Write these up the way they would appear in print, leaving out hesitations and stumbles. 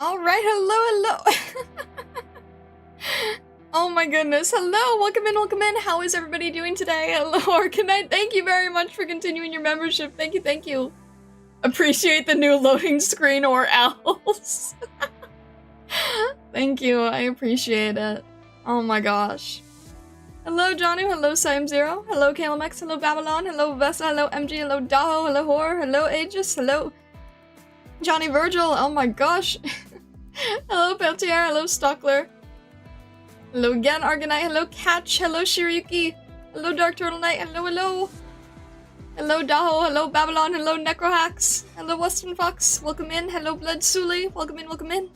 Alright, hello. Oh my goodness, hello, welcome in. How is everybody doing today? Hello, Arknights, thank you very much for continuing your membership. Thank you. Appreciate the new loading screen or else. Thank you, I appreciate it. Oh my gosh. Hello, Johnny, hello, Sim0, hello, KLMX, hello, Babylon, hello, Vessa, hello, MG, hello, Daho, hello, Hor, hello, Aegis, hello, Johnny Virgil, oh my gosh. Hello, Peltier, hello, Stockler. Hello again, Argonite, hello, Catch, hello, Shiryuki, hello, Dark Turtle Knight, hello. Hello, Daho, hello, Babylon, hello, Necrohax, hello, Western Fox, welcome in, hello, Blood Suli, welcome in.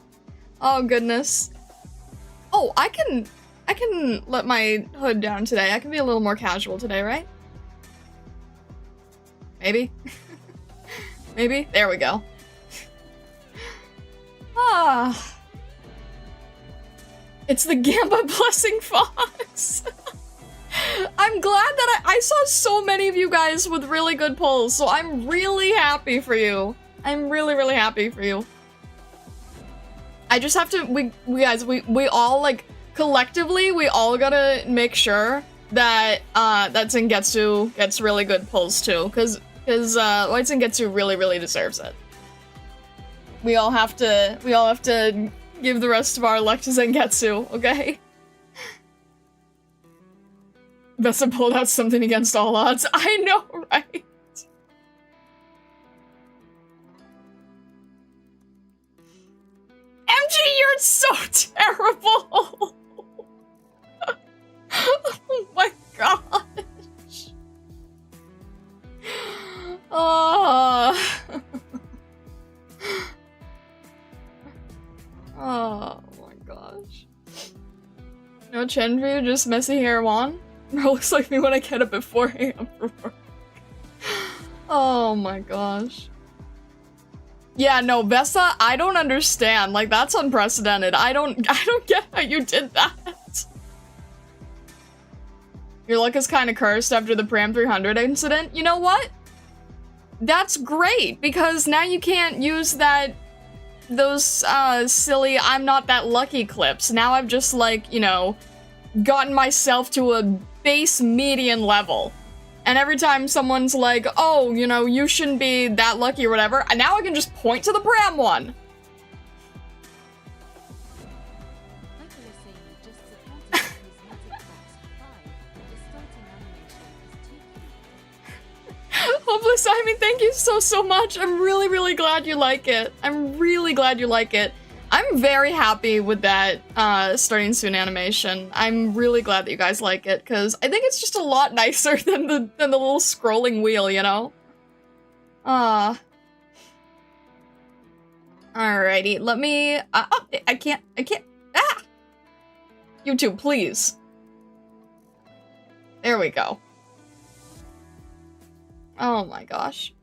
Oh, goodness. Oh, I can let my hood down today. I can be a little more casual today, right? Maybe? Maybe? There we go. Ah. It's the Gamba Blessing Fox. I'm glad that I saw so many of you guys with really good polls, so I'm really happy for you. I'm really happy for you. I just have to, we all, like, collectively, we all gotta make sure that, that Zangetsu gets really good polls too, cause White Zangetsu really deserves it. We all have to give the rest of our luck to Zangetsu, okay? Vessa pulled out something against all odds. I know, right? MG, you're so terrible! Oh my gosh. Oh. Oh my gosh. No Chenview, just messy hair Juan? Bro looks like me when I get up at 4 AM for work. Oh my gosh. Yeah, no, Vessa, I don't understand. Like, that's unprecedented. I don't get how you did that. Your luck is kind of cursed after the Pram 300 incident. You know what? That's great, because now you can't use those silly I'm not that lucky clips. Now I've just, like, you know, gotten myself to a base median level. And every time someone's like, oh, you know, you shouldn't be that lucky or whatever, and now I can just point to the Bram one. Hopeless Simon, thank you so much. I'm really glad you like it. I'm really glad you like it. I'm very happy with that starting soon animation. I'm really glad that you guys like it, because I think it's just a lot nicer than the little scrolling wheel, you know? Alrighty, let me oh, I can't YouTube, please. There we go. Oh my gosh.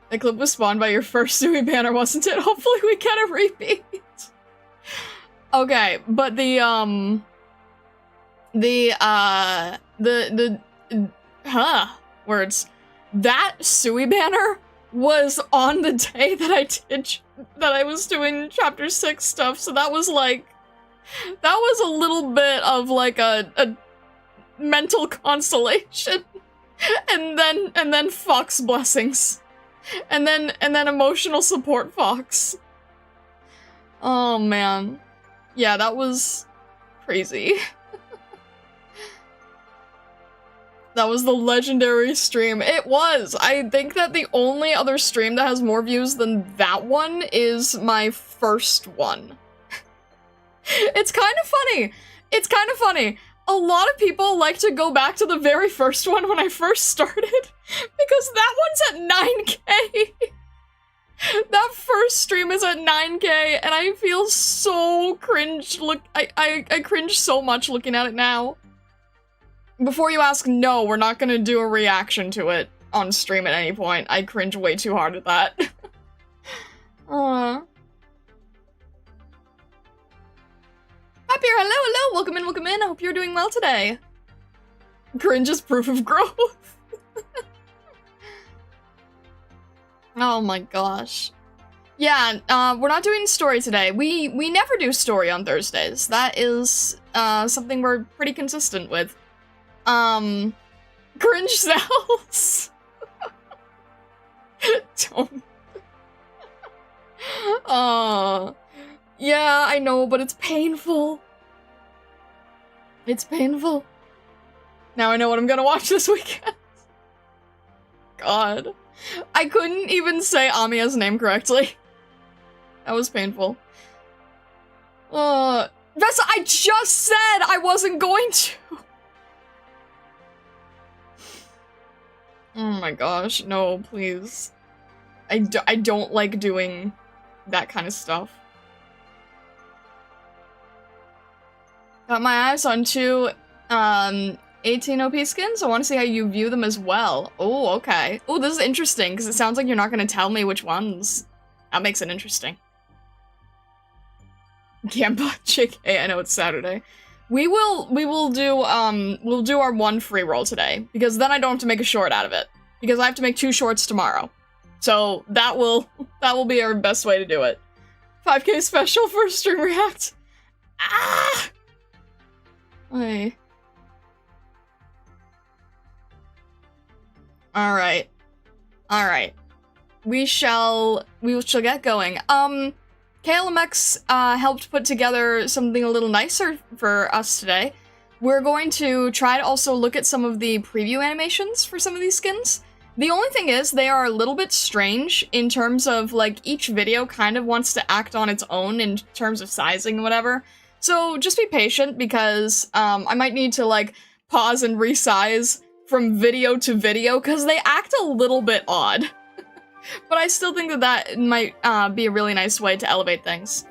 The clip was spawned by your first Sui banner, wasn't it? Hopefully we get a repeat. Okay, but words. That Sui banner was on the day that I was doing chapter 6 stuff, so that was like, that was a little bit of like a mental consolation. And then Fox blessings. And then emotional support Fox. Oh man. Yeah, that was crazy. That was the legendary stream. It was! I think that the only other stream that has more views than that one is my first one. It's kind of funny. It's kind of funny. A lot of people like to go back to the very first one when I first started, because that one's at 9K. That first stream is at 9K, and I feel so cringe. I cringe so much looking at it now. Before you ask, no, we're not gonna do a reaction to it on stream at any point. I cringe way too hard at that. Happier, hello, welcome in, I hope you're doing well today. Cringe is proof of growth. Oh my gosh. Yeah, we're not doing story today. We never do story on Thursdays. That is something we're pretty consistent with. Cringe cells. Don't. Yeah, I know, but it's painful. It's painful. Now I know what I'm gonna watch this weekend. God. I couldn't even say Amiya's name correctly. That was painful. Vessa, I just said I wasn't going to! Oh my gosh, no, please. I don't like doing that kind of stuff. Got my eyes on two, 18 OP skins. I want to see how you view them as well. Oh, okay. Oh, this is interesting, because it sounds like you're not going to tell me which ones. That makes it interesting. Gamba, JK, I know it's Saturday. We'll do our one free roll today, because then I don't have to make a short out of it. Because I have to make 2 shorts tomorrow. So that will be our best way to do it. 5K special for stream react. Ah! Hey. Alright. Alright. We shall get going. KLMX helped put together something a little nicer for us today. We're going to try to also look at some of the preview animations for some of these skins. The only thing is, they are a little bit strange in terms of, like, each video kind of wants to act on its own in terms of sizing and whatever. So just be patient, because I might need to, like, pause and resize from video to video, because they act a little bit odd. But I still think that might be a really nice way to elevate things.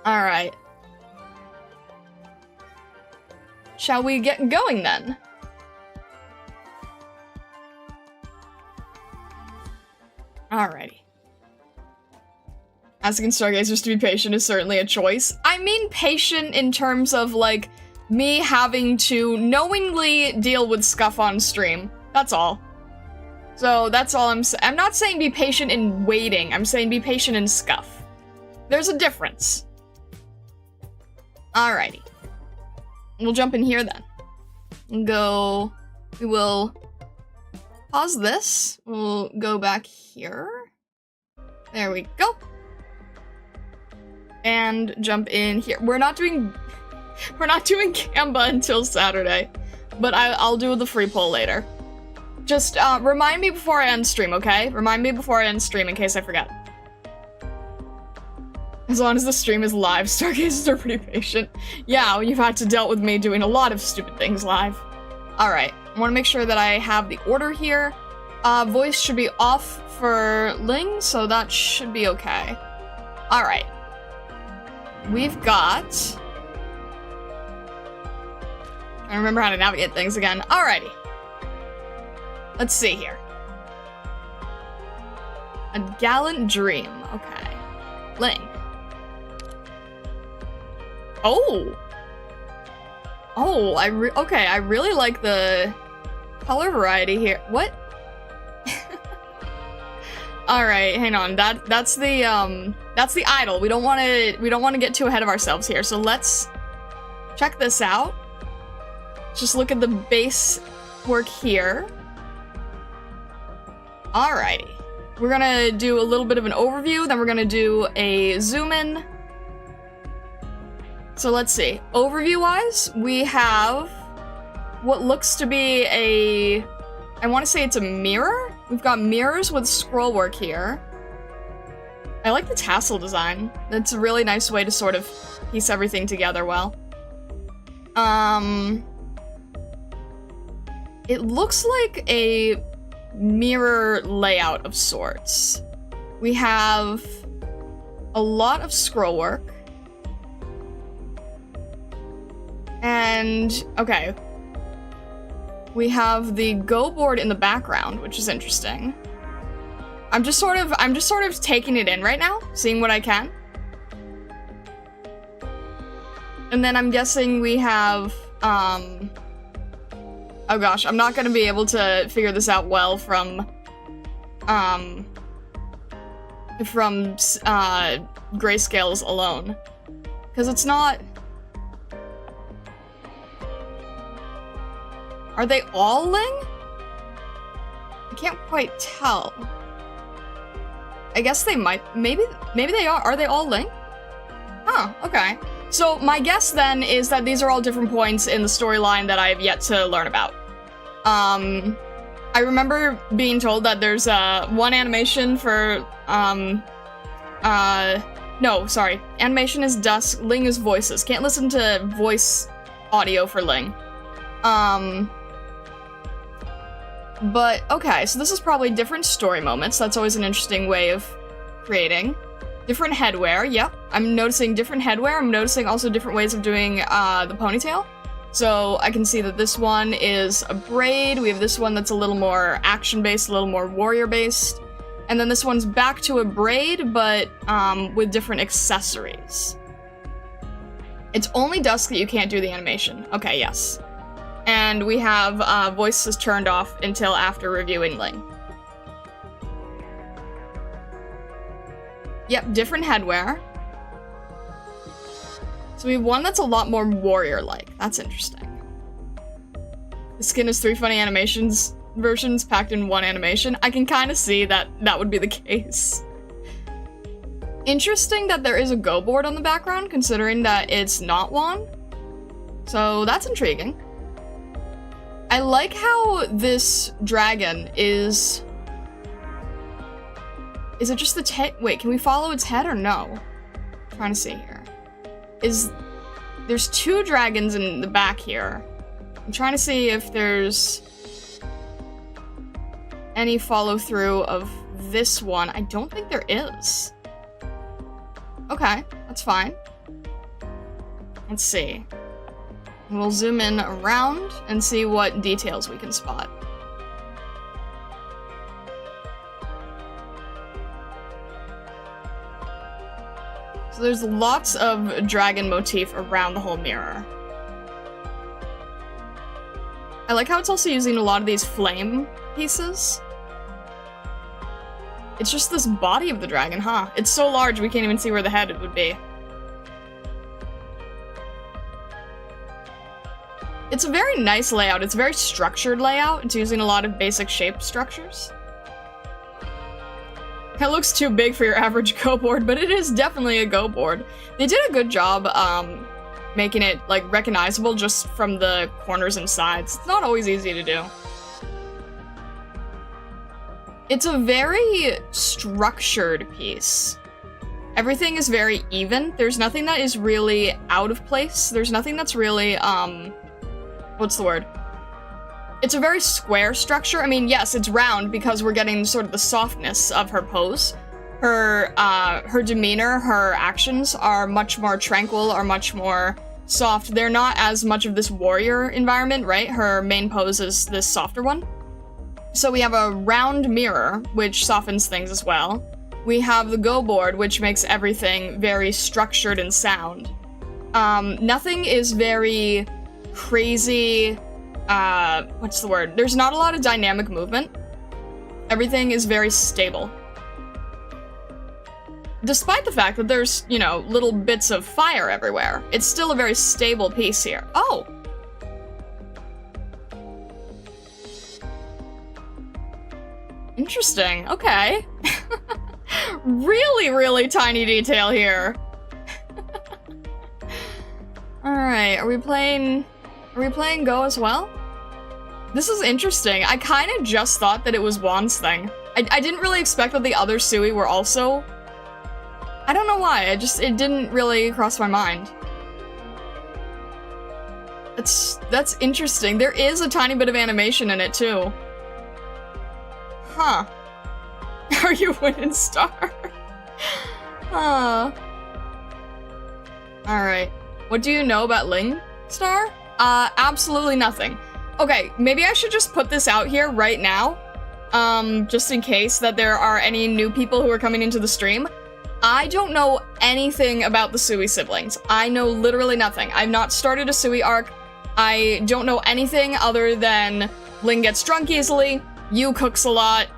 Alright. Shall we get going, then? Alrighty. Asking stargazers to be patient is certainly a choice. I mean patient in terms of, like, me having to knowingly deal with scuff on stream. That's all. So that's all I'm not saying be patient in waiting, I'm saying be patient in scuff. There's a difference. Alrighty. We'll jump in here then. We will pause this. We'll go back here. There we go. And jump in here. We're not doing Gamba until Saturday, but I'll do the free poll later. Just, remind me before I end stream, okay? Remind me before I end stream in case I forget. As long as the stream is live, stargazers are pretty patient. Yeah, you've had to deal with me doing a lot of stupid things live. Alright, I want to make sure that I have the order here. Voice should be off for Ling, so that should be okay. Alright. We've got... I remember how to navigate things again. Alrighty. Let's see here. A gallant dream. Okay. Ling. Oh! Oh, okay, I really like the color variety here. What? Alright, hang on. That's the idol. We don't wanna get too ahead of ourselves here, so let's check this out. Just look at the base work here. Alrighty. We're gonna do a little bit of an overview, then we're gonna do a zoom in. So let's see. Overview-wise, we have what looks to be I want to say it's a mirror? We've got mirrors with scroll work here. I like the tassel design. That's a really nice way to sort of piece everything together well. It looks like a mirror layout of sorts. We have a lot of scroll work. And, okay. We have the Go board in the background, which is interesting. I'm just sort of taking it in right now, seeing what I can. And then I'm guessing we have, oh gosh, I'm not gonna be able to figure this out well from from grayscales alone. Because it's not... Are they all Ling? I can't quite tell. I guess they might... Maybe they are. Are they all Ling? Huh, okay. So my guess then is that these are all different points in the storyline that I have yet to learn about. I remember being told that there's one animation for no, sorry. Animation is dusk, Ling is voices. Can't listen to voice audio for Ling. But okay, so this is probably different story moments. That's always an interesting way of creating. Different headwear, yep. I'm noticing different headwear. I'm noticing also different ways of doing the ponytail. So I can see that this one is a braid. We have this one that's a little more action-based, a little more warrior-based. And then this one's back to a braid, but with different accessories. It's only dusk that you can't do the animation. Okay, yes. And we have voices turned off until after reviewing Ling. Yep, different headwear. So we have one that's a lot more warrior-like. That's interesting. The skin is 3 funny animations versions packed in one animation. I can kind of see that that would be the case. Interesting that there is a Go board on the background, considering that it's not one. So that's intriguing. I like how this dragon is... Is it just the tail? Wait, can we follow its head or no? I'm trying to see here. There's 2 dragons in the back here. I'm trying to see if there's any follow through of this one. I don't think there is. Okay, that's fine. Let's see. We'll zoom in around and see what details we can spot. So there's lots of dragon motif around the whole mirror. I like how it's also using a lot of these flame pieces. It's just this body of the dragon, huh? It's so large we can't even see where the head would be. It's a very nice layout. It's a very structured layout. It's using a lot of basic shape structures. It looks too big for your average Go board, but it is definitely a Go board. They did a good job making it like recognizable just from the corners and sides. It's not always easy to do. It's a very structured piece. Everything is very even. There's nothing that is really out of place. There's nothing that's really, what's the word? It's a very square structure. I mean, yes, it's round because we're getting sort of the softness of her pose. Her demeanor, her actions are much more tranquil, are much more soft. They're not as much of this warrior environment, right? Her main pose is this softer one. So we have a round mirror, which softens things as well. We have the Go board, which makes everything very structured and sound. Nothing is very crazy, what's the word? There's not a lot of dynamic movement. Everything is very stable. Despite the fact that there's, you know, little bits of fire everywhere, it's still a very stable piece here. Oh! Interesting, okay. Really, really tiny detail here. Alright, are we playing Go as well? This is interesting. I kind of just thought that it was Juan's thing. I didn't really expect that the other Sui were also... I don't know why, it didn't really cross my mind. That's interesting. There is a tiny bit of animation in it, too. Huh. Are you winning star? Huh. Alright. What do you know about Ling, Star? Absolutely nothing. Okay, maybe I should just put this out here right now. Just in case that there are any new people who are coming into the stream. I don't know anything about the Sui siblings. I know literally nothing. I've not started a Sui arc. I don't know anything other than Ling gets drunk easily, Yu cooks a lot,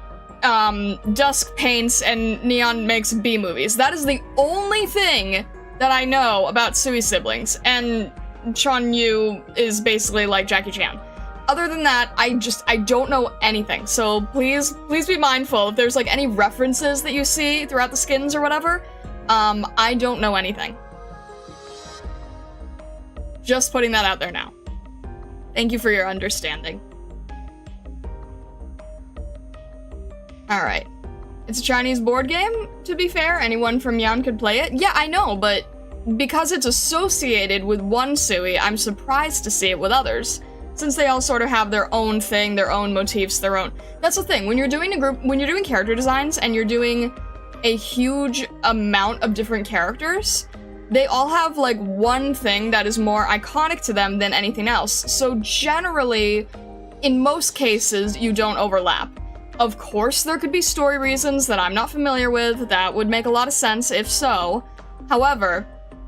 Dusk paints and Neon makes B movies. That is the only thing that I know about Sui siblings, and Chon Yu is basically like Jackie Chan. Other than that, I don't know anything, so please be mindful if there's like any references that you see throughout the skins or whatever. I don't know anything. Just putting that out there now. Thank you for your understanding. Alright. It's a Chinese board game, to be fair. Anyone from Yan could play it. Yeah, I know, but because it's associated with one Sui, I'm surprised to see it with others. Since they all sort of have their own thing, their own motifs, their own... That's the thing, when you're doing when you're doing character designs and you're doing a huge amount of different characters, they all have like one thing that is more iconic to them than anything else. So generally, in most cases, you don't overlap. Of course, there could be story reasons that I'm not familiar with that would make a lot of sense if so. However,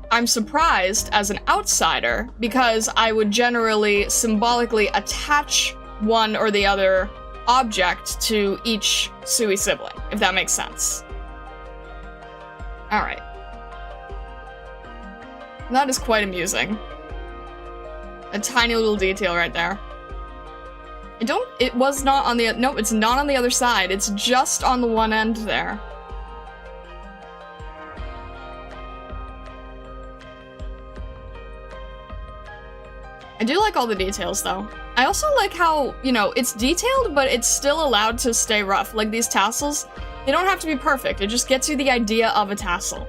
I'm surprised as an outsider because I would generally symbolically attach one or the other object to each Sui sibling, if that makes sense. Alright. That is quite amusing. A tiny little detail right there. It was not on the, no, it's not on the other side. It's just on the one end there. I do like all the details, though. I also like how, you know, it's detailed, but it's still allowed to stay rough. Like these tassels, they don't have to be perfect. It just gets you the idea of a tassel.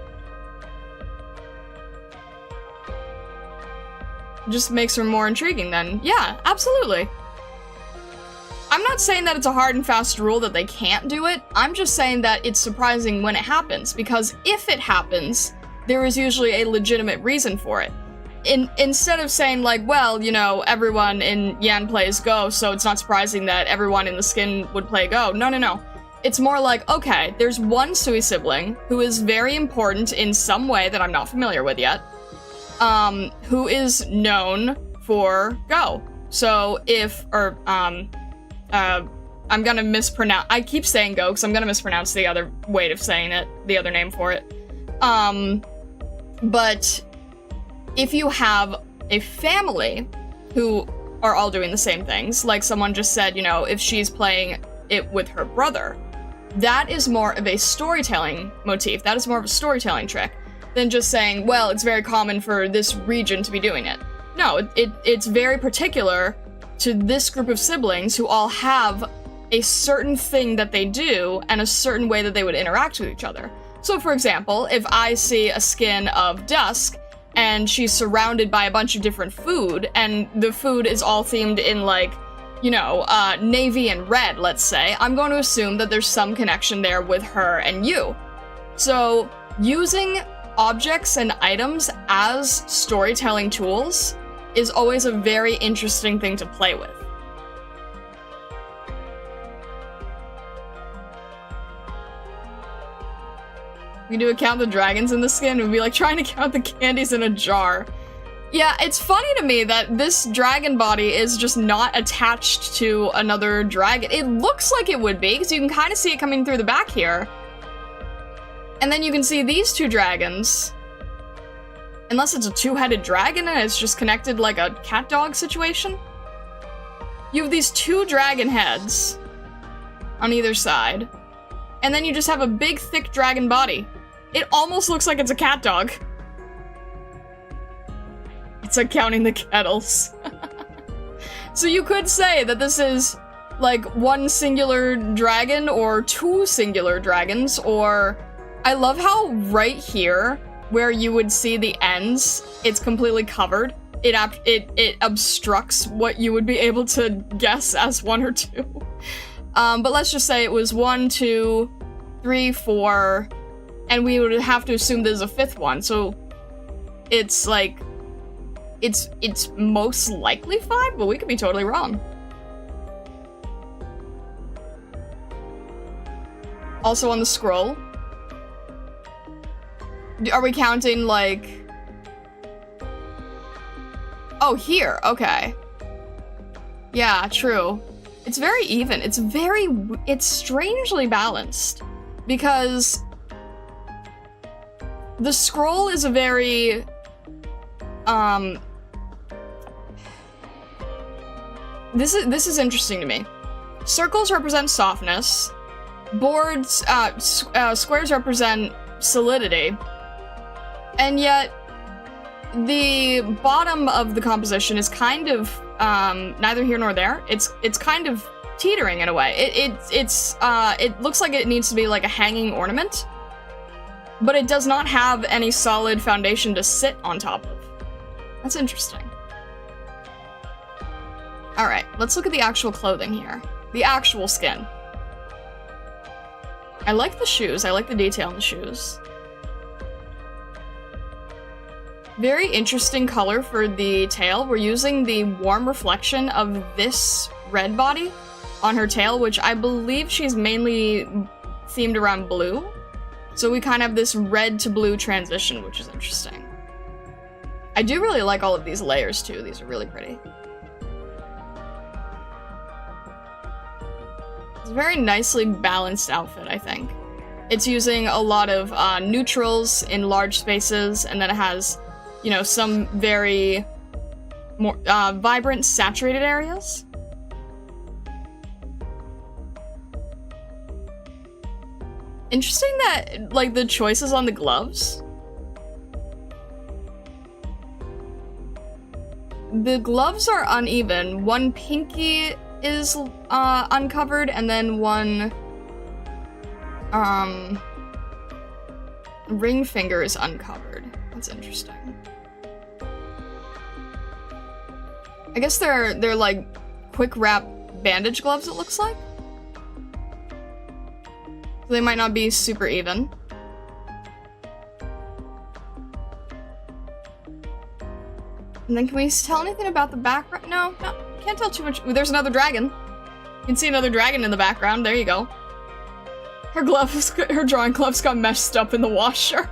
It just makes her more intriguing then. Yeah, absolutely. I'm not saying that it's a hard and fast rule that they can't do it. I'm just saying that it's surprising when it happens, because if it happens, there is usually a legitimate reason for it. Instead of saying like, well, you know, everyone in Yan plays Go, so it's not surprising that everyone in the skin would play Go. No, no, no. It's more like, okay, there's one Sui sibling who is very important in some way that I'm not familiar with yet, who is known for Go. So if, or, I'm gonna mispronounce, I keep saying Go because I'm gonna mispronounce the other way of saying it, the other name for it. But if you have a family who are all doing the same things, like someone just said, you know, if she's playing it with her brother, that is more of a storytelling motif. That is more of a storytelling trick than just saying, well, it's very common for this region to be doing it. No, it's very particular to this group of siblings who all have a certain thing that they do and a certain way that they would interact with each other. So, for example, if I see a skin of Dusk, and she's surrounded by a bunch of different food, and the food is all themed in, like, you know, navy and red, let's say, I'm going to assume that there's some connection there with her and you. So, using objects and items as storytelling tools is always a very interesting thing to play with. We do a count the dragons in the skin, it would be like trying to count the candies in a jar. Yeah, it's funny to me that this dragon body is just not attached to another dragon. It looks like it would be, because you can kind of see it coming through the back here. And then you can see these two dragons. Unless it's a two-headed dragon and it's just connected like a cat-dog situation. You have these two dragon heads on either side. And then you just have a big, thick dragon body. It almost looks like it's a cat dog. It's like counting the kettles. So you could say that this is like one singular dragon or two singular dragons, or I love how right here, where you would see the ends, it's completely covered. It obstructs what you would be able to guess as one or two. But let's just say it was 1, 2, 3, 4, and we would have to assume there's a fifth one, so it's like, it's most likely 5, but we could be totally wrong. Also on the scroll, are we counting like, oh, here, okay. Yeah, true. It's very even. It's strangely balanced because the scroll is a very, this is interesting to me. Circles represent softness. Boards, squares represent solidity. And yet, the bottom of the composition is kind of, neither here nor there. It's kind of teetering in a way. It looks like it needs to be like a hanging ornament, but it does not have any solid foundation to sit on top of. That's interesting. Alright, let's look at the actual clothing here. The actual skin. I like the shoes. I like the detail in the shoes. Very interesting color for the tail. We're using the warm reflection of this red body on her tail, which I believe she's mainly themed around blue. So we kind of have this red to blue transition, which is interesting. I do really like all of these layers too. These are really pretty. It's a very nicely balanced outfit, I think. It's using a lot of neutrals in large spaces, and then it has, you know, some very more vibrant, saturated areas. Interesting that, like, the choices on the gloves. The gloves are uneven. One pinky is uncovered, and then one ring finger is uncovered. That's interesting. I guess they're like quick wrap bandage gloves, it looks like. So they might not be super even. And then can we tell anything about the background? No, can't tell too much. Ooh, there's another dragon. You can see another dragon in the background. There you go. Her gloves, her drawing gloves got messed up in the washer.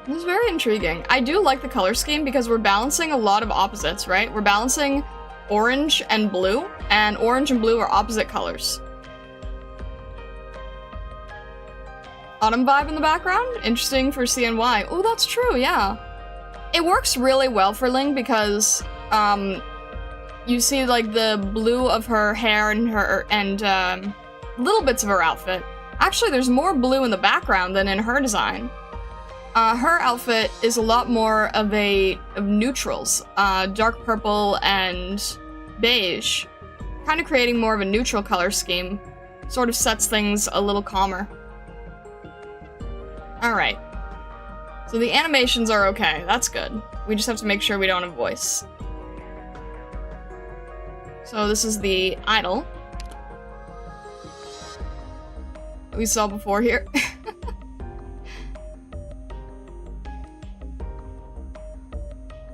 This is very intriguing. I do like the color scheme because we're balancing a lot of opposites, right? We're balancing orange and blue are opposite colors. Autumn vibe in the background? Interesting for CNY. Oh, that's true, yeah. It works really well for Ling because, you see, like, the blue of her hair and little bits of her outfit. Actually, there's more blue in the background than in her design. Her outfit is a lot more of neutrals. Dark purple and beige. Kind of creating more of a neutral color scheme. Sort of sets things a little calmer. Alright. So the animations are okay. That's good. We just have to make sure we don't have voice. So this is the idol that we saw before here.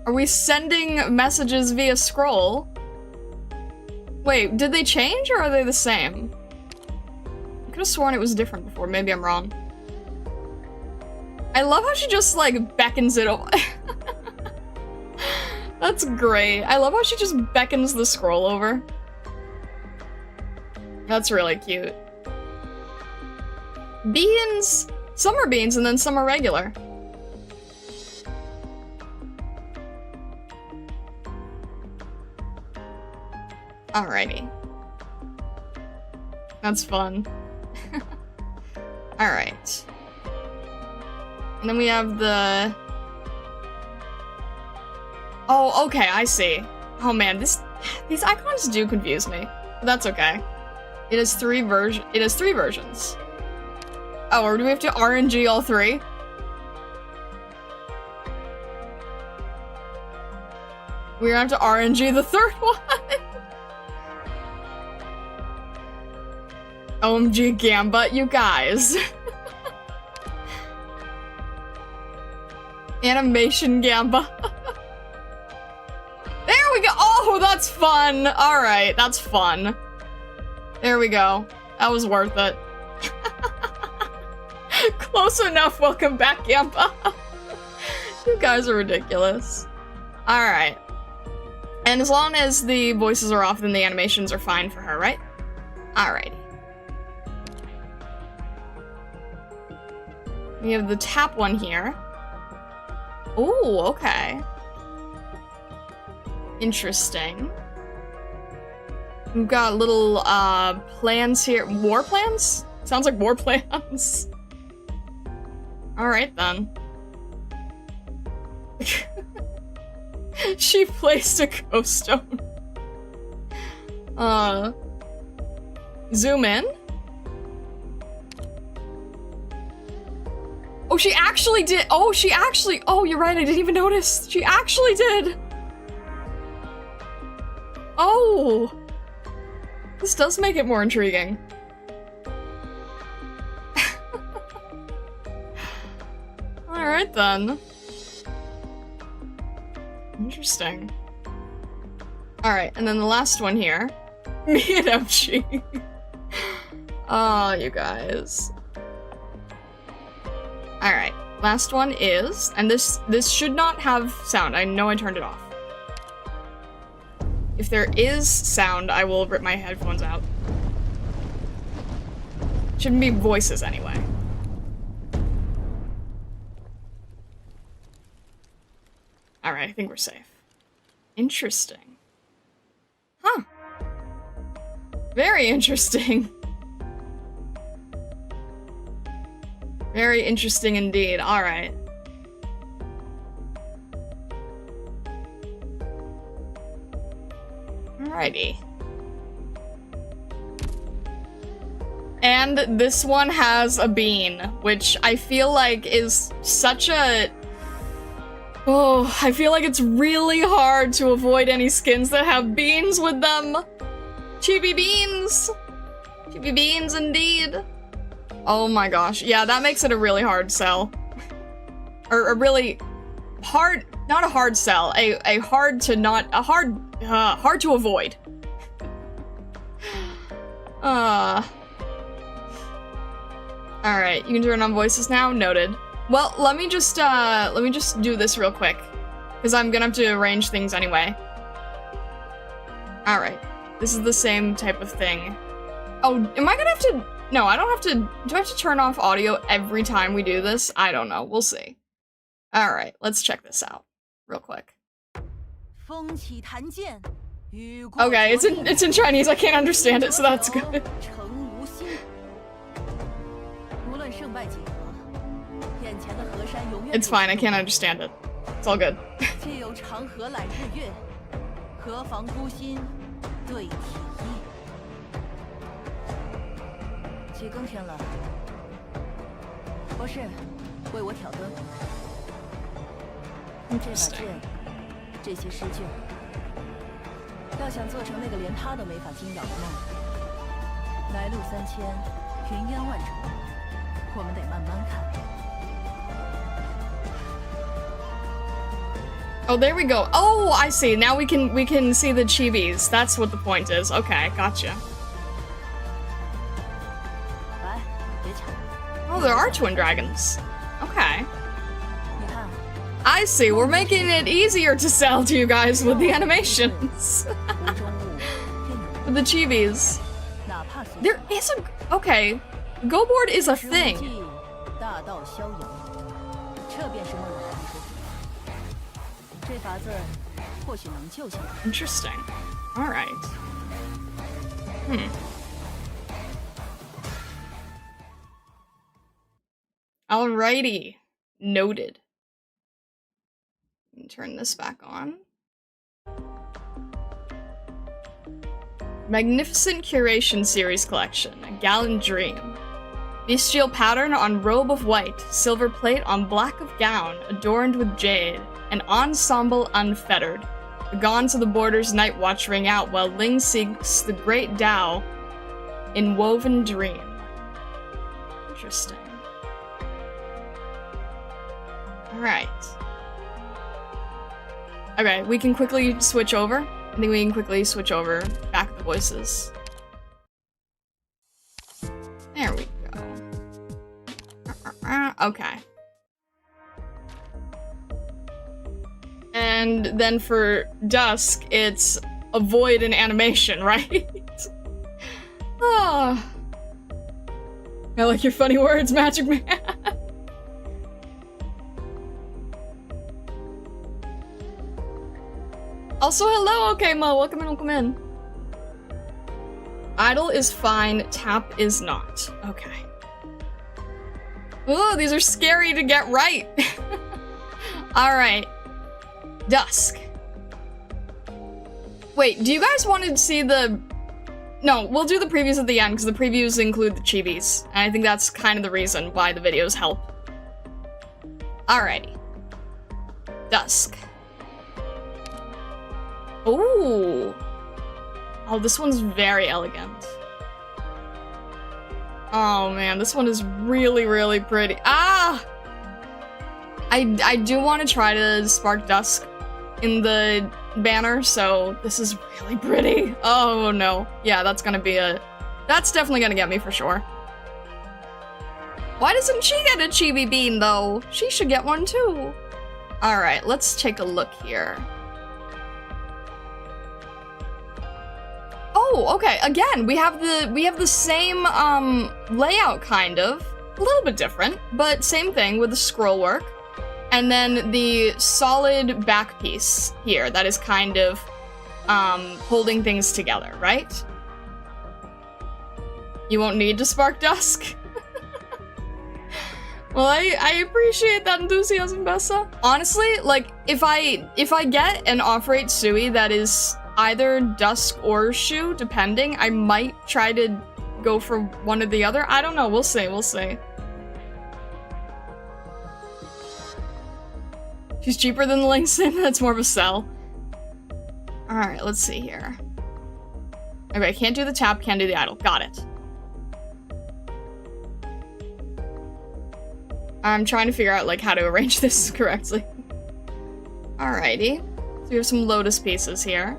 Are we sending messages via scroll? Wait, did they change or are they the same? I could have sworn it was different before. Maybe I'm wrong. I love how she just, like, beckons it over. That's great. I love how she just beckons the scroll over. That's really cute. Beans! Some are beans and then some are regular. Alrighty. That's fun. Alright. And then we have the... Oh, okay, I see. Oh man, these icons do confuse me. But that's okay. It has three versions. Oh, or do we have to RNG all three? We're gonna have to RNG the third one. OMG Gamba, you guys. Animation Gamba. There we go. Oh, that's fun. All right, that's fun. There we go. That was worth it. Close enough. Welcome back, Gamba. You guys are ridiculous. Alright. And as long as the voices are off, then the animations are fine for her, right? Alrighty. We have the tap one here. Ooh, okay. Interesting. We've got little, plans here. War plans? Sounds like war plans. Alright, then. She placed a ghost stone. Zoom in. Oh, she actually did. Oh, she actually. Oh, you're right. I didn't even notice. She actually did. Oh. This does make it more intriguing. Alright then. Interesting. Alright, and then the last one here. Me and MG. Oh, you guys. Alright, last one is, and this should not have sound. I know I turned it off. If there is sound, I will rip my headphones out. Shouldn't be voices anyway. Alright, I think we're safe. Interesting. Huh. Very interesting. Very interesting indeed. Alright. Alrighty. And this one has a bean, which I feel like is such a... Oh, I feel like it's really hard to avoid any skins that have beans with them. Chibi beans. Chibi beans indeed. Oh my gosh. Yeah, that makes it a really hard sell. Or a really hard, not a hard sell, a hard to not, a hard to avoid. Alright, you can turn on voices now? Noted. Well, let me just do this real quick, because I'm gonna have to arrange things anyway. Alright, this is the same type of thing. Oh, am I gonna have to, no, I don't have to, do I have to turn off audio every time we do this? I don't know, we'll see. Alright, let's check this out, real quick. Okay, it's in Chinese, I can't understand it, so that's good. It's fine, I can't understand it. It's all good. Interesting. Oh, there we go. Oh, I see. Now we can see the chibis. That's what the point is. Okay, gotcha. Oh, there are twin dragons. Okay. I see. We're making it easier to sell to you guys with the animations. With the chibis. There is a... Okay. Go board is a thing. Interesting. Alright. Alrighty. Noted. Turn this back on. Magnificent Curation Series Collection. A Gallant Dream. Bestial pattern on robe of white. Silver plate on black of gown. Adorned with jade. An ensemble unfettered. The gone to the borders night watch ring out while Ling seeks the great Tao in woven dream. Interesting. Alright. Okay, we can quickly switch over. I think we can quickly switch over back the voices. There we go. Okay. and then for Dusk, it's a void in animation, right? Ah. I like your funny words, Magic Man. Also, hello, okay, Mo, welcome in, welcome in. Idle is fine, tap is not. Okay. Ooh, these are scary to get right. Alright. Dusk. Wait, do you guys want to see the... No, we'll do the previews at the end, because the previews include the chibis. And I think that's kind of the reason why the videos help. Alrighty. Dusk. Ooh. Oh, this one's very elegant. Oh man, this one is really, really pretty. Ah! I do want to try to spark Dusk in the banner, so this is really pretty. Oh no. Yeah, that's definitely gonna get me for sure. Why doesn't she get a chibi bean though? She should get one too. Alright, let's take a look here. Oh, okay. Again, we have the same layout kind of. A little bit different, but same thing with the scroll work. And then the solid back piece here that is kind of holding things together, right? You won't need to spark Dusk. Well, I appreciate that enthusiasm, Bessa. Honestly, like if I get an off-rate Sui that is either Dusk or Shu, depending, I might try to go for one or the other. I don't know, we'll see, we'll see. She's cheaper than the Link Sim, that's more of a sell. Alright, let's see here. Okay, can't do the tap, can't do the idle. Got it. I'm trying to figure out, like, how to arrange this correctly. Alrighty. So we have some lotus pieces here.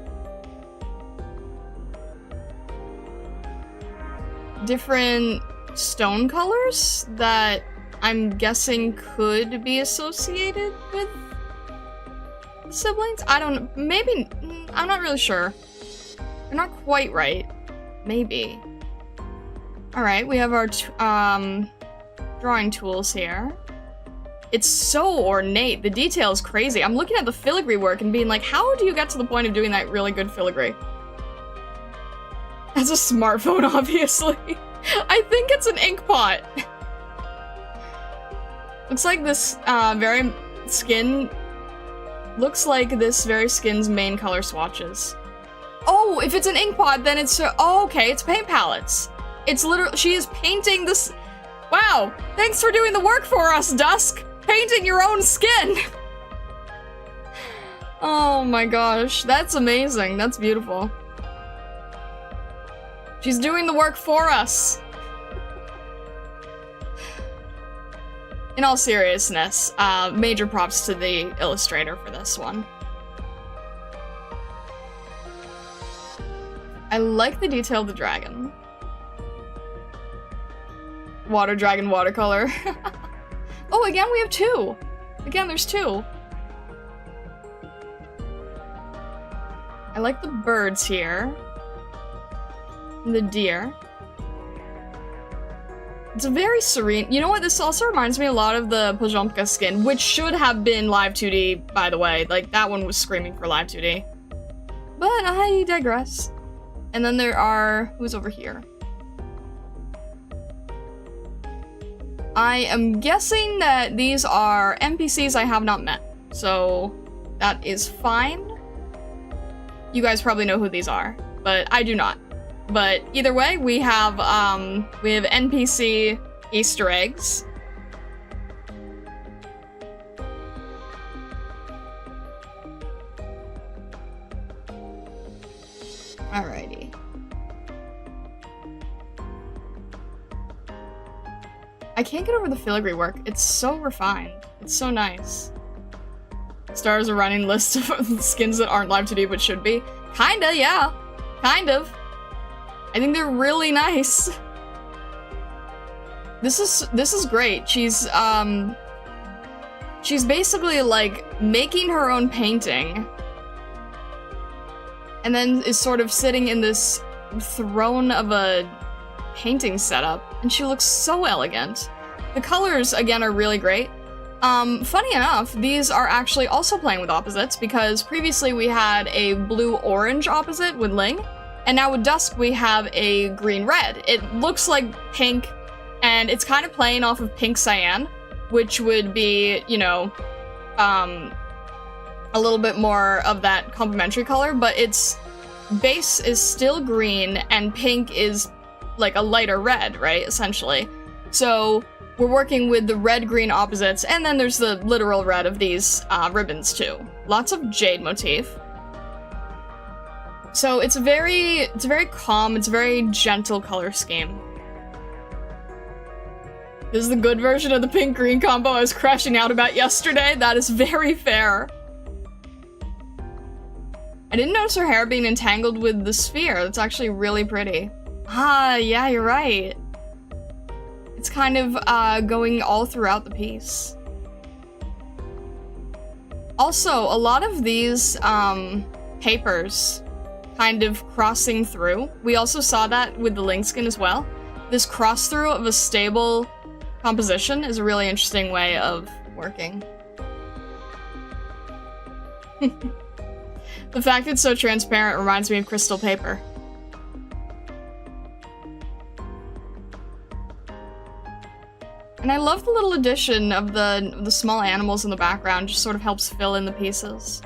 Different stone colors that I'm guessing could be associated with siblings? I don't know. Maybe. I'm not really sure. They're not quite right. Maybe. Alright, we have our drawing tools here. It's so ornate. The detail is crazy. I'm looking at the filigree work and being like, how do you get to the point of doing that really good filigree? That's a smartphone, obviously. I think it's an ink pot. Looks like this very skin's main color swatches. Oh, if it's an ink pot, then it's oh, okay, it's paint palettes. It's literally, she is painting this. Wow, thanks for doing the work for us, Dusk. Painting your own skin. Oh my gosh, that's amazing. That's beautiful. She's doing the work for us. In all seriousness, major props to the illustrator for this one. I like the detail of the dragon. Water dragon watercolor. Oh, again, we have two. Again, there's two. I like the birds here. And the deer. It's a very serene. You know what? This also reminds me a lot of the Pajomka skin, which should have been live 2D, by the way. Like, that one was screaming for live 2D. But I digress. And then there are... Who's over here? I am guessing that these are NPCs I have not met. So, that is fine. You guys probably know who these are, but I do not. But either way, we have NPC Easter eggs. Alrighty. I can't get over the filigree work. It's so refined. It's so nice. Stars a running list of skins that aren't live 2D but should be. Kinda, yeah. Kind of. I think they're really nice. This is great. She's she's basically like making her own painting and then is sort of sitting in this throne of a painting setup, and she looks so elegant. The colors, again, are really great. Funny enough, these are actually also playing with opposites, because previously we had a blue-orange opposite with Ling, and now with Dusk we have a green-red. It looks like pink, and it's kind of playing off of pink cyan, which would be, you know, a little bit more of that complementary color, but its base is still green, and pink is like a lighter red, right, essentially. So we're working with the red-green opposites, and then there's the literal red of these ribbons too. Lots of jade motif. So it's very calm, it's a very gentle color scheme. This is the good version of the pink-green combo I was crashing out about yesterday. That is very fair. I didn't notice her hair being entangled with the sphere. That's actually really pretty. Ah, yeah, you're right. It's kind of going all throughout the piece. Also, a lot of these papers kind of crossing through. We also saw that with the Link skin as well. This cross through of a stable composition is a really interesting way of working. The fact it's so transparent reminds me of crystal paper. And I love the little addition of the small animals in the background, just sort of helps fill in the pieces.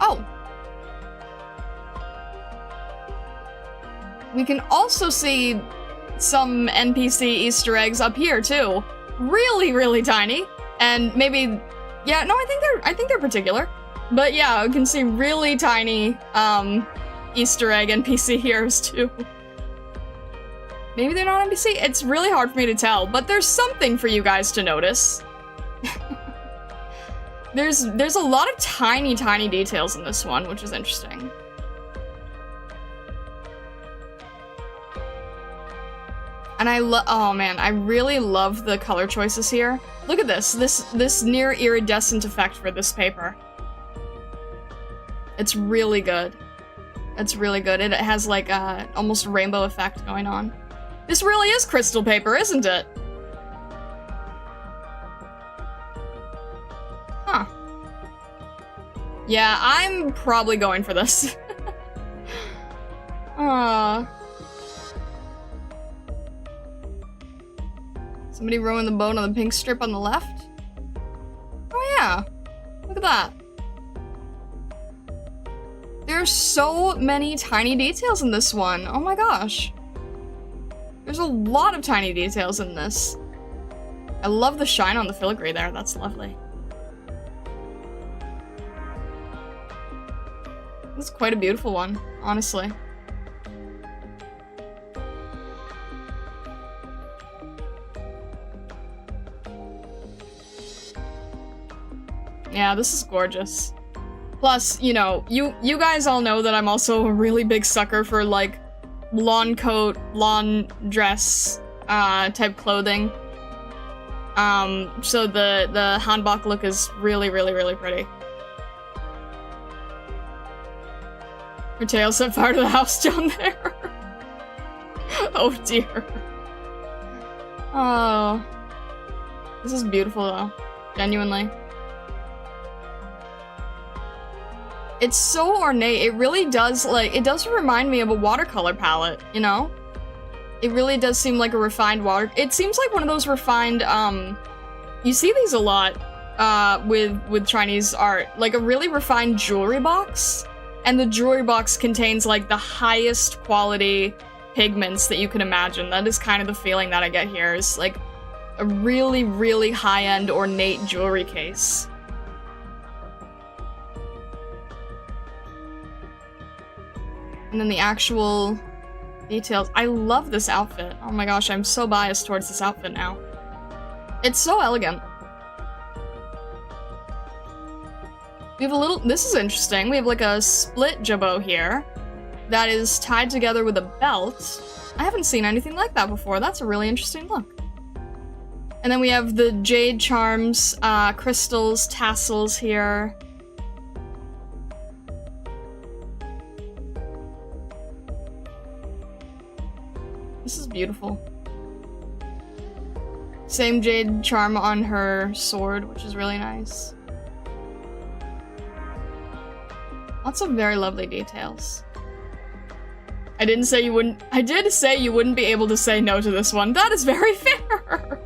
Oh! We can also see some NPC Easter eggs up here too. Really, really tiny. And maybe, yeah, no, I think they're particular. But yeah, we can see really tiny Easter egg NPC heroes too. Maybe they're not NPC? It's really hard for me to tell, but there's something for you guys to notice. There's a lot of tiny, tiny details in this one, which is interesting. And oh man, I really love the color choices here. Look at this near iridescent effect for this paper. It's really good. It's really good. It has like almost a rainbow effect going on. This really is crystal paper, isn't it? Huh. Yeah, I'm probably going for this. Somebody rowing the boat on the pink strip on the left? Oh yeah, look at that. There's so many tiny details in this one. Oh my gosh. There's a lot of tiny details in this. I love the shine on the filigree there, that's lovely. This is quite a beautiful one, honestly. Yeah, this is gorgeous. Plus, you know, you guys all know that I'm also a really big sucker for, like, lawn coat, lawn dress, type clothing. So the hanbok look is really, really, really pretty. Her tail set fire to the house down there. Oh dear. Oh. This is beautiful though. Genuinely. It's so ornate, it really does, like, it does remind me of a watercolor palette, you know? It really does seem like a refined it seems like one of those refined, you see these a lot, with Chinese art, like a really refined jewelry box, and the jewelry box contains, like, the highest quality pigments that you can imagine. That is kind of the feeling that I get here, is, like, a really, really high-end ornate jewelry case. And then the actual details. I love this outfit. Oh my gosh, I'm so biased towards this outfit now. It's so elegant. We have a little, this is interesting. We have like a split jabot here. that is tied together with a belt. I haven't seen anything like that before. That's a really interesting look. And then we have the jade charms, crystals, tassels here. This is beautiful. Same jade charm on her sword, which is really nice. Lots of very lovely details. I did say you wouldn't be able to say no to this one. That is very fair.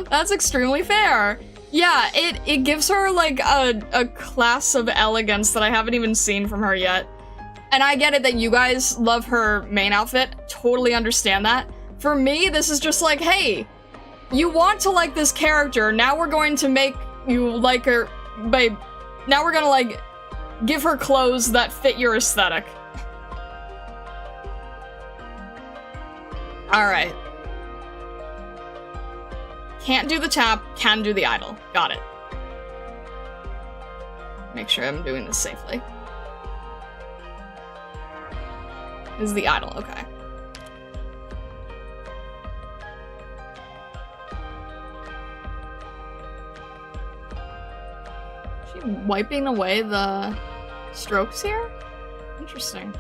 That's extremely fair. Yeah, it gives her like a class of elegance that I haven't even seen from her yet. And I get it that you guys love her main outfit. Totally understand that. For me, this is just like, hey, you want to like this character. Now we're going to make you like her, babe. Now we're gonna like give her clothes that fit your aesthetic. Alright. Can't do the tap, can do the idle. Got it. Make sure I'm doing this safely. This is the idle, okay. Is she wiping away the strokes here? Interesting.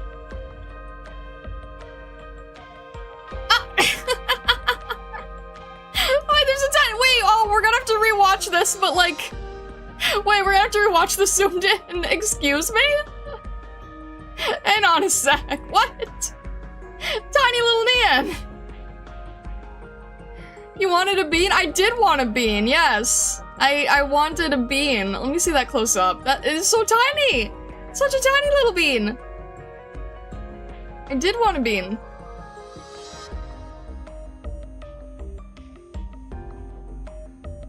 We're gonna have to rewatch this, but like... Wait, we're gonna have to rewatch this zoomed in. Excuse me? Hang on a sec. What? Tiny little Nian. You wanted a bean? I did want a bean, yes. I wanted a bean. Let me see that close up. That is so tiny! Such a tiny little bean. I did want a bean.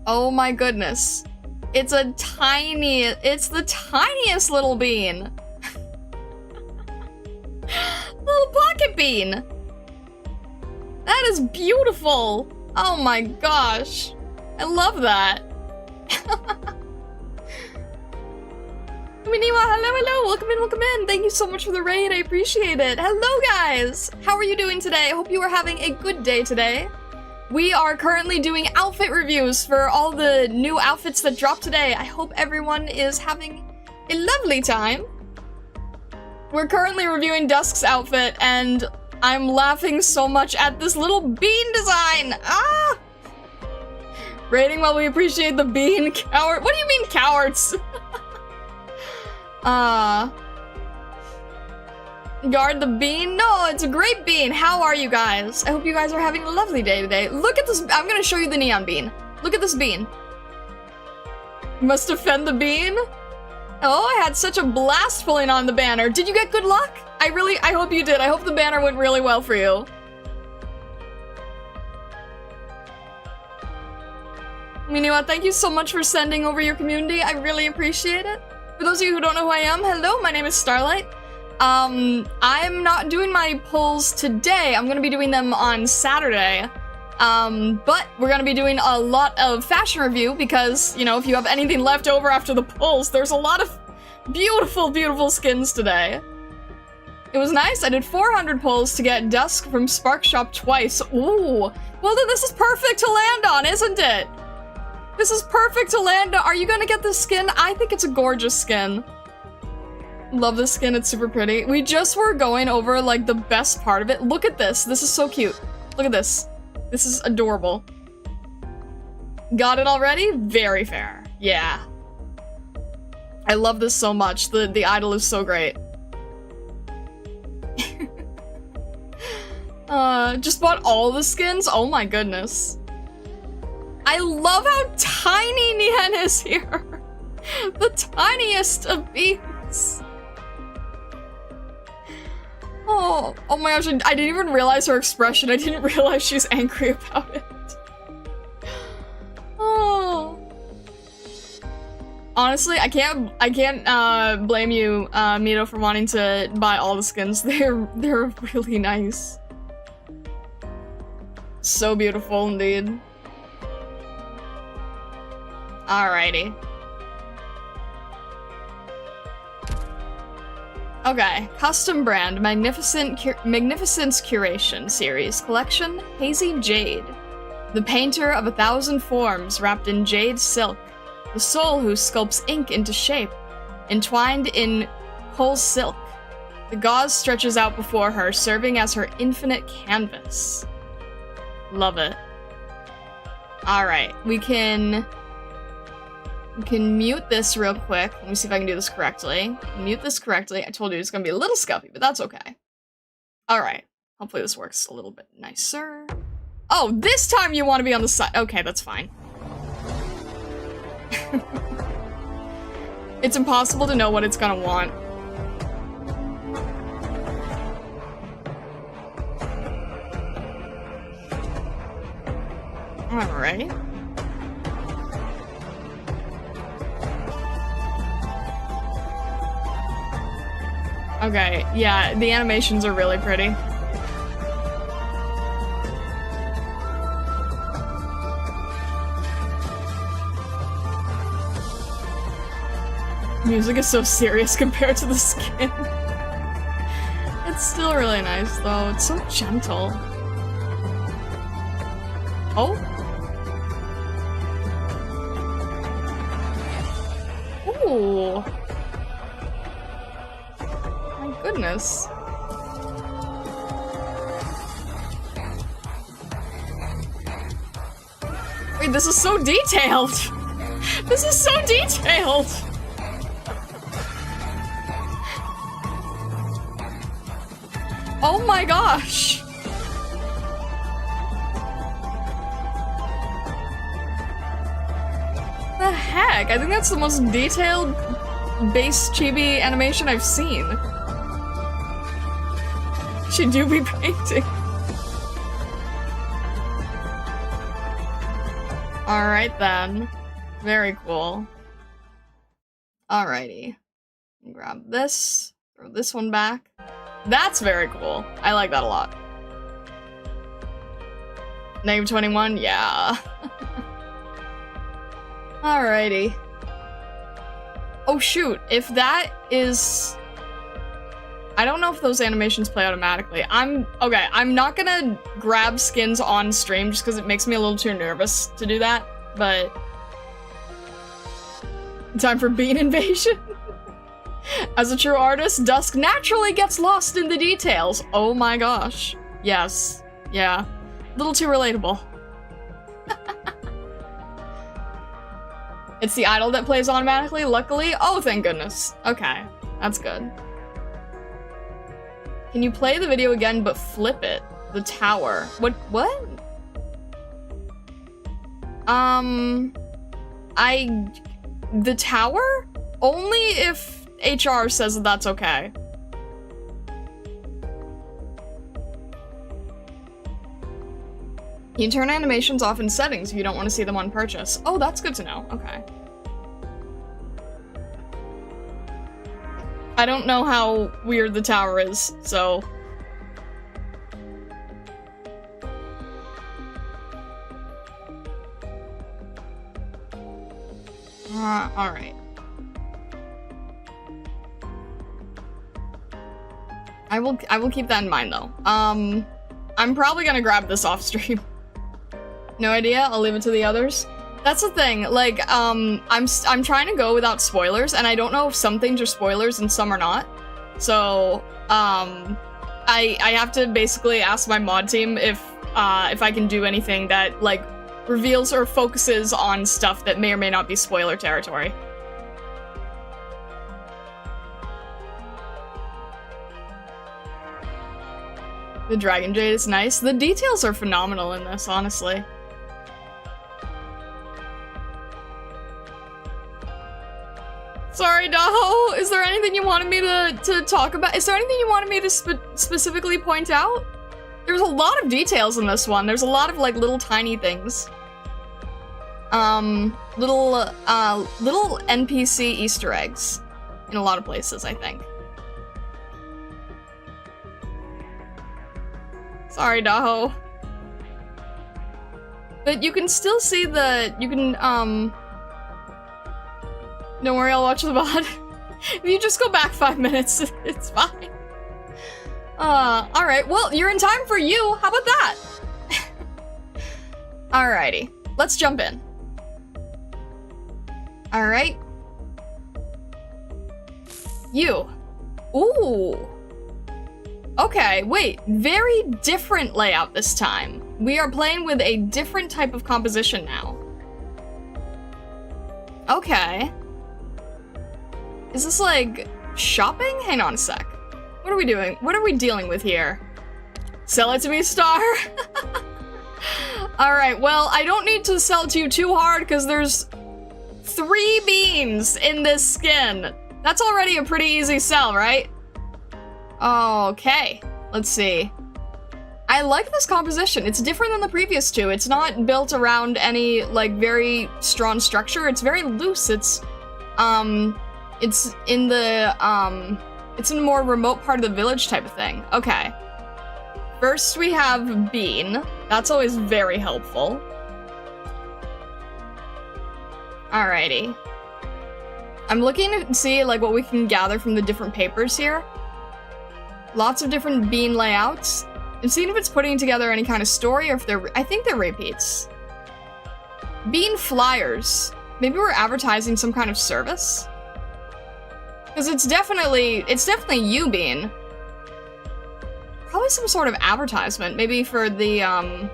Oh my goodness. It's the tiniest little bean. Little pocket bean. That is beautiful. Oh my gosh. I love that. Miniwa, hello. Welcome in. Thank you so much for the raid. I appreciate it. Hello guys. How are you doing today? I hope you are having a good day today. We are currently doing outfit reviews for all the new outfits that dropped today. I hope everyone is having a lovely time. We're currently reviewing Dusk's outfit, and I'm laughing so much at this little bean design. Ah! Rating while we appreciate the bean coward. What do you mean cowards? Guard the bean? No, it's a great bean. How are you guys? I hope you guys are having a lovely day today. Look at this. I'm gonna show you the neon bean. Look at this bean. You must defend the bean? Oh, I had such a blast pulling on the banner. Did you get good luck? I hope you did. I hope the banner went really well for you. Miniwa, thank you so much for sending over your community. I really appreciate it. For those of you who don't know who I am, hello, my name is Starlight. I'm not doing my pulls today. I'm gonna be doing them on Saturday. But we're gonna be doing a lot of fashion review because, you know, if you have anything left over after the pulls, there's a lot of beautiful, beautiful skins today. It was nice. I did 400 pulls to get Dusk from Spark Shop twice. Ooh. Well, then this is perfect to land on, isn't it? This is perfect to land on. Are you gonna get this skin? I think it's a gorgeous skin. Love this skin, it's super pretty. We just were going over, like, the best part of it. Look at this. This is so cute. Look at this. This is adorable. Got it already? Very fair. Yeah. I love this so much. The idol is so great. Just bought all the skins? Oh my goodness. I love how tiny Nian is here. The tiniest of beans. Oh my gosh, I didn't even realize her expression. I didn't realize she's angry about it. Oh. Honestly, I can't blame you, Mito, for wanting to buy all the skins. They're really nice. So beautiful indeed. Alrighty. Okay, custom brand, Magnificence Curation Series Collection, Hazy Jade. The painter of 1,000 forms wrapped in jade silk. The soul who sculpts ink into shape, entwined in whole silk. The gauze stretches out before her, serving as her infinite canvas. Love it. Alright, we can mute this real quick. Let me see if I can do this correctly. Mute this correctly. I told you it's gonna be a little scuffy, but that's okay. Alright. Hopefully this works a little bit nicer. Oh, this time you want to be on the side. Okay, that's fine. It's impossible to know what it's gonna want. Alright. Okay, yeah, the animations are really pretty. Music is so serious compared to the skin. It's still really nice though, it's so gentle. Oh? Ooh. My goodness. Wait, this is so detailed! This is so detailed! Oh my gosh! The heck? I think that's the most detailed base chibi animation I've seen. She do be painting. Alright then. Very cool. Alrighty. Grab this. Throw this one back. That's very cool. I like that a lot. Negative 21? Yeah. Alrighty. Oh shoot, if that is... I don't know if those animations play automatically. Okay, I'm not gonna grab skins on stream just because it makes me a little too nervous to do that, but... Time for bean invasion? As a true artist, Dusk naturally gets lost in the details. Oh my gosh. Yes. Yeah. A little too relatable. It's the idol that plays automatically, luckily. Oh, thank goodness. Okay. That's good. Can you play the video again but flip it? The tower. What? The tower? Only if HR says that that's okay. You can turn animations off in settings if you don't want to see them on purchase. Oh, that's good to know. Okay. I don't know how weird the tower is, so... Alright. I will keep that in mind, though. I'm probably gonna grab this off stream. No idea, I'll leave it to the others. That's the thing, like, I'm trying to go without spoilers, and I don't know if some things are spoilers and some are not. So, I have to basically ask my mod team if I can do anything that, like, reveals or focuses on stuff that may or may not be spoiler territory. The Dragon Jade is nice. The details are phenomenal in this, honestly. Sorry, Daho. Is there anything you wanted me to talk about? Is there anything you wanted me to specifically point out? There's a lot of details in this one. There's a lot of, like, little tiny things. Little NPC Easter eggs in a lot of places, I think. Sorry, Daho. But you can still see don't worry, I'll watch the VOD. If you just go back 5 minutes, it's fine. Alright, well, you're in time for you. How about that? Alrighty, let's jump in. Alright. You. Ooh. Okay, wait, very different layout this time. We are playing with a different type of composition now. Okay. Is this like shopping? Hang on a sec. What are we doing? What are we dealing with here? Sell it to me, Star? Alright, well, I don't need to sell it to you too hard because there's 3 beans in this skin. That's already a pretty easy sell, right? Okay, let's see. I like this composition. It's different than the previous 2. It's not built around any, like, very strong structure. It's very loose. It's in the, it's in a more remote part of the village type of thing. Okay. First we have bean. That's always very helpful. Alrighty. I'm looking to see, like, what we can gather from the different papers here. Lots of different bean layouts. I'm seeing if it's putting together any kind of story or if I think they're repeats. Bean flyers. Maybe we're advertising some kind of service? Because it's definitely you, Bean. Probably some sort of advertisement. Maybe for the,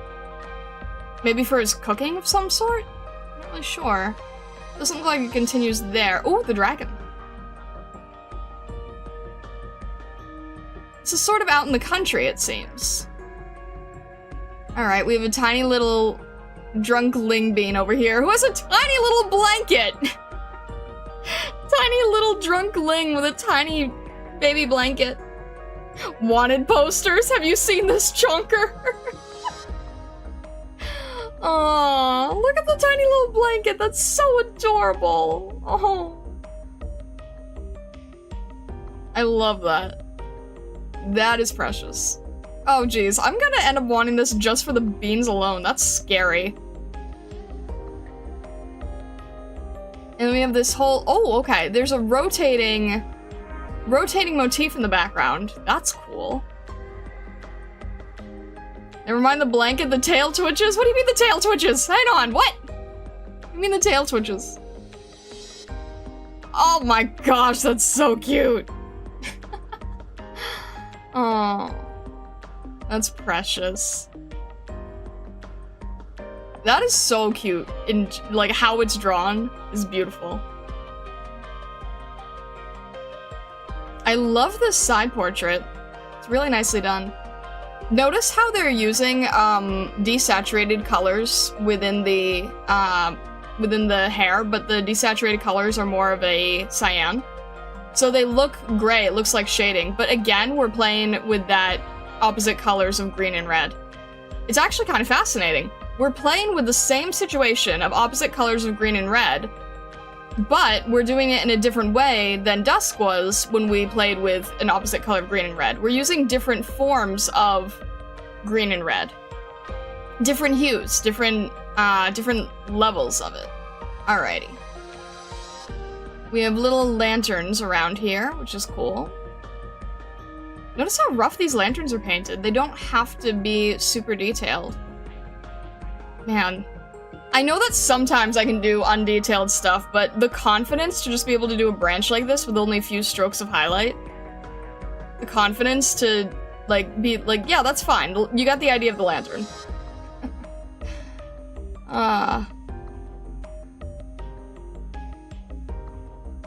maybe for his cooking of some sort? Not really sure. Doesn't look like it continues there. Ooh, the dragon. This is sort of out in the country, it seems. Alright, we have a tiny little drunk Ling Bean over here who has a tiny little blanket! Tiny little drunk Ling with a tiny baby blanket. Wanted posters, have you seen this chunker? Aww, look at the tiny little blanket, that's so adorable. Oh. I love that. That is precious. Oh geez, I'm gonna end up wanting this just for the beans alone. That's scary. And we have this whole, oh, okay, there's a rotating motif in the background. That's cool. Never mind the blanket, the tail twitches? What do you mean the tail twitches? Hang on, what? What do you mean the tail twitches? Oh my gosh, that's so cute. Oh, that's precious. That is so cute. In like how it's drawn is beautiful. I love this side portrait. It's really nicely done. Notice how they're using desaturated colors within the hair, but the desaturated colors are more of a cyan. So they look gray, it looks like shading, but again, we're playing with that opposite colors of green and red. It's actually kind of fascinating. We're playing with the same situation of opposite colors of green and red, but we're doing it in a different way than Dusk was when we played with an opposite color of green and red. We're using different forms of green and red. Different hues, different levels of it. Alrighty. We have little lanterns around here, which is cool. Notice how rough these lanterns are painted. They don't have to be super detailed. Man. I know that sometimes I can do undetailed stuff, but the confidence to just be able to do a branch like this with only a few strokes of highlight. The confidence to, like, be like, yeah, that's fine. You got the idea of the lantern.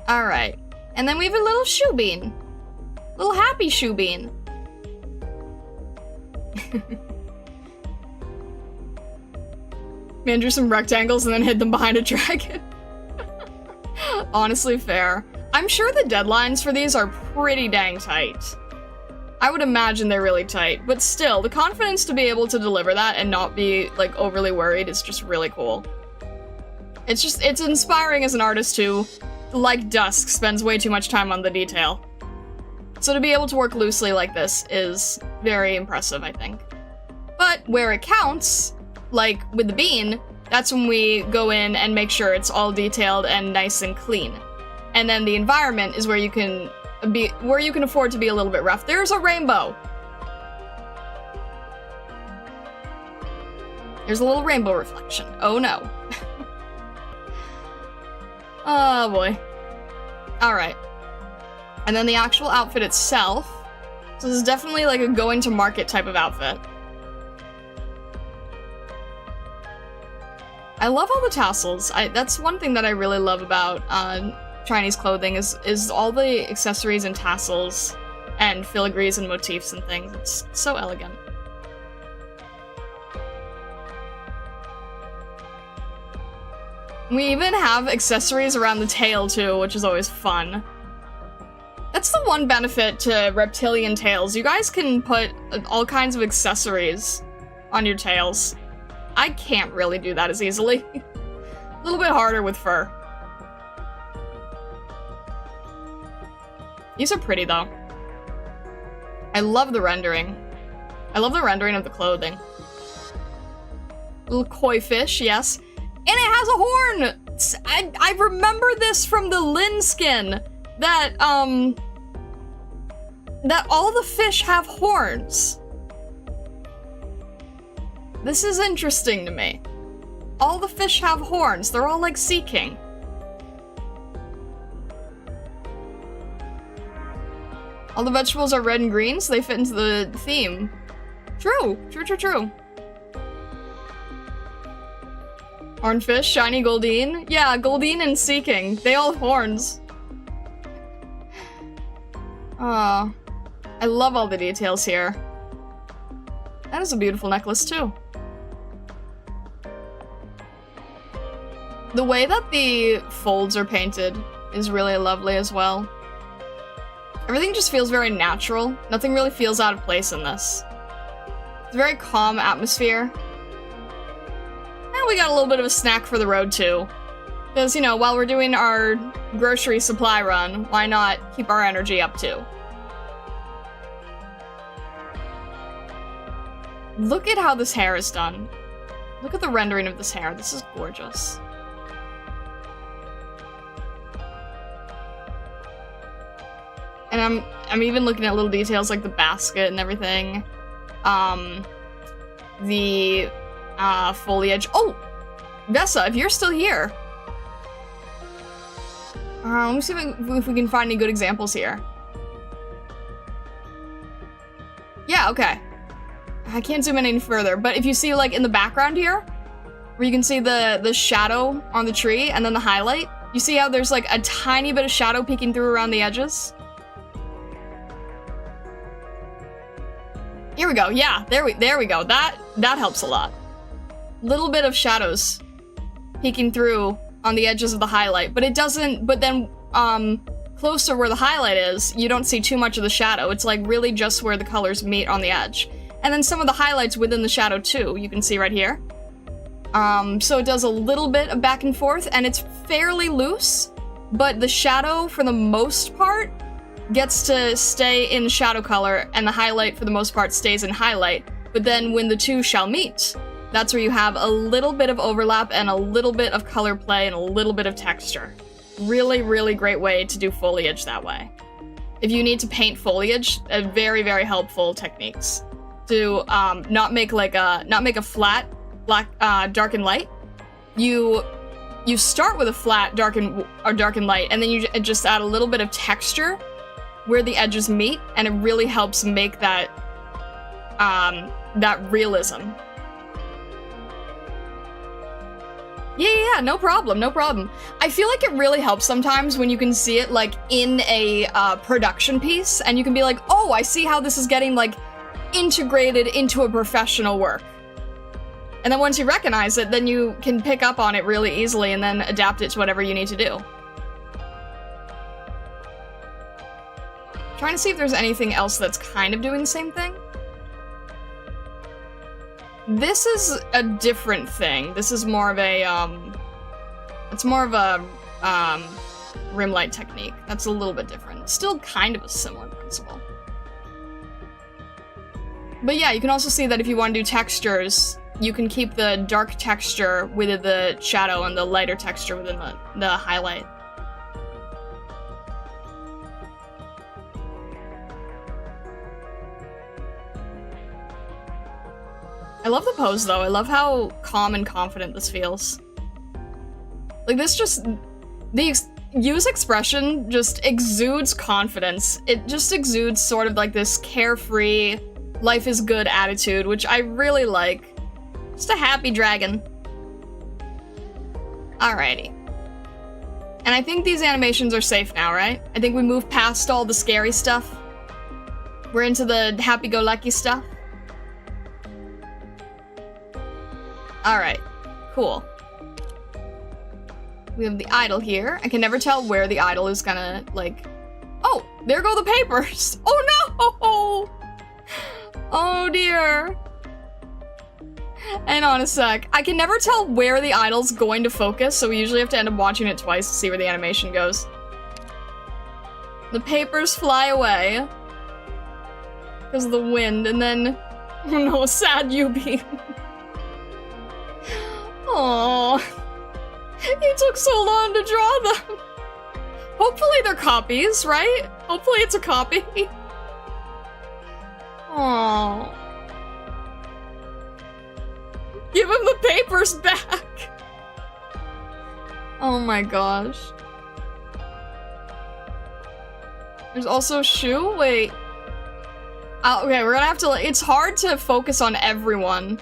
Alright. And then we have a little shoe bean. Little happy shoe bean. Man drew some rectangles and then hid them behind a dragon. Honestly, fair. I'm sure the deadlines for these are pretty dang tight. I would imagine they're really tight, but still, the confidence to be able to deliver that and not be, like, overly worried is just really cool. It's inspiring as an artist who, like Dusk, spends way too much time on the detail. So to be able to work loosely like this is very impressive, I think. But where it counts, like with the bean, that's when we go in and make sure it's all detailed and nice and clean. And then the environment is where you can afford to be a little bit rough. There's a rainbow. There's a little rainbow reflection. Oh no. Oh boy. Alright. And then the actual outfit itself. So this is definitely like a going to market type of outfit. I love all the tassels. That's one thing that I really love about Chinese clothing is all the accessories and tassels and filigrees and motifs and things. It's so elegant. We even have accessories around the tail too, which is always fun. That's the one benefit to reptilian tails. You guys can put all kinds of accessories on your tails. I can't really do that as easily. A little bit harder with fur. These are pretty though. I love the rendering. I love the rendering of the clothing. Little koi fish, yes. And it has a horn! I remember this from the Lin skin, that all the fish have horns. This is interesting to me. All the fish have horns. They're all like Sea King. All the vegetables are red and green, so they fit into the theme. True. Hornfish, shiny Goldeen. Yeah, Goldeen and Sea King. They all have horns. Aw. I love all the details here. That is a beautiful necklace, too. The way that the folds are painted is really lovely as well. Everything just feels very natural. Nothing really feels out of place in this. It's a very calm atmosphere. And we got a little bit of a snack for the road, too. Because, you know, while we're doing our grocery supply run, why not keep our energy up, too? Look at how this hair is done. Look at the rendering of this hair. This is gorgeous. And I'm even looking at little details like the basket and everything. The foliage. Oh! Vessa, if you're still here. Let me see if we can find any good examples here. Yeah, okay. I can't zoom in any further, but if you see, like, in the background here, where you can see the shadow on the tree and then the highlight, you see how there's, like, a tiny bit of shadow peeking through around the edges? Here we go. Yeah, there we go. That helps a lot. Little bit of shadows peeking through on the edges of the highlight, but it doesn't, but then, closer where the highlight is, you don't see too much of the shadow. It's, like, really just where the colors meet on the edge. And then some of the highlights within the shadow, too, you can see right here. So it does a little bit of back and forth, and it's fairly loose, but the shadow, for the most part, gets to stay in shadow color, and the highlight, for the most part, stays in highlight. But then when the two shall meet, that's where you have a little bit of overlap and a little bit of color play and a little bit of texture. Really, really great way to do foliage that way. If you need to paint foliage, very, very helpful techniques. To not make a flat black dark and light. You start with a flat dark and light, and then you just add a little bit of texture where the edges meet, and it really helps make that that realism. Yeah, no problem. I feel like it really helps sometimes when you can see it, like, in a production piece, and you can be like, oh, I see how this is getting, like, integrated into a professional work. And then once you recognize it, then you can pick up on it really easily and then adapt it to whatever you need to do. Trying to see if there's anything else that's kind of doing the same thing. This is a different thing. This is more of a, it's more of a, rim light technique. That's a little bit different. Still kind of a similar principle. But yeah, you can also see that if you want to do textures, you can keep the dark texture within the shadow and the lighter texture within the highlight. I love the pose, though. I love how calm and confident this feels. Like, this just... The Yu's expression just exudes confidence. It just exudes sort of like this carefree, life is good attitude, which I really like. Just a happy dragon. Alrighty. And I think these animations are safe now, right? I think we moved past all the scary stuff. We're into the happy-go-lucky stuff. Alright, cool. We have the idol here. I can never tell where the idol is gonna, like... Oh, there go the papers! Oh no! Oh dear. Hang on a sec. I can never tell where the idol's going to focus, so we usually have to end up watching it twice to see where the animation goes. The papers fly away. Because of the wind, and then... Oh no, sad Yubi. Aww. He took so long to draw them. Hopefully they're copies, right? Hopefully it's a copy. Aww. Give him the papers back! Oh my gosh. There's also Shu? Wait. Okay, we're gonna have to, it's hard to focus on everyone.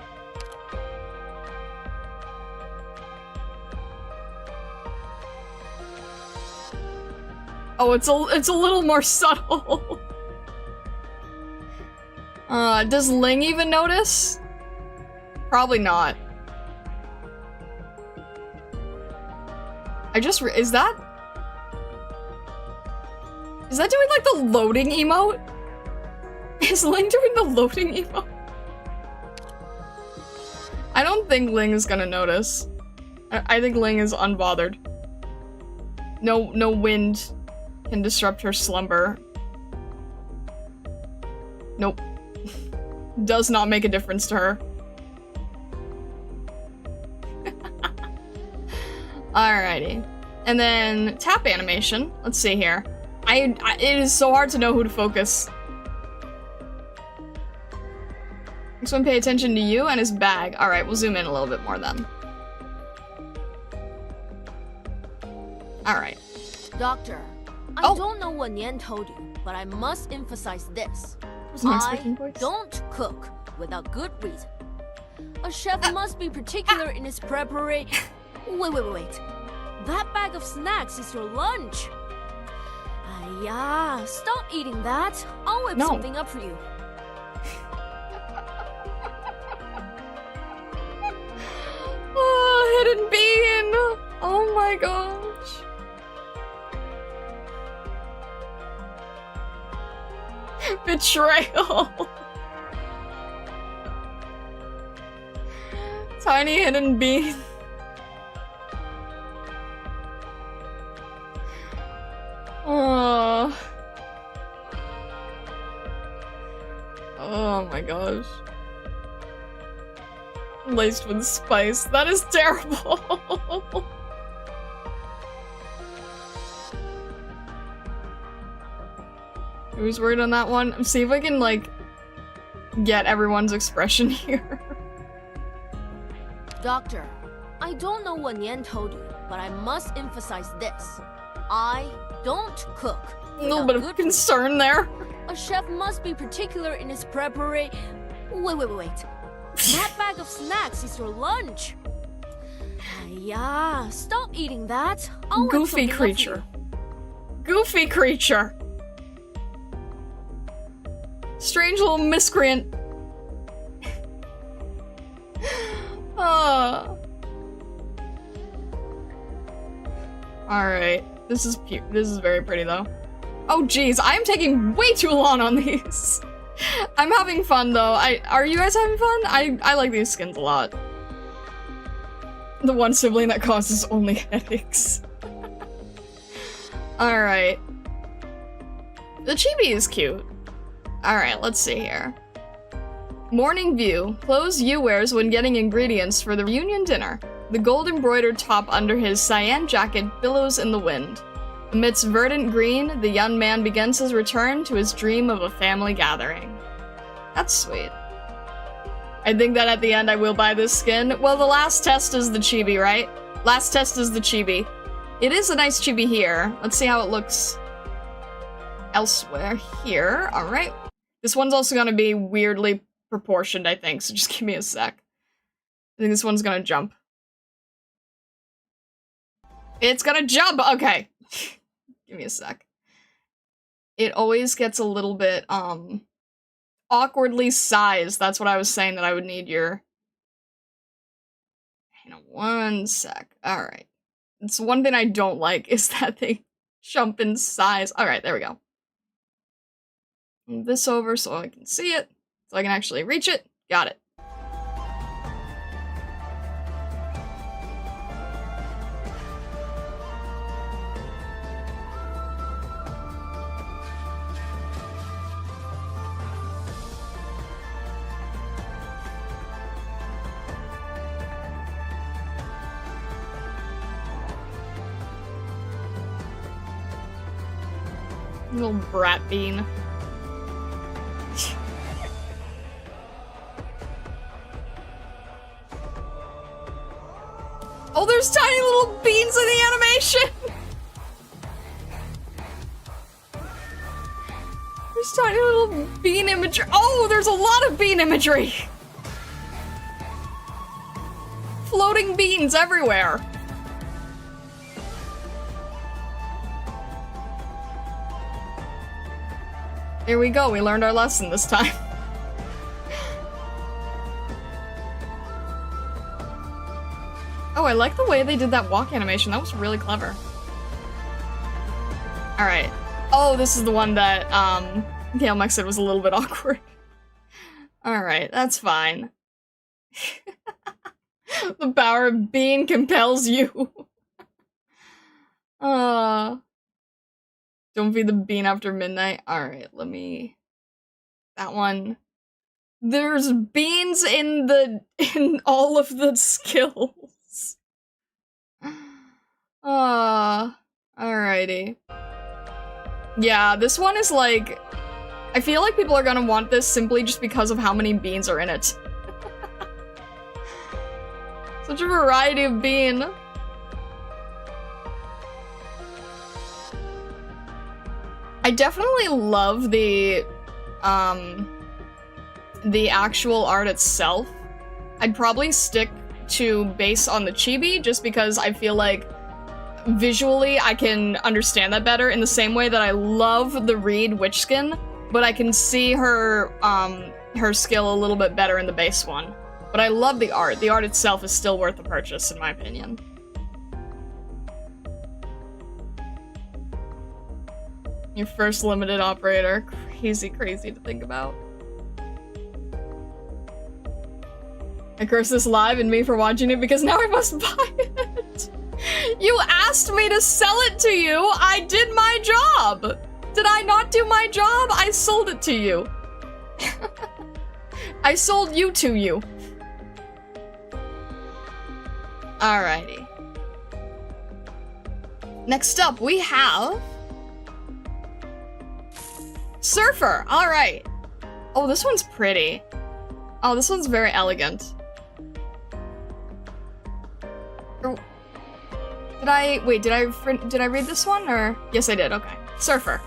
Oh, it's a little more subtle. Does Ling even notice? Probably not. Is that doing like the loading emote? Is Ling doing the loading emote? I don't think Ling is gonna notice. I think Ling is unbothered. No wind can disrupt her slumber. Nope. Does not make a difference to her. Alrighty. And then tap animation. Let's see here. It is so hard to know who to focus. Next one, pay attention to you and his bag. Alright, we'll zoom in a little bit more then. Alright. Doctor, I don't know what Nian told you, but I must emphasize this. I don't cook without good reason. A chef must be particular in his preparation. Wait. That bag of snacks is your lunch. Yeah, stop eating that. I'll whip something up for you. Oh, hidden bean. Oh my gosh. Betrayal. Tiny hidden bean. Oh my gosh. Laced with spice. That is terrible. Who's worried on that one? See if I can, like, get everyone's expression here. Doctor, I don't know what Nian told you, but I must emphasize this. I don't cook. A little bit of concern there. A chef must be particular in his preparation. Wait. That bag of snacks is your lunch. Yeah, stop eating that. I'll Goofy creature. Goofy creature. Strange little miscreant. Alright. This is very pretty though. Oh geez, I am taking way too long on these. I'm having fun though. Are you guys having fun? I like these skins a lot. The one sibling that causes only headaches. Alright. The chibi is cute. Alright, let's see here. Morning view. Clothes Yu wears when getting ingredients for the reunion dinner. The gold-embroidered top under his cyan jacket billows in the wind. Amidst verdant green, the young man begins his return to his dream of a family gathering. That's sweet. I think that at the end I will buy this skin. Well, the last test is the chibi, right? Last test is the chibi. It is a nice chibi here. Let's see how it looks elsewhere here. Alright. This one's also gonna be weirdly proportioned, I think, so just give me a sec. I think this one's gonna jump. It's gonna jump! Okay. Give me a sec. It always gets a little bit, awkwardly sized. That's what I was saying, that I would need your... Hang on one sec. Alright. It's one thing I don't like, is that they jump in size. Alright, there we go. Move this over so I can see it. So I can actually reach it. Got it. Little brat bean. Oh, there's tiny little beans in the animation! There's tiny little bean imagery. Oh, there's a lot of bean imagery! Floating beans everywhere. Here we go, we learned our lesson this time. Oh, I like the way they did that walk animation. That was really clever. Alright. Oh, this is the one that, Gail Mech said was a little bit awkward. Alright, that's fine. The power of being compels you. Don't feed the bean after midnight. Alright, let me... That one. There's beans in all of the skills. Alrighty. Yeah, this one is like... I feel like people are gonna want this simply just because of how many beans are in it. Such a variety of bean. I definitely love the actual art itself. I'd probably stick to base on the chibi just because I feel like visually I can understand that better in the same way that I love the Reed witch skin, but I can see her her skill a little bit better in the base one. But I love the art. The art itself is still worth the purchase in my opinion. Your first limited operator. Crazy to think about. I curse this live and me for watching it because now I must buy it. You asked me to sell it to you. I did my job. Did I not do my job? I sold it to you. I sold you to you. Alrighty. Next up, we have... Surfer! Alright. Oh, this one's pretty. Oh, this one's very elegant. Did I read this one, or? Yes, I did, okay. Surfer.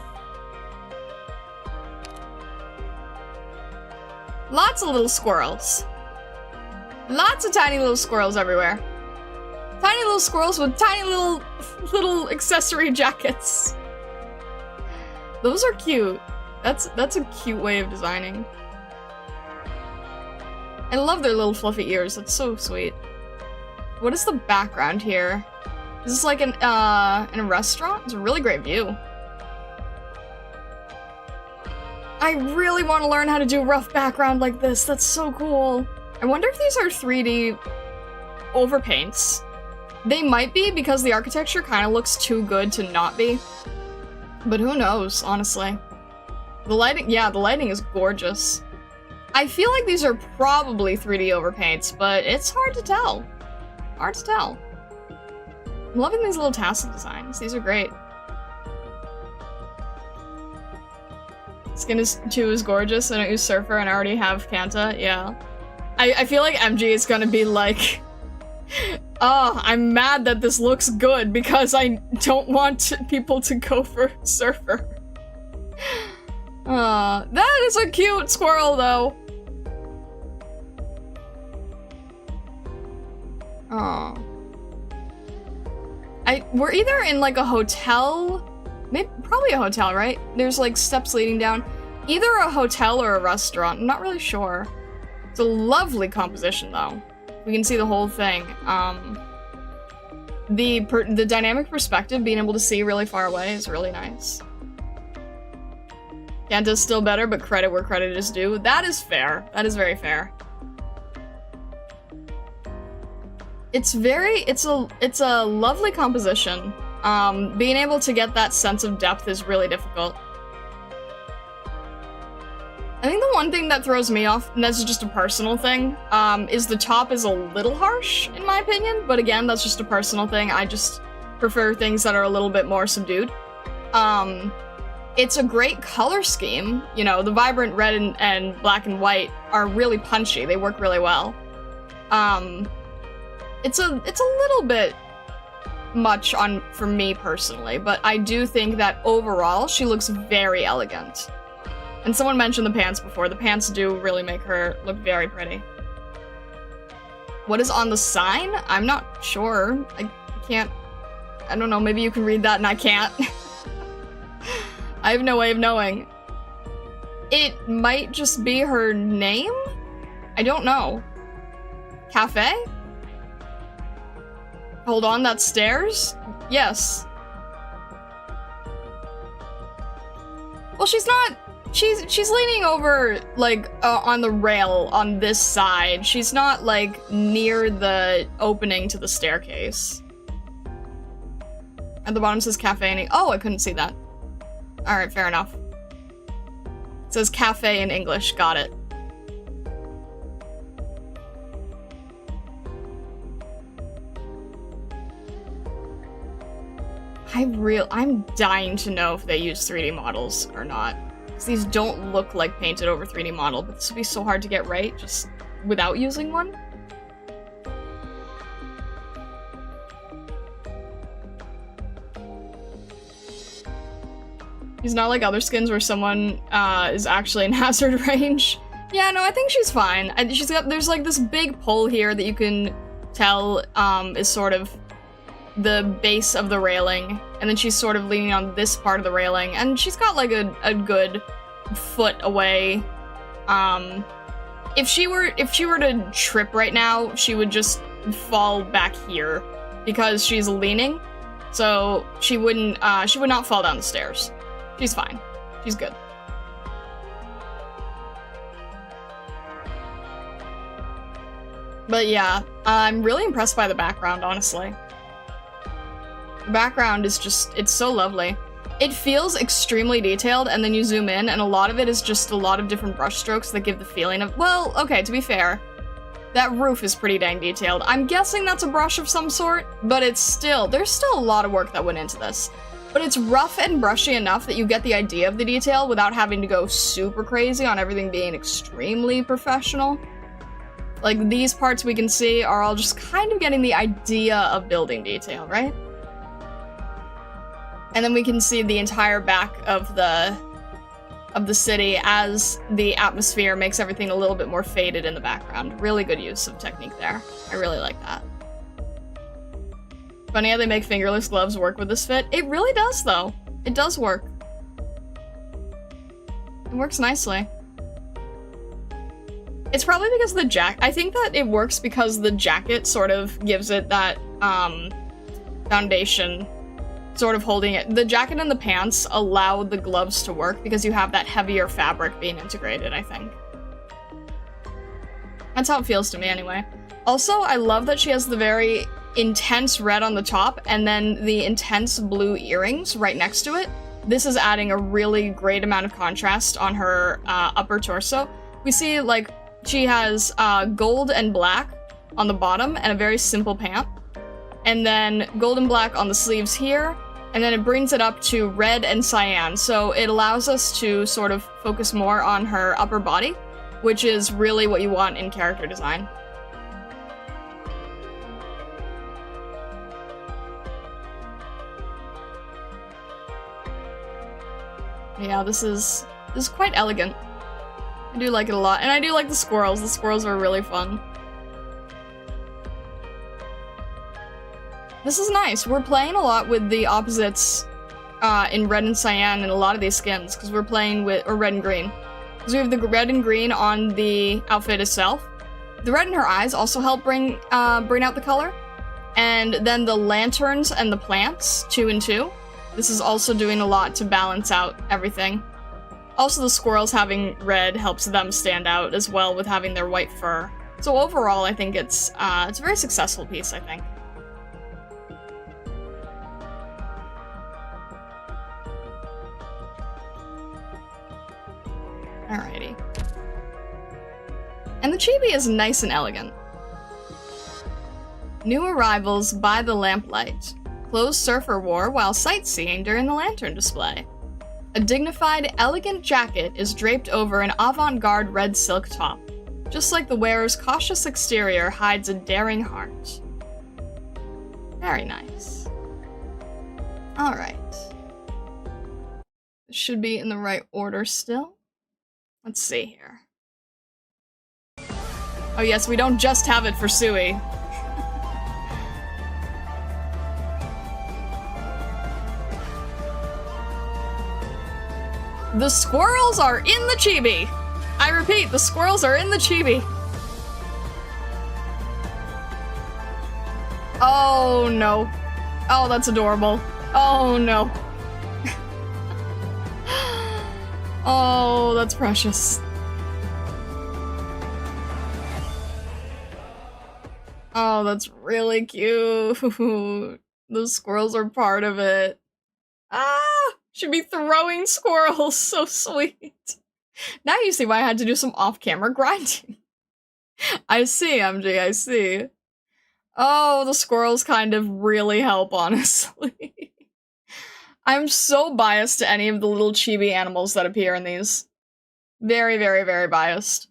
Lots of little squirrels. Lots of tiny little squirrels everywhere. Tiny little squirrels with tiny little accessory jackets. Those are cute. That's a cute way of designing. I love their little fluffy ears. That's so sweet. What is the background here? Is this like in a restaurant? It's a really great view. I really want to learn how to do rough background like this. That's so cool. I wonder if these are 3D overpaints. They might be because the architecture kind of looks too good to not be. But who knows, honestly. The lighting, yeah, the lighting is gorgeous. I feel like these are probably 3D overpaints, but it's hard to tell. Hard to tell. I'm loving these little tassel designs. These are great. Skin is 2 is gorgeous. I don't use Surfer and I already have Kanta. Yeah. I feel like MG is gonna be like, oh, I'm mad that this looks good because I don't want people to go for Surfer. That is a cute squirrel, though. Oh. We're either in like a hotel, maybe, probably a hotel, right? There's like steps leading down. Either a hotel or a restaurant, I'm not really sure. It's a lovely composition, though. We can see the whole thing. The dynamic perspective, being able to see really far away, is really nice. Kanta's still better, but credit where credit is due. That is fair. That is very fair. It's a lovely composition. Being able to get that sense of depth is really difficult. I think the one thing that throws me off, and that's just a personal thing, is the top is a little harsh, in my opinion, but again, that's just a personal thing. I just prefer things that are a little bit more subdued. It's a great color scheme. You know, the vibrant red and black and white are really punchy. They work really well. It's a little bit much for me personally, but I do think that overall she looks very elegant. And someone mentioned the pants before. The pants do really make her look very pretty. What is on the sign? I'm not sure. I don't know, maybe you can read that and I can't. I have no way of knowing. It might just be her name? I don't know. Cafe? Hold on, that's stairs? Yes. Well, she's not... She's leaning over, like, on the rail on this side. She's not, like, near the opening to the staircase. At the bottom says cafe and... Oh, I couldn't see that. Alright, fair enough. It says cafe in English. Got it. I'm dying to know if they use 3D models or not. Because these don't look like painted over 3D model, but this would be so hard to get right just without using one. He's not like other skins where someone is actually in hazard range. Yeah, no, I think she's fine. There's like this big pole here that you can tell is sort of the base of the railing, and then she's sort of leaning on this part of the railing, and she's got like a good foot away. If she were to trip right now, she would just fall back here because she's leaning, so she would not fall down the stairs. She's fine. She's good. But yeah, I'm really impressed by the background, honestly. The background is just, it's so lovely. It feels extremely detailed, and then you zoom in, and a lot of it is just a lot of different brush strokes that give the feeling of, well, okay, to be fair, that roof is pretty dang detailed. I'm guessing that's a brush of some sort, but there's still a lot of work that went into this. But it's rough and brushy enough that you get the idea of the detail without having to go super crazy on everything being extremely professional. Like, these parts we can see are all just kind of getting the idea of building detail, right? And then we can see the entire back of the city as the atmosphere makes everything a little bit more faded in the background. Really good use of technique there. I really like that. Funny how they make fingerless gloves work with this fit. It really does, though. It does work. It works nicely. It's probably because the I think that it works because the jacket sort of gives it that, foundation, sort of holding it. The jacket and the pants allow the gloves to work because you have that heavier fabric being integrated, I think. That's how it feels to me, anyway. Also, I love that she has the very intense red on the top and then the intense blue earrings right next to it. This is adding a really great amount of contrast on her upper torso. We see, like, she has gold and black on the bottom and a very simple pant. And then gold and black on the sleeves here, and then it brings it up to red and cyan, so it allows us to sort of focus more on her upper body. which is really what you want in character design. Yeah, this is quite elegant. I do like it a lot, and I do like the squirrels. The squirrels are really fun. This is nice. We're playing a lot with the opposites in red and cyan in a lot of these skins, because we're playing with, or red and green. Because we have the red and green on the outfit itself. The red in her eyes also help bring out the color. And then the lanterns and the plants, 2 and 2. This is also doing a lot to balance out everything. Also, the squirrels having red helps them stand out as well with having their white fur. So overall, I think it's a very successful piece, I think. Alrighty. And the chibi is nice and elegant. New arrivals by the lamplight. Clothes surfer wore while sightseeing during the lantern display. A dignified, elegant jacket is draped over an avant-garde red silk top, just like the wearer's cautious exterior hides a daring heart. Very nice. Alright. This should be in the right order still. Let's see here. Oh yes, we don't just have it for Sui. The squirrels are in the chibi! I repeat, the squirrels are in the chibi. Oh no. Oh, that's adorable. Oh no. Oh, that's precious. Oh, that's really cute. The squirrels are part of it. Ah! Should be throwing squirrels. So sweet. Now you see why I had to do some off-camera grinding. I see, MJ, I see. Oh, the squirrels kind of really help, honestly. I'm so biased to any of the little chibi animals that appear in these. Very, very, very biased.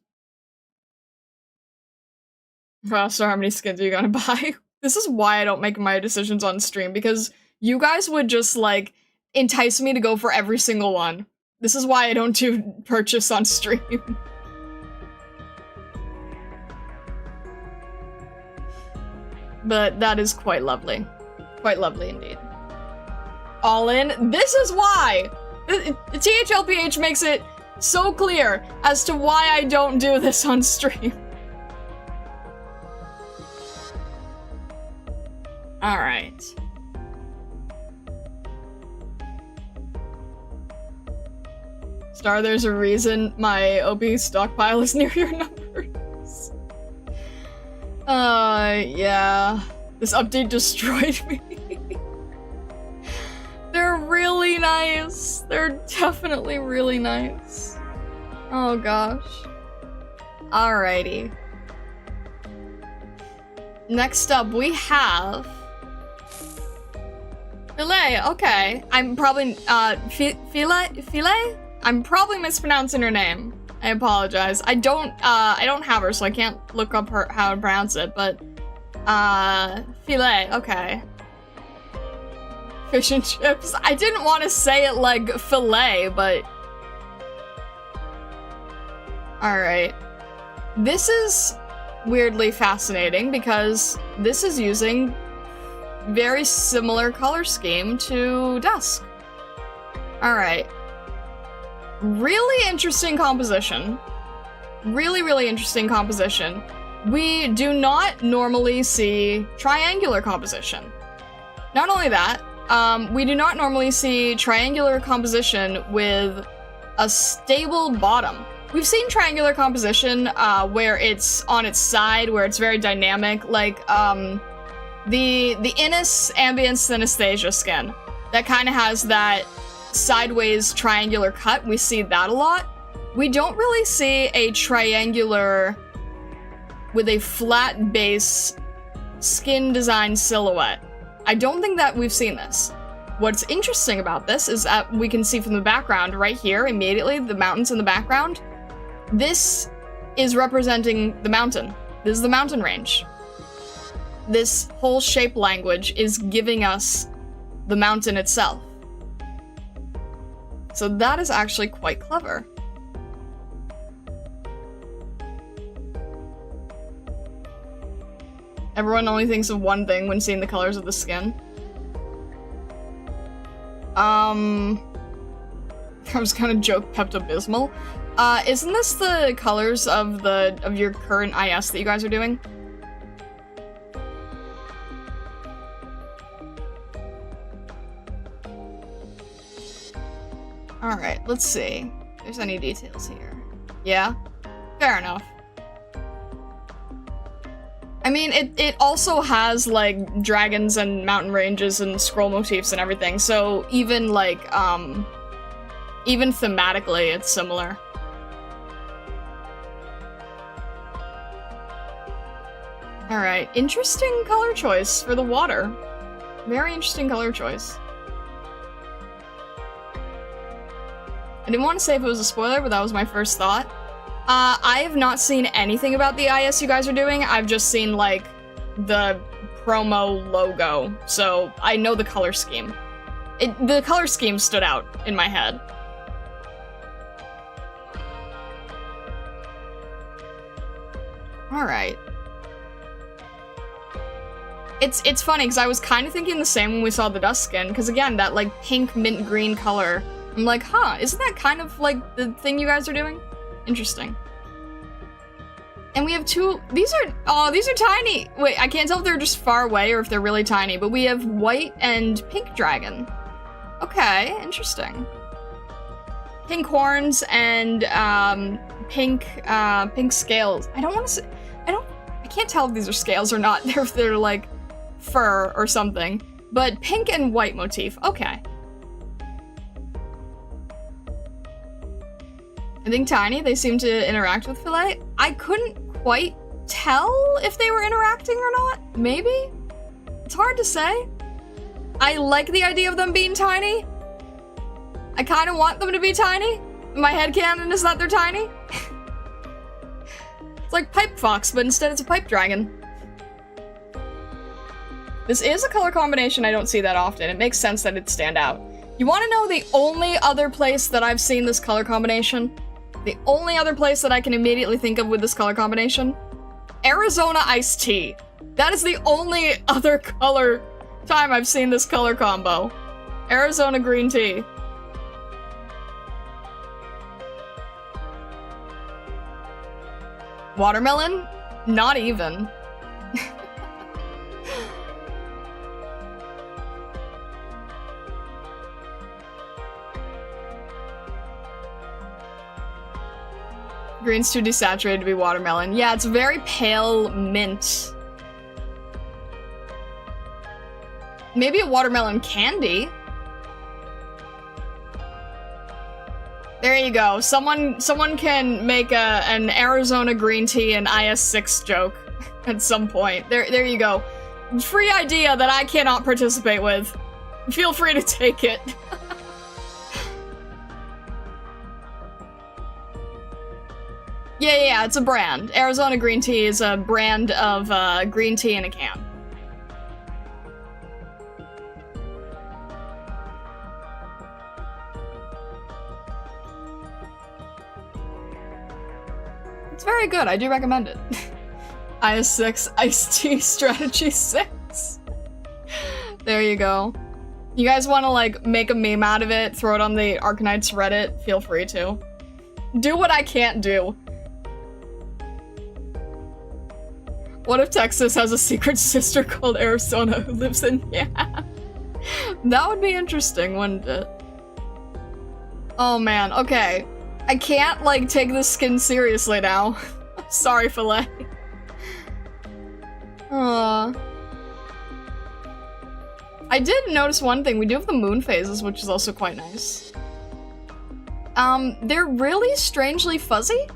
Wow, so how many skins are you gonna buy? This is why I don't make my decisions on stream, because you guys would just, like, entice me to go for every single one. This is why I don't do purchase on stream. But that is quite lovely. Quite lovely indeed. All in. This is why! THLPH makes it so clear as to why I don't do this on stream. Alright. Star, there's a reason my OP stockpile is near your numbers. Yeah. This update destroyed me. They're really nice. They're definitely really nice. Oh gosh. Alrighty. Next up, we have... Filet, okay. I'm probably, Filet? I'm probably mispronouncing her name. I apologize. I don't have her, so I can't look up how to pronounce it, but, Filet, okay. Fish and chips. I didn't want to say it like filet, but... Alright. This is weirdly fascinating because this is using very similar color scheme to Dusk. Alright. Really interesting composition. Really, really interesting composition. We do not normally see triangular composition. Not only that, we do not normally see triangular composition with a stable bottom. We've seen triangular composition where it's on its side, where it's very dynamic, like the Innis Ambience Synesthesia skin. That kind of has that sideways triangular cut. We see that a lot. We don't really see a triangular with a flat base skin design silhouette. I don't think that we've seen this. What's interesting about this is that we can see from the background right here, immediately, the mountains in the background. This is representing the mountain. This is the mountain range. This whole shape language is giving us the mountain itself. So that is actually quite clever. Everyone only thinks of one thing when seeing the colors of the skin. I was gonna joke Pepto-Bismol. Isn't this the colors of your current IS that you guys are doing? Alright, let's see if there's any details here. Yeah? Fair enough. I mean, it also has, like, dragons and mountain ranges and scroll motifs and everything, so even, like, even thematically, it's similar. Alright, interesting color choice for the water. Very interesting color choice. I didn't want to say if it was a spoiler, but that was my first thought. I have not seen anything about the IS you guys are doing. I've just seen, like, the promo logo, so I know the color scheme. The color scheme stood out in my head. Alright. It's funny, because I was kind of thinking the same when we saw the dust skin, because again, that, like, pink mint green color, I'm like, huh, isn't that kind of, like, the thing you guys are doing? Interesting. And we have two, these are tiny! Wait, I can't tell if they're just far away or if they're really tiny, but we have white and pink dragon. Okay, interesting. Pink horns and, pink scales. I don't want to say, I can't tell if these are scales or not, if they're, like, fur or something. But pink and white motif, okay. I think tiny, they seem to interact with Fillet. I couldn't quite tell if they were interacting or not, maybe? It's hard to say. I like the idea of them being tiny. I kind of want them to be tiny. My headcanon is that they're tiny. It's like Pipe Fox, but instead it's a pipe dragon. This is a color combination I don't see that often. It makes sense that it'd stand out. You want to know the only other place that I've seen this color combination? The only other place that I can immediately think of with this color combination? Arizona iced tea. That is the only other color time I've seen this color combo. Arizona green tea. Watermelon? Not even. Green's too desaturated to be watermelon. Yeah, it's very pale mint. Maybe a watermelon candy. There you go. Someone can make an Arizona green tea and IS6 joke at some point. There you go. Free idea that I cannot participate with. Feel free to take it. Yeah, it's a brand. Arizona green tea is a brand of green tea in a can. It's very good. I do recommend it. IS6 iced tea strategy 6. There you go. You guys want to, like, make a meme out of it, throw it on the Arknights Reddit, feel free to. Do what I can't do. What if Texas has a secret sister called Arizona who lives in yeah. That would be interesting, wouldn't it? Oh man, okay. I can't, like, take this skin seriously now. Sorry, Filet. Aww. I did notice one thing. We do have the moon phases, which is also quite nice. They're really strangely fuzzy.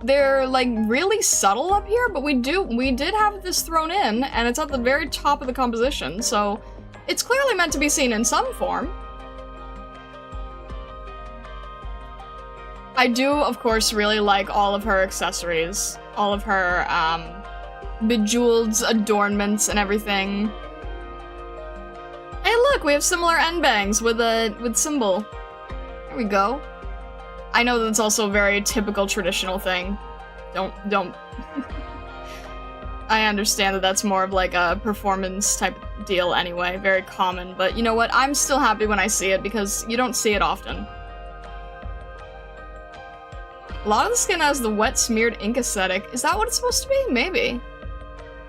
They're, like, really subtle up here, but we did have this thrown in, and it's at the very top of the composition, so it's clearly meant to be seen in some form. I do, of course, really like all of her accessories. All of her, bejeweled adornments and everything. Hey look, we have similar end bangs with symbol. There we go. I know that's also a very typical traditional thing. Don't. I understand that that's more of like a performance type deal anyway, very common, but you know what? I'm still happy when I see it because you don't see it often. A lot of the skin has the wet smeared ink aesthetic. Is that what it's supposed to be? Maybe.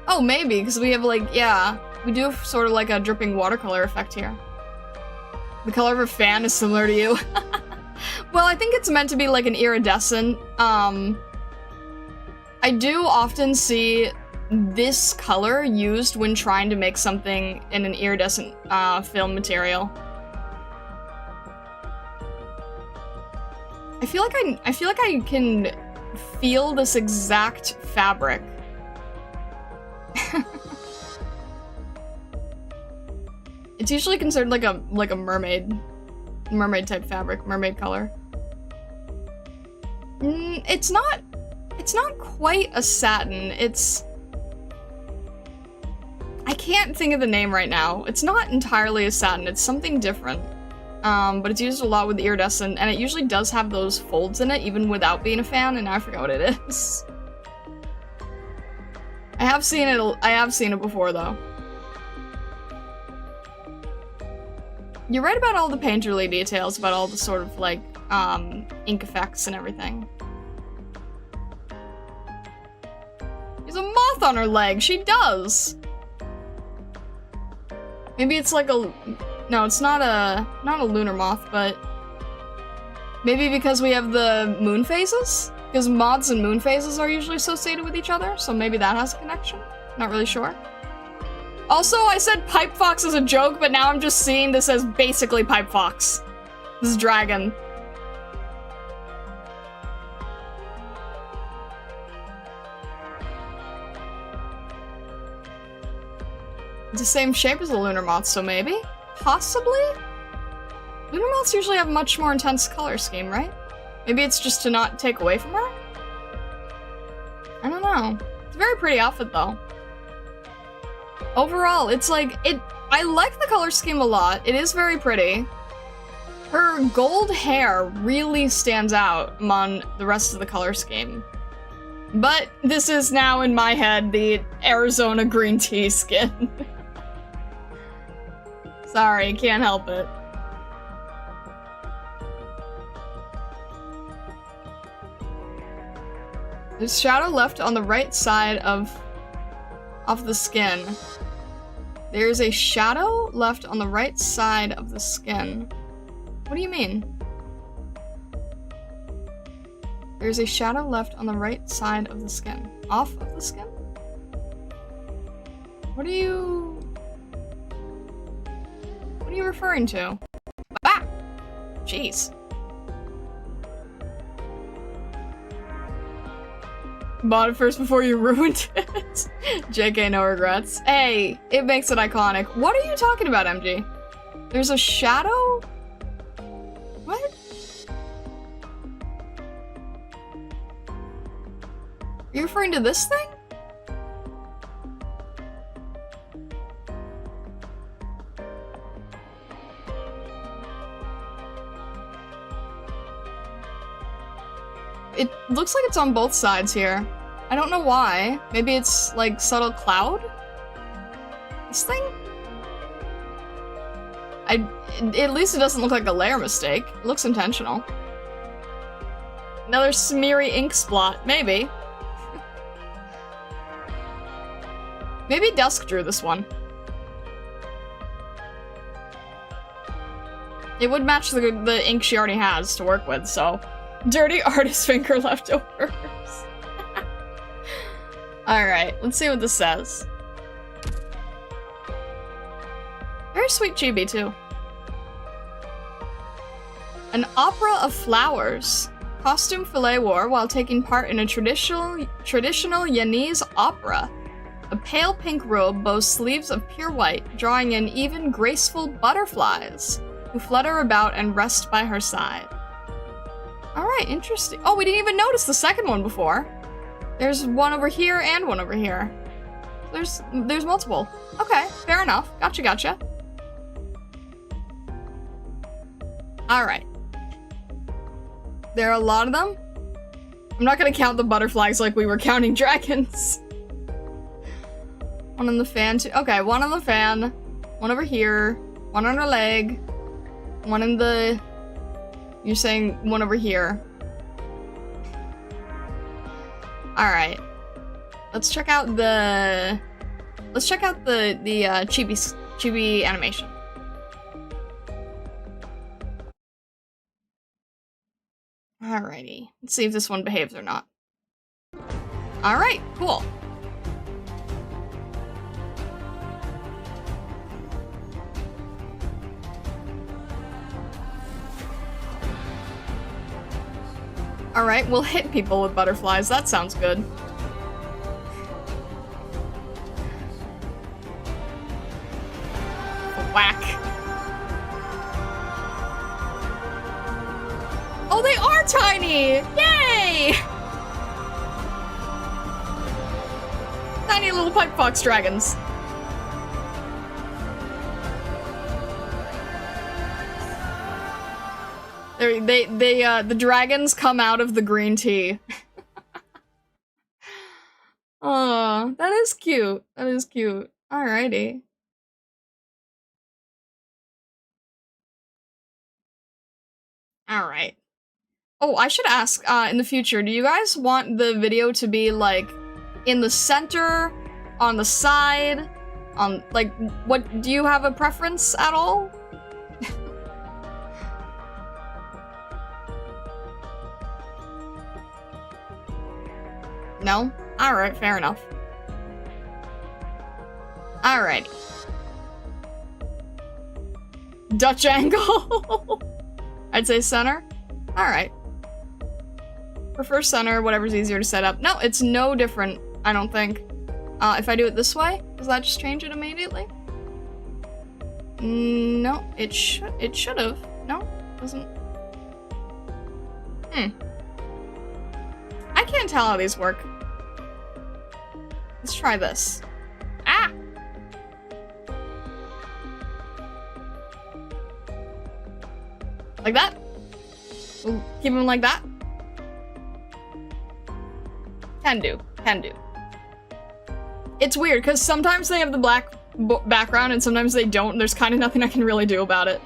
Oh, maybe, because we have like, yeah, we do have sort of like a dripping watercolor effect here. The color of her fan is similar to you. Well, I think it's meant to be like an iridescent. I do often see this color used when trying to make something in an iridescent film material. I feel like I can feel this exact fabric. It's usually considered like a mermaid type fabric, mermaid color. It's not quite a satin. I can't think of the name right now. It's not entirely a satin. It's something different. But it's used a lot with iridescent, and it usually does have those folds in it, even without being a fan, and I forgot what it is. I have seen it before, though. You're right about all the painterly details, about all the sort of, like, ink effects and everything. There's a moth on her leg! She does! Maybe it's like a... No, it's not a lunar moth, but... Maybe because we have the moon phases? Because moths and moon phases are usually associated with each other, so maybe that has a connection? Not really sure. Also, I said pipe fox as a joke, but now I'm just seeing this as basically pipe fox. This is dragon. It's the same shape as the lunar moth, so maybe? Possibly? Lunar moths usually have a much more intense color scheme, right? Maybe it's just to not take away from her? I don't know. It's a very pretty outfit, though. Overall, it's like, I like the color scheme a lot. It is very pretty. Her gold hair really stands out among the rest of the color scheme. But this is now, in my head, the Arizona green tea skin. Sorry, can't help it. There's shadow left on the right side of the skin. There's a shadow left on the right side of the skin. What do you mean? There's a shadow left on the right side of the skin. Off of the skin? What are you referring to? Ah! Jeez. Bought it first before you ruined it. JK, no regrets. Hey, it makes it iconic. What are you talking about, MG? There's a shadow? What? Are you referring to this thing? It looks like it's on both sides here. I don't know why. Maybe it's like subtle cloud? This thing? At least it doesn't look like a layer mistake. It looks intentional. Another smeary ink splot. Maybe. Maybe Dusk drew this one. It would match the ink she already has to work with, so... Dirty artist finger leftovers. Alright, let's see what this says. Very sweet chibi, too. An opera of flowers. Costume Filet wore while taking part in a traditional Yanese opera. A pale pink robe boasts sleeves of pure white, drawing in even graceful butterflies, who flutter about and rest by her side. Alright, interesting. Oh, we didn't even notice the second one before. There's one over here and one over here. There's multiple. Okay, fair enough. Gotcha. Alright. There are a lot of them. I'm not gonna count the butterflies like we were counting dragons. One on the fan too. Okay, one on the fan. One over here. One on her leg. One in the... You're saying one over here. Alright. Let's check out the chibi animation. Alrighty. Let's see if this one behaves or not. Alright, cool. Alright, we'll hit people with butterflies. That sounds good. Whack. Oh, they are tiny! Yay! Tiny little pipe fox dragons. The dragons come out of the green tea. Oh, that is cute. That is cute. Alrighty. Alright. Oh, I should ask, in the future, do you guys want the video to be, like, in the center, on the side, on, like, what, do you have a preference at all? No? Alright, fair enough. Alrighty. Dutch angle! I'd say center. Alright. Prefer center, whatever's easier to set up. No, it's no different, I don't think. If I do it this way, does that just change it immediately? No, it should have. No, doesn't. I can't tell how these work. Let's try this. Ah! Like that? We'll keep them like that? Can do. It's weird, because sometimes they have the black background and sometimes they don't, and there's kind of nothing I can really do about it.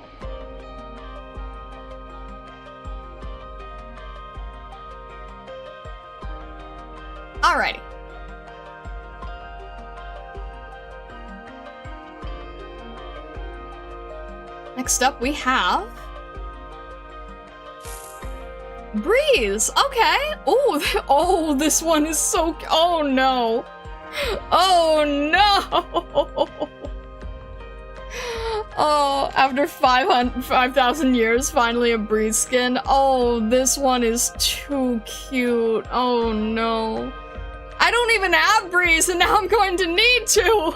Alrighty. Next up we have... Breeze! Okay! Oh, this one is so... Oh no! Oh no! Oh, after 5,000 years, finally a Breeze skin. Oh, this one is too cute. Oh no. I don't even have Breeze and now I'm going to need to!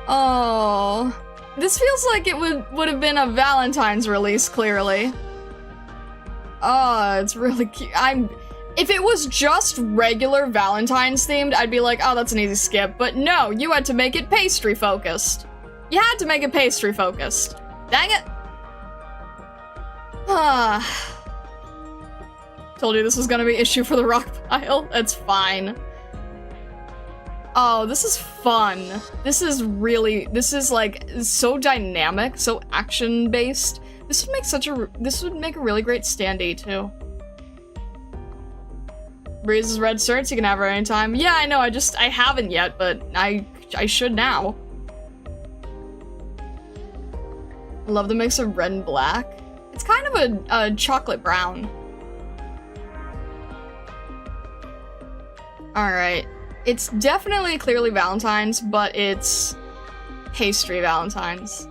Oh. This feels like it would have been a Valentine's release, clearly. Oh, it's really cute. If it was just regular Valentine's themed, I'd be like, oh, that's an easy skip. But no, you had to make it pastry focused. You had to make it pastry focused. Dang it. Told you this was gonna be issue for the rock pile. That's fine. Oh, this is fun. This is like so dynamic, so action-based. This would make a really great standee too. Breeze's red certs, you can have her anytime. Yeah, I know, I haven't yet, but I should now. I love the mix of red and black. It's kind of a chocolate brown. Alright. It's definitely clearly Valentine's, but it's pastry Valentine's.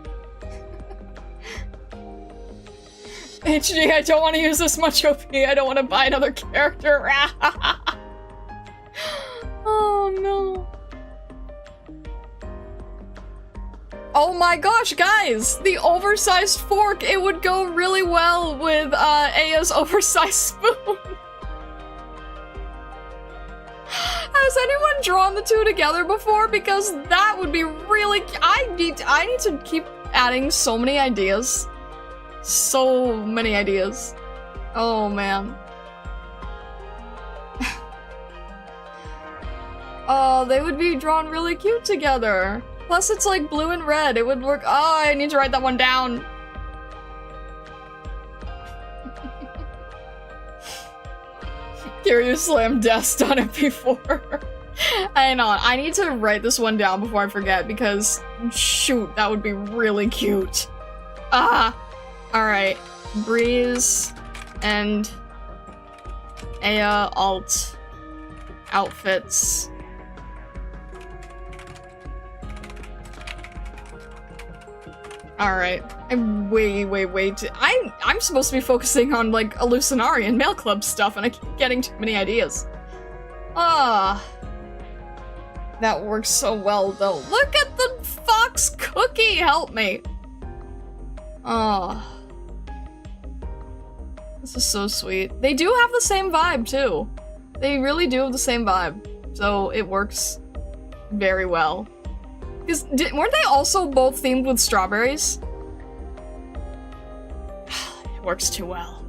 HG, I don't want to use this much OP. I don't want to buy another character. Oh no. Oh my gosh, guys! The oversized fork, it would go really well with Aya's oversized spoon. Has anyone drawn the two together before? Because that would be really... I need to keep adding so many ideas. So many ideas. Oh, man. Oh, they would be drawn really cute together. Plus, it's like blue and red. It would work. Oh, I need to write that one down. Kiryu slammed dust on it before. Hang on, I need to write this one down before I forget because, shoot, that would be really cute. Ah! Alright. Breeze and Aya alt outfits. Alright. I'm way too- I'm supposed to be focusing on, like, Hallucinari and Mail Club stuff, and I keep getting too many ideas. Ah. That works so well, though. Look at the fox cookie! Help me! Oh. This is so sweet. They do have the same vibe, too. They really do have the same vibe. So, it works very well. Because, weren't they also both themed with strawberries? It works too well.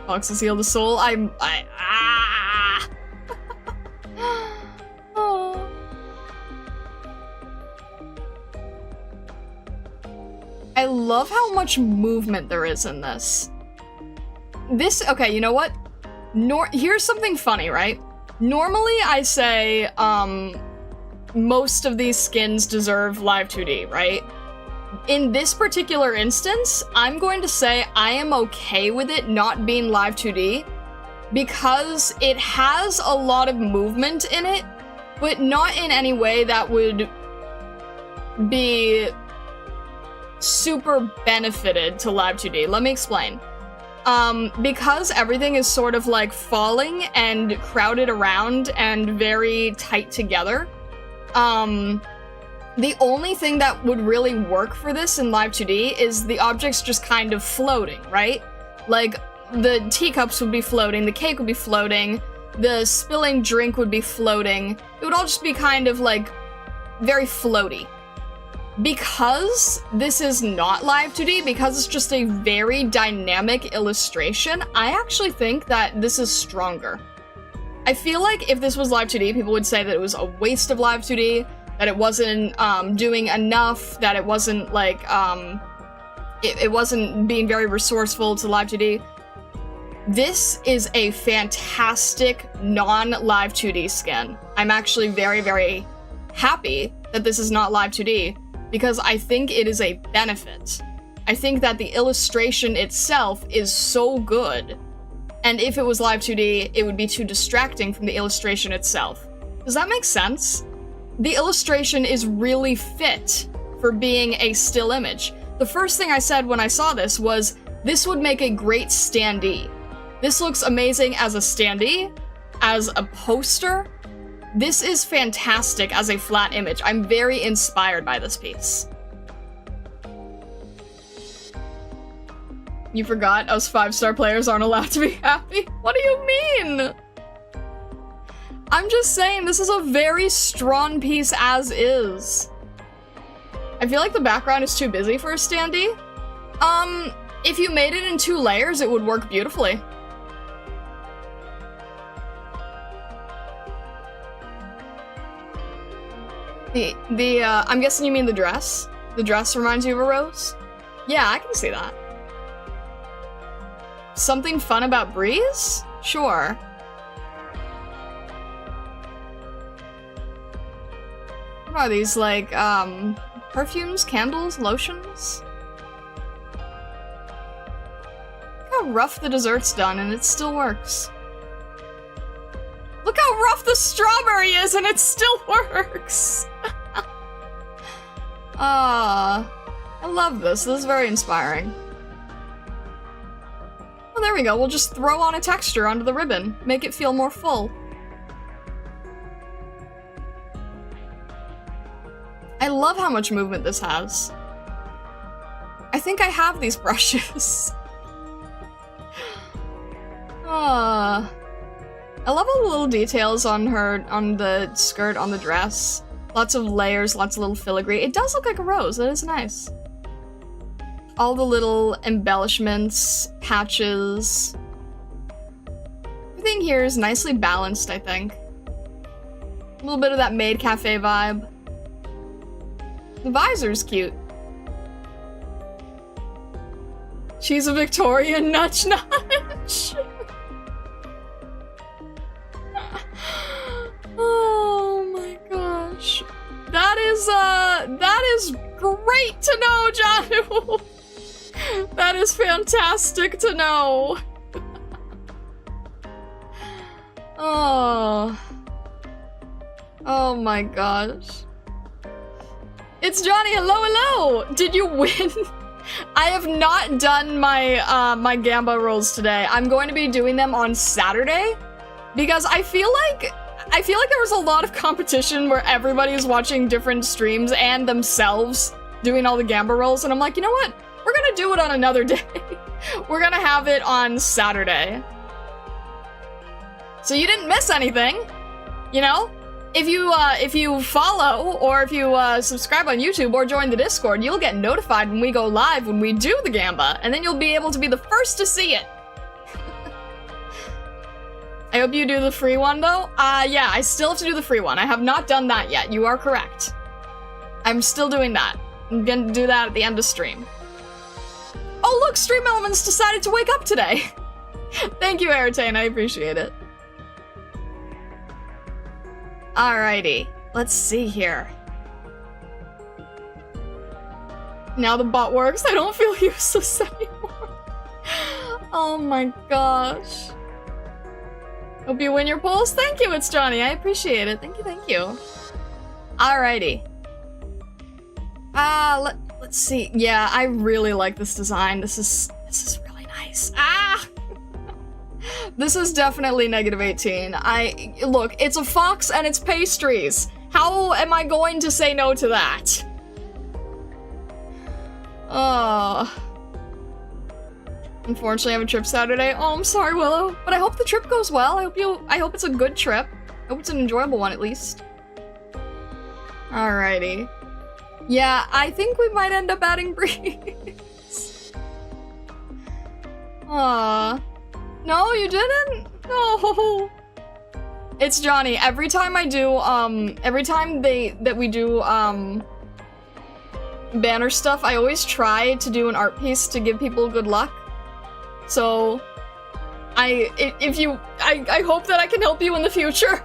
Foxes heal the soul. Ah! Oh. I love how much movement there is in this. Okay, you know what? Here's something funny, right? Normally I say, most of these skins deserve live 2D, right? In this particular instance, I'm going to say I am okay with it not being live 2D because it has a lot of movement in it, but not in any way that would be super benefited to live 2D. Let me explain. Because everything is sort of like falling and crowded around and very tight together, the only thing that would really work for this in live 2D is the objects just kind of floating, right? Like, the teacups would be floating, the cake would be floating, the spilling drink would be floating. It would all just be kind of like very floaty. Because this is not live 2D, because it's just a very dynamic illustration, I actually think that this is stronger. I feel like if this was live 2D, people would say that it was a waste of live 2D, that it wasn't doing enough, that it wasn't like, it wasn't being very resourceful to live 2D. This is a fantastic non-live 2D skin. I'm actually very happy that this is not live 2D, because I think it is a benefit. I think that the illustration itself is so good, and if it was live 2D, it would be too distracting from the illustration itself. Does that make sense? The illustration is really fit for being a still image. The first thing I said when I saw this was, this would make a great standee. This looks amazing as a standee, as a poster. This is fantastic as a flat image. I'm very inspired by this piece. You forgot us 5-star players aren't allowed to be happy? What do you mean? I'm just saying this is a very strong piece as is. I feel like the background is too busy for a standee. If you made it in 2 layers, it would work beautifully. I'm guessing you mean the dress? The dress reminds you of a rose? Yeah, I can see that. Something fun about Breeze? Sure. What are these, like, perfumes, candles, lotions? Look how rough the dessert's done and it still works. Look how rough the strawberry is and it still works! I love this. This is very inspiring. Well, there we go. We'll just throw on a texture onto the ribbon. Make it feel more full. I love how much movement this has. I think I have these brushes. I love all the little details on the skirt, on the dress. Lots of layers, lots of little filigree. It does look like a rose, that is nice. All the little embellishments, patches. Everything here is nicely balanced, I think. A little bit of that Maid Cafe vibe. The visor's cute. She's a Victorian nudge nudge. Oh my gosh. That is great to know, Janu. That is fantastic to know. Oh. Oh my gosh. It's Johnny, hello, hello! Did you win? I have not done my, my gamba rolls today. I'm going to be doing them on Saturday, because I feel like there was a lot of competition where everybody's watching different streams and themselves doing all the gamba rolls, and I'm like, you know what? We're gonna do it on another day. We're gonna have it on Saturday. So you didn't miss anything, you know? If you follow, or if you subscribe on YouTube or join the Discord, you'll get notified when we go live when we do the gamba, and then you'll be able to be the first to see it. I hope you do the free one, though. Yeah, I still have to do the free one. I have not done that yet. You are correct. I'm still doing that. I'm gonna do that at the end of stream. Oh, look! Stream Elements decided to wake up today! Thank you, Airtane. I appreciate it. Alrighty. Let's see here. Now the bot works, I don't feel useless anymore. Oh my gosh. Hope you win your polls. Thank you, it's Johnny. I appreciate it. Thank you, thank you. Alrighty. Let's see. Yeah, I really like this design. This is really nice. Ah! This is definitely -18. Look, it's a fox and it's pastries. How am I going to say no to that? Unfortunately, I have a trip Saturday. Oh, I'm sorry, Willow. But I hope the trip goes well. I hope it's a good trip. I hope it's an enjoyable one, at least. Alrighty. Yeah, I think we might end up adding Breeze. Aww. No, you didn't? No. It's Johnny. Every time I do, every time that we do, banner stuff, I always try to do an art piece to give people good luck. So, I hope that I can help you in the future.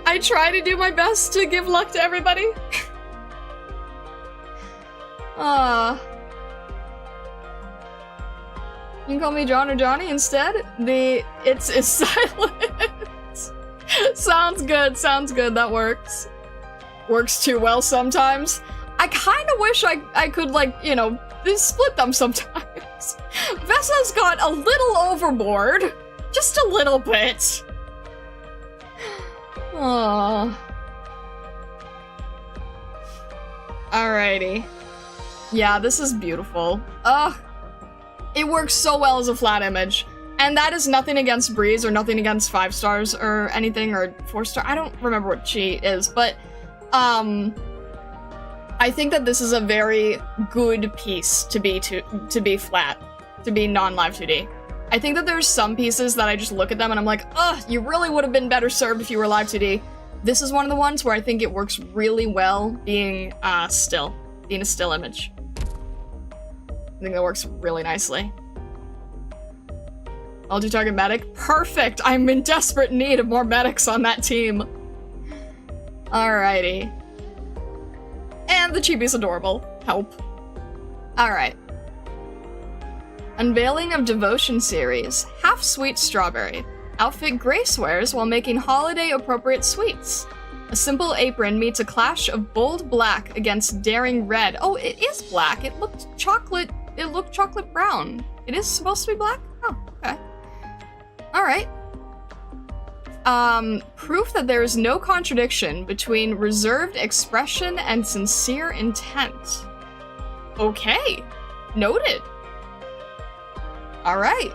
I try to do my best to give luck to everybody. You can call me John or Johnny instead. It's silent. Sounds good, that works. Works too well sometimes. I kinda wish I could, like, you know, split them sometimes. Vessa's got a little overboard. Just a little bit. Aww. Alrighty. Yeah, this is beautiful. Ugh. It works so well as a flat image. And that is nothing against Breeze or nothing against 5 stars or anything, or 4 star. I don't remember what she is, but I think that this is a very good piece to be flat, to be non-live 2D. I think that there's some pieces that I just look at them and I'm like, ugh, you really would have been better served if you were live 2D. This is one of the ones where I think it works really well being a still image. I think that works really nicely. Multi-target medic? Perfect! I'm in desperate need of more medics on that team. Alrighty. And the chibi's adorable. Help. Alright. Unveiling of Devotion series. Half Sweet Strawberry. Outfit Grace wears while making holiday-appropriate sweets. A simple apron meets a clash of bold black against daring red. Oh, it is black. It looked chocolate brown. It is supposed to be black? Oh, okay. Alright. Proof that there is no contradiction between reserved expression and sincere intent. Okay. Noted. Alright.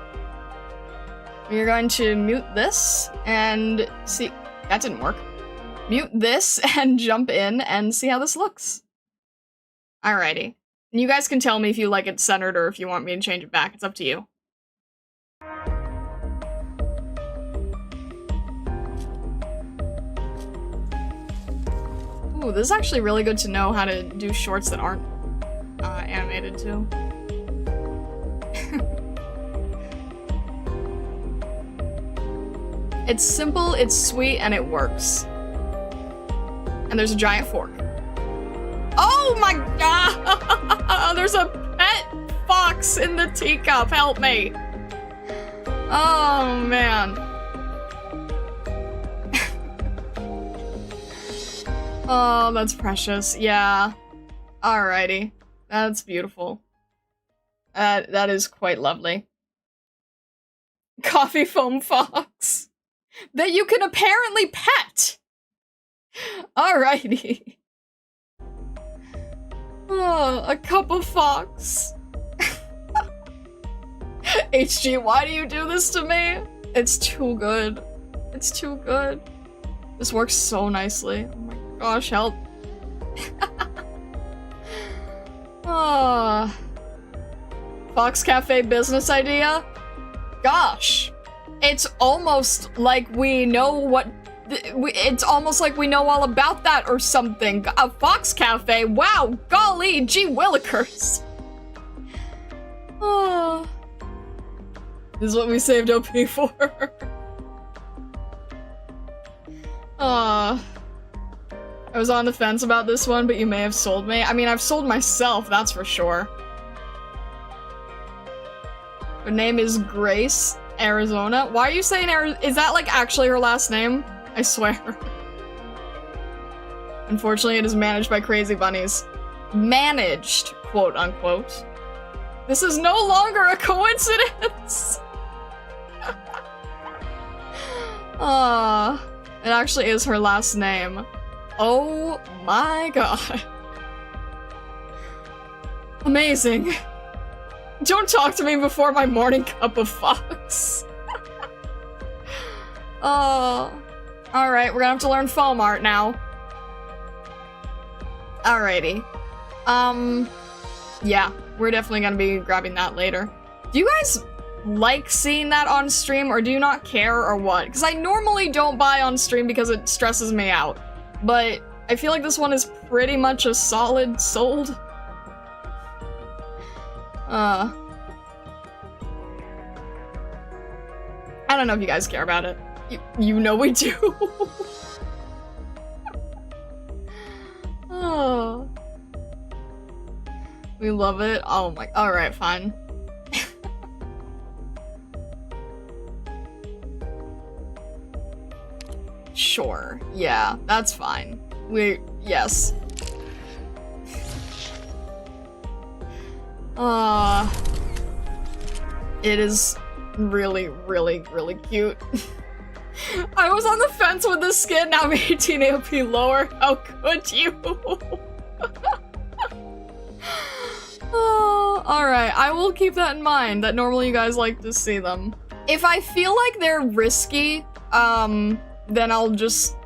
We're going to mute this and see. That didn't work. Mute this and jump in and see how this looks. Alrighty. And you guys can tell me if you like it centered or if you want me to change it back. It's up to you. Ooh, this is actually really good to know how to do shorts that aren't animated too. It's simple, it's sweet, and it works. And there's a giant fork. Oh my god! There's a pet fox in the teacup, help me! Oh man. Oh, that's precious, yeah. Alrighty. That's beautiful. That is quite lovely. Coffee foam fox. That you can apparently pet! Alrighty. Oh, a cup of fox. HG, why do you do this to me? It's too good. It's too good. This works so nicely. Oh my gosh, help. Oh. Fox Cafe business idea? Gosh. It's almost like we know what... It's almost like we know all about that or something. A Fox Cafe? Wow, golly, gee willikers. Oh. This is what we saved OP for. I was on the fence about this one, but you may have sold me. I mean, I've sold myself, that's for sure. Her name is Grace, Arizona. Why are you saying is that like actually her last name? I swear. Unfortunately, it is managed by crazy bunnies. Managed, quote unquote. This is no longer a coincidence! It actually is her last name. Oh my god. Amazing. Don't talk to me before my morning cup of fox. Oh. Alright, we're gonna have to learn foam art now. Alrighty. Yeah, we're definitely gonna be grabbing that later. Do you guys like seeing that on stream, or do you not care, or what? Because I normally don't buy on stream because it stresses me out. But I feel like this one is pretty much a solid sold. I don't know if you guys care about it. You know we do. Oh. We love it. Oh my, alright, fine. Sure, yeah, that's fine. Yes. It is really, really, really cute. I was on the fence with the skin, now I'm 18 AOP lower. How could you? Oh, alright, I will keep that in mind, that normally you guys like to see them. If I feel like they're risky, then I'll just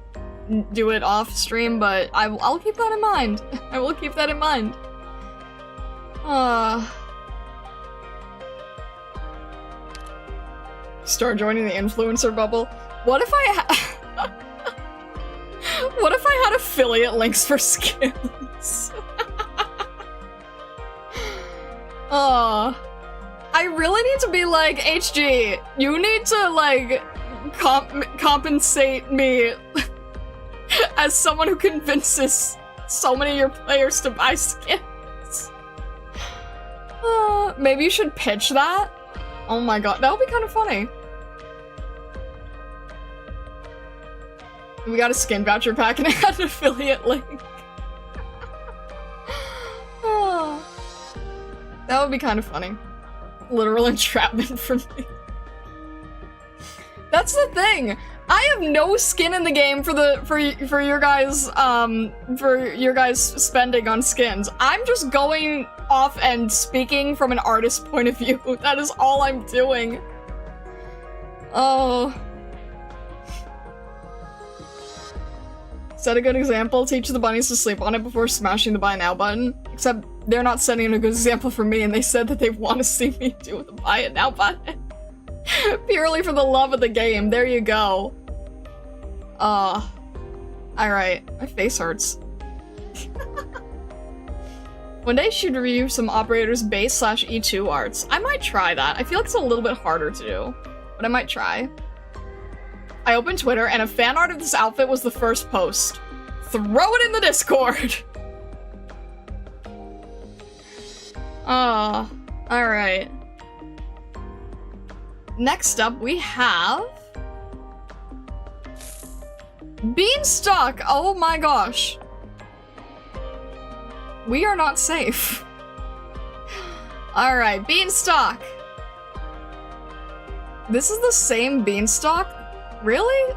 do it off stream, but I'll keep that in mind. I will keep that in mind. Start joining the influencer bubble. What if what if I had affiliate links for skins? I really need to be like, HG, you need to like compensate me as someone who convinces so many of your players to buy skins. Maybe you should pitch that? Oh my god, that would be kind of funny. We got a skin voucher pack and it had an affiliate link. That would be kind of funny. Literal entrapment for me. That's the thing. I have no skin in the game for your guys spending on skins. I'm just going off and speaking from an artist's point of view. That is all I'm doing. Oh. Set a good example. Teach the bunnies to sleep on it before smashing the buy now button. Except they're not setting a good example for me, and they said that they want to see me do the buy it now button. Purely for the love of the game. There you go. Alright. My face hurts. One day should review some Operator's base / E2 arts. I might try that. I feel like it's a little bit harder to do, but I might try. I opened Twitter and a fan art of this outfit was the first post. Throw it in the Discord! Alright. Next up, we have... Beanstalk! Oh my gosh. We are not safe. Alright, Beanstalk. This is the same Beanstalk? Really?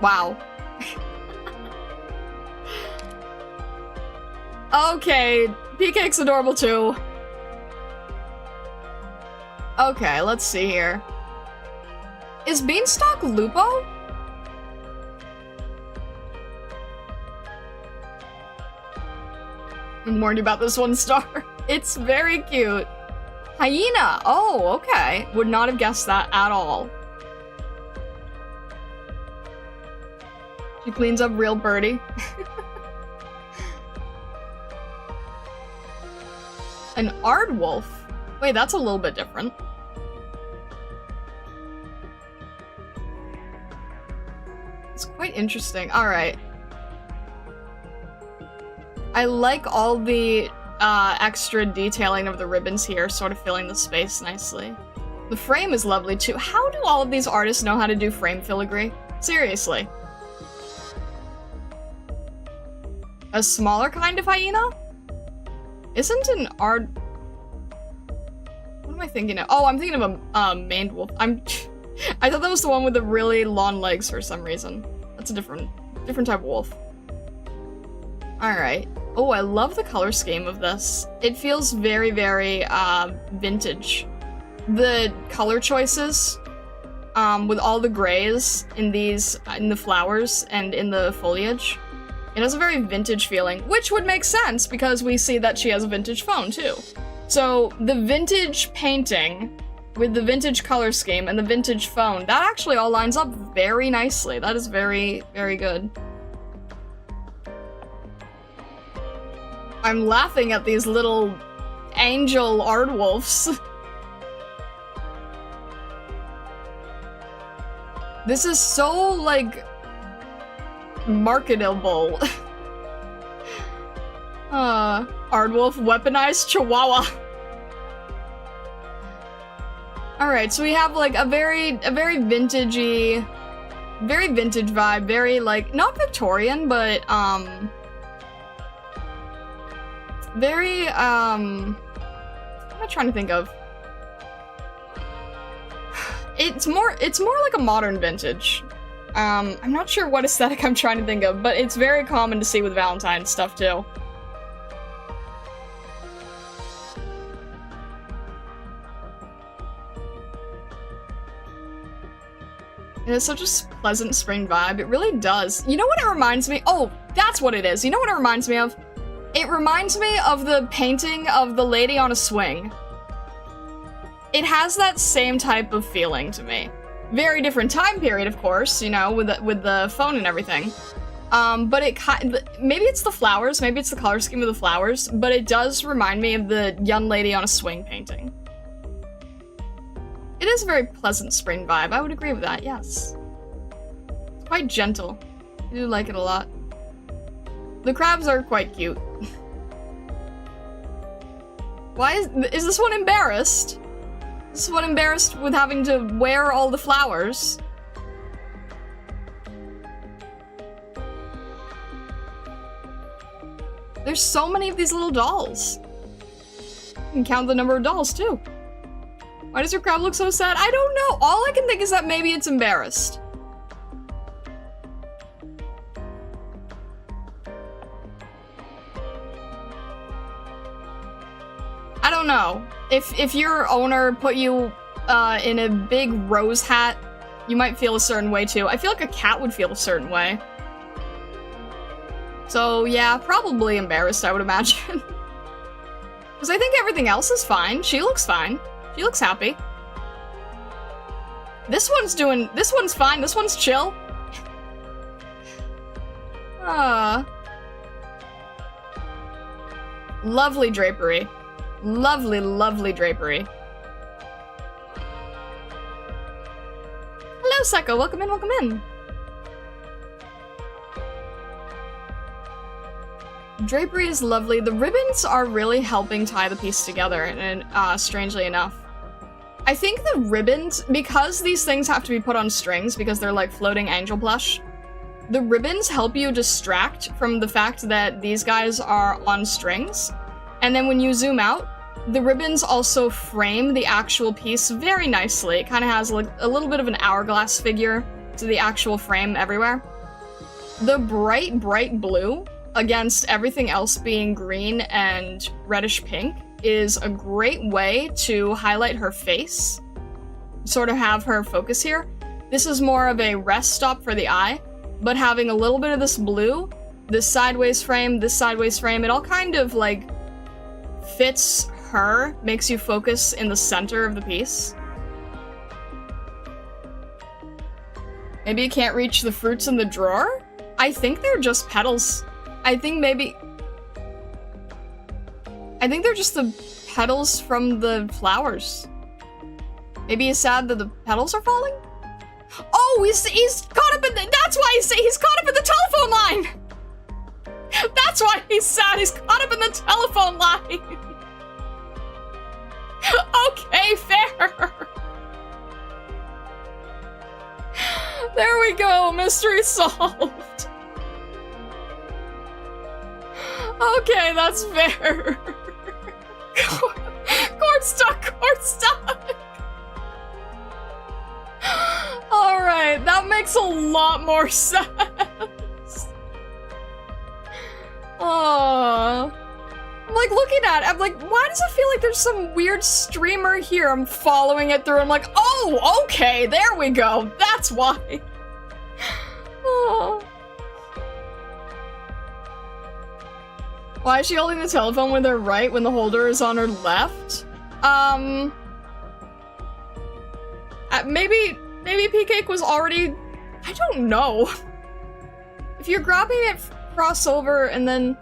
Wow. Okay, P-Cake's adorable too. Okay, let's see here. Is Beanstalk Lupo? I'm warned you about this one star. It's very cute. Hyena! Oh, okay. Would not have guessed that at all. She cleans up real birdie. An aardwolf? Wait, that's a little bit different. It's quite interesting. Alright. I like all the extra detailing of the ribbons here, sort of filling the space nicely. The frame is lovely too. How do all of these artists know how to do frame filigree? Seriously. A smaller kind of hyena? Isn't an art... What am I thinking of? Oh, I'm thinking of a maned wolf. I thought that was the one with the really long legs for some reason. That's a different type of wolf. Alright. Oh, I love the color scheme of this. It feels very, very, vintage. The color choices, with all the grays in the flowers and in the foliage. It has a very vintage feeling, which would make sense because we see that she has a vintage phone too. So the vintage painting with the vintage color scheme and the vintage phone, that actually all lines up very nicely. That is very, very good. I'm laughing at these little angel aardwolves. This is so, like, marketable. Aardwolf weaponized chihuahua. Alright, so we have like a very vintagey, very vintage vibe, very like, not Victorian, but very, what am I trying to think of? It's more like a modern vintage. I'm not sure what aesthetic I'm trying to think of, but it's very common to see with Valentine's stuff too. It has such a pleasant spring vibe. It really does. You know what it reminds me? Oh, that's what it is. You know what it reminds me of? It reminds me of the painting of the lady on a swing. It has that same type of feeling to me. Very different time period, of course, you know, with the phone and everything. But maybe it's the flowers, maybe it's the color scheme of the flowers, but it does remind me of the young lady on a swing painting. It is a very pleasant spring vibe. I would agree with that, yes. It's quite gentle. I do like it a lot. The crabs are quite cute. Why is this one embarrassed? This one embarrassed with having to wear all the flowers. There's so many of these little dolls. You can count the number of dolls too. Why does your crab look so sad? I don't know. All I can think is that maybe it's embarrassed. don't know. If your owner put you in a big rose hat, you might feel a certain way too. I feel like a cat would feel a certain way. So yeah, probably embarrassed, I would imagine. Because I think everything else is fine. She looks fine. She looks happy. This one's fine. This one's chill. Lovely drapery. Lovely, lovely drapery. Hello, Seko. Welcome in, welcome in. Drapery is lovely. The ribbons are really helping tie the piece together, and strangely enough. I think the ribbons, because these things have to be put on strings because they're like floating angel plush, the ribbons help you distract from the fact that these guys are on strings. And then when you zoom out, the ribbons also frame the actual piece very nicely. It kind of has like a little bit of an hourglass figure to the actual frame everywhere. The bright, bright blue against everything else being green and reddish pink is a great way to highlight her face, sort of have her focus here. This is more of a rest stop for the eye, but having a little bit of this blue, this sideways frame, it all kind of like fits her, makes you focus in the center of the piece. Maybe you can't reach the fruits in the drawer? I think they're just petals. I think they're just the petals from the flowers. Maybe he's sad that the petals are falling? Oh, he's caught up in the- that's why he's caught up in the telephone line! That's why he's sad, he's caught up in the telephone line! Okay, fair! There we go, mystery solved! Okay, that's fair. Court stuck. Alright, that makes a lot more sense. Oh, I'm like looking at it, I'm like, why does it feel like there's some weird streamer here? I'm following it through, I'm like, oh, okay, there we go. That's why. Oh. Why is she holding the telephone with her right when the holder is on her left? Maybe P-Cake was already... I don't know. If you're grabbing it crossover and then...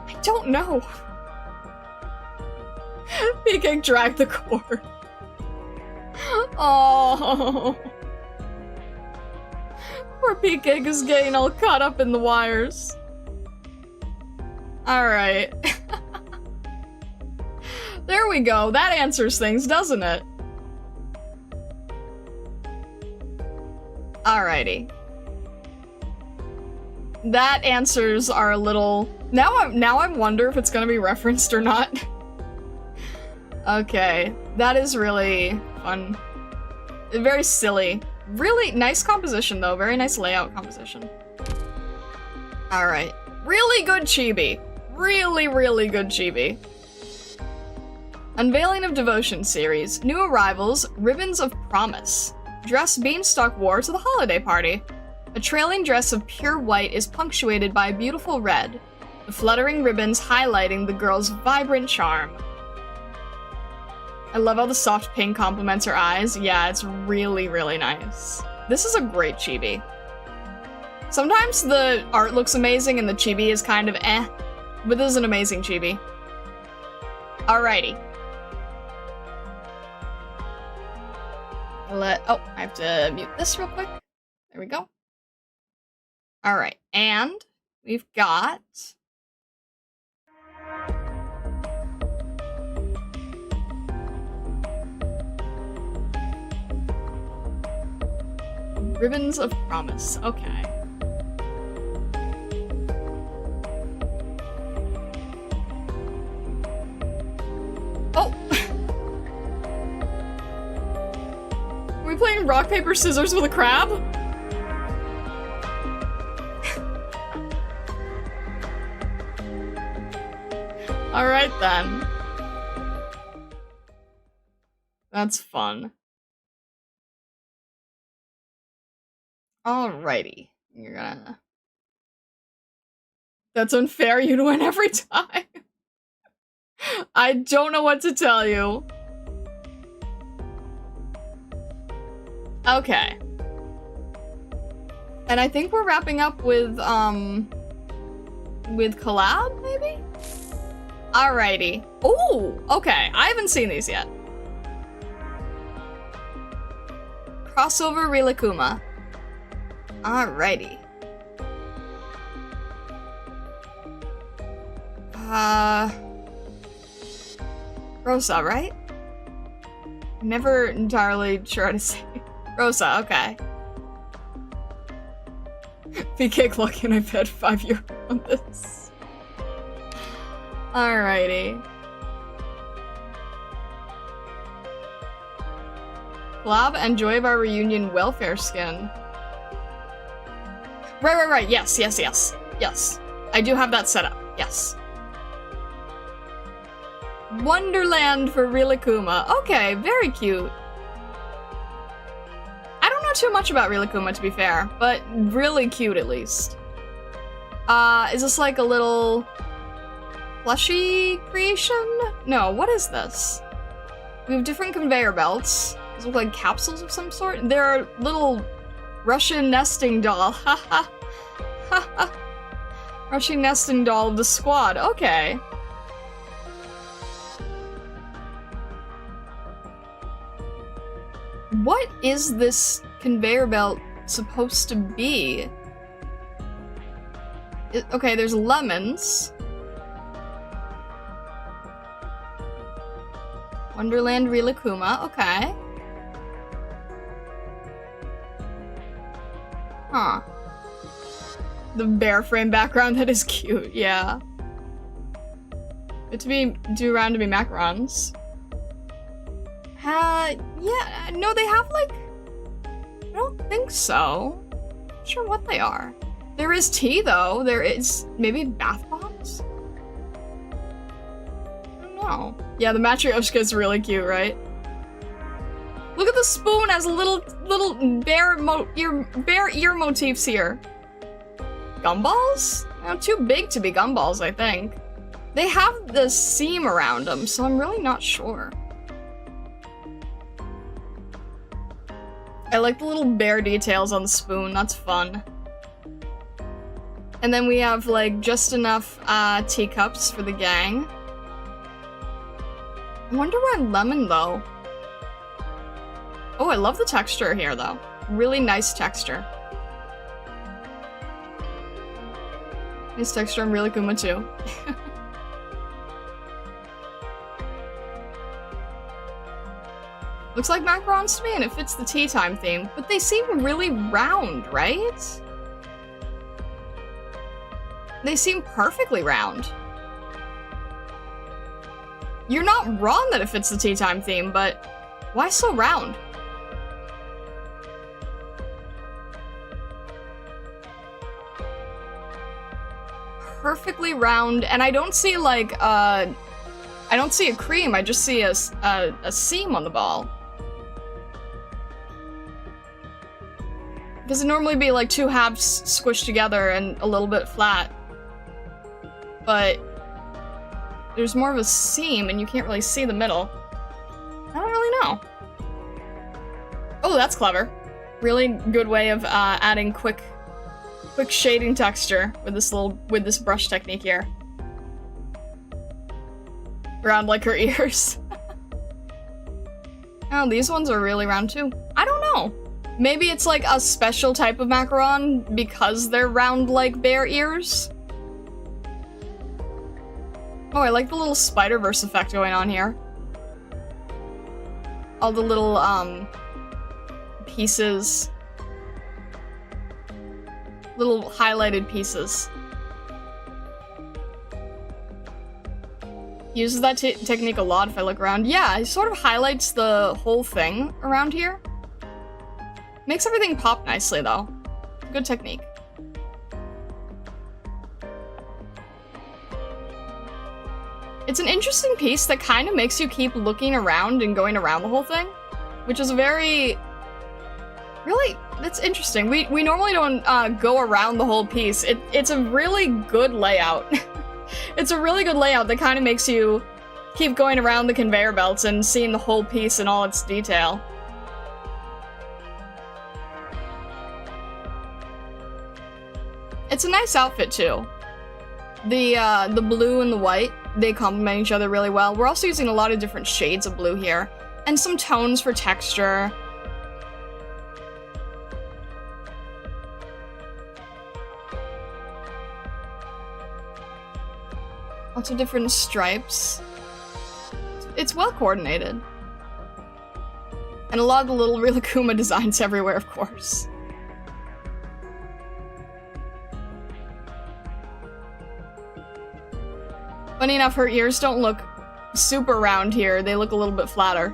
I don't know. P-Cake dragged the cord. Oh. Poor P-Cake is getting all caught up in the wires. Alright. There we go. That answers things, doesn't it? Alrighty. That answers our little... Now I wonder if it's gonna be referenced or not. Okay. That is really fun. Very silly. Really nice composition, though. Very nice layout composition. Alright. Really good chibi. Really, really good chibi. Unveiling of Devotion series. New arrivals, Ribbons of Promise. Dress Beanstalk wore to the holiday party. A trailing dress of pure white is punctuated by a beautiful red, the fluttering ribbons highlighting the girl's vibrant charm. I love how the soft pink complements her eyes. Yeah, it's really, really nice. This is a great chibi. Sometimes the art looks amazing and the chibi is kind of eh, but this is an amazing chibi. Alrighty. Oh, I have to mute this real quick. There we go. Alright, and we've got... Ribbons of Promise. Okay. Oh! Are we playing rock, paper, scissors with a crab? Alright then. That's fun. Alrighty. You're gonna... That's unfair, you'd win every time. I don't know what to tell you. Okay. And I think we're wrapping up with collab, maybe? Alrighty. Ooh, okay. I haven't seen these yet. Crossover Rilakuma. Alrighty. Rosa, right? Never entirely sure how to say it. Rosa, okay. PK Clock and I bet €5 on this. Alrighty. Collab and Joy of Our Reunion welfare skin. Right. Yes. I do have that set up. Yes. Wonderland for Rilakuma. Okay, very cute. I don't know too much about Rilakuma, to be fair, but really cute at least. Is this like a little plushy creation? No, what is this? We have different conveyor belts. These look like capsules of some sort. They're a little Russian nesting doll. Haha. Haha. Russian nesting doll of the squad. Okay. What is this conveyor belt supposed to be? Okay, there's lemons. Wonderland Rilakuma, okay. Huh. The bear frame background, that is cute, yeah. Good to do around to be macarons. Yeah, no, they have like... I don't think so. Not sure what they are. There is tea, though. There is maybe bath bombs? I don't know. Yeah, the Matryoshka is really cute, right? Look at the spoon as little bear ear motifs here. Gumballs? They're too big to be gumballs, I think. They have the seam around them, so I'm really not sure. I like the little bear details on the spoon, that's fun. And then we have, like, just enough teacups for the gang. I wonder why lemon, though. Oh, I love the texture here, though. Really nice texture. Nice texture on Rilakuma, too. Looks like macarons to me, and it fits the tea time theme. But they seem really round, right? They seem perfectly round. You're not wrong that it fits the tea time theme, but why so round? Perfectly round, and I don't see like I don't see a cream. I just see a seam on the ball. Because it'd normally be like two halves squished together and a little bit flat. But there's more of a seam and you can't really see the middle. I don't really know. Oh, that's clever. Really good way of adding quick shading texture with this brush technique here. Round like her ears. Oh, these ones are really round too. I don't know. Maybe it's like a special type of macaron because they're round like bear ears. Oh, I like the little Spider-Verse effect going on here. All the little, pieces. Little highlighted pieces. Uses that technique a lot if I look around. Yeah, it sort of highlights the whole thing around here. Makes everything pop nicely, though. Good technique. It's an interesting piece that kind of makes you keep looking around and going around the whole thing, which is a very... Really, that's interesting. We normally don't go around the whole piece. It's a really good layout. It's a really good layout that kind of makes you keep going around the conveyor belts and seeing the whole piece in all its detail. It's a nice outfit too. The blue and the white, they complement each other really well. We're also using a lot of different shades of blue here, and some tones for texture. Lots of different stripes. It's well coordinated. And a lot of the little Rilakuma designs everywhere, of course. Funny enough, her ears don't look super round here. They look a little bit flatter.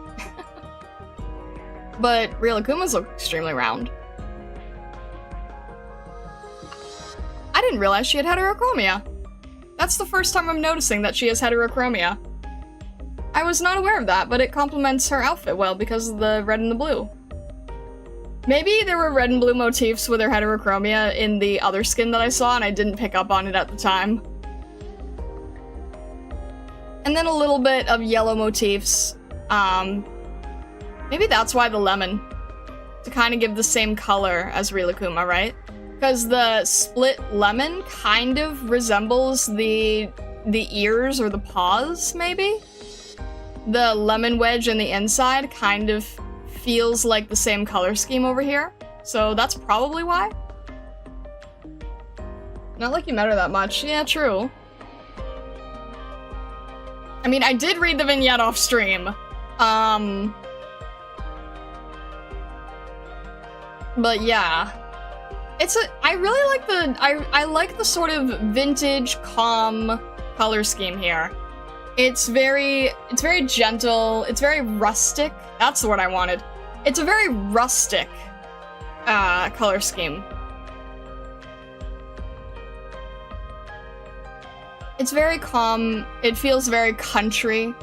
But Rilakuma's look extremely round. I didn't realize she had heterochromia. That's the first time I'm noticing that she has heterochromia. I was not aware of that, but it complements her outfit well because of the red and the blue. Maybe there were red and blue motifs with her heterochromia in the other skin that I saw and I didn't pick up on it at the time. And then a little bit of yellow motifs. Maybe that's why the lemon. To kind of give the same color as Rilakuma, right? Because the split lemon kind of resembles the ears or the paws, maybe? The lemon wedge in the inside kind of feels like the same color scheme over here. So that's probably why. Not like you met her that much. Yeah, true. I mean, I did read the vignette off stream. But yeah. I really like I like the sort of vintage, calm color scheme here. It's very gentle, it's very rustic. That's the word I wanted. It's a very rustic color scheme. It's very calm, it feels very country.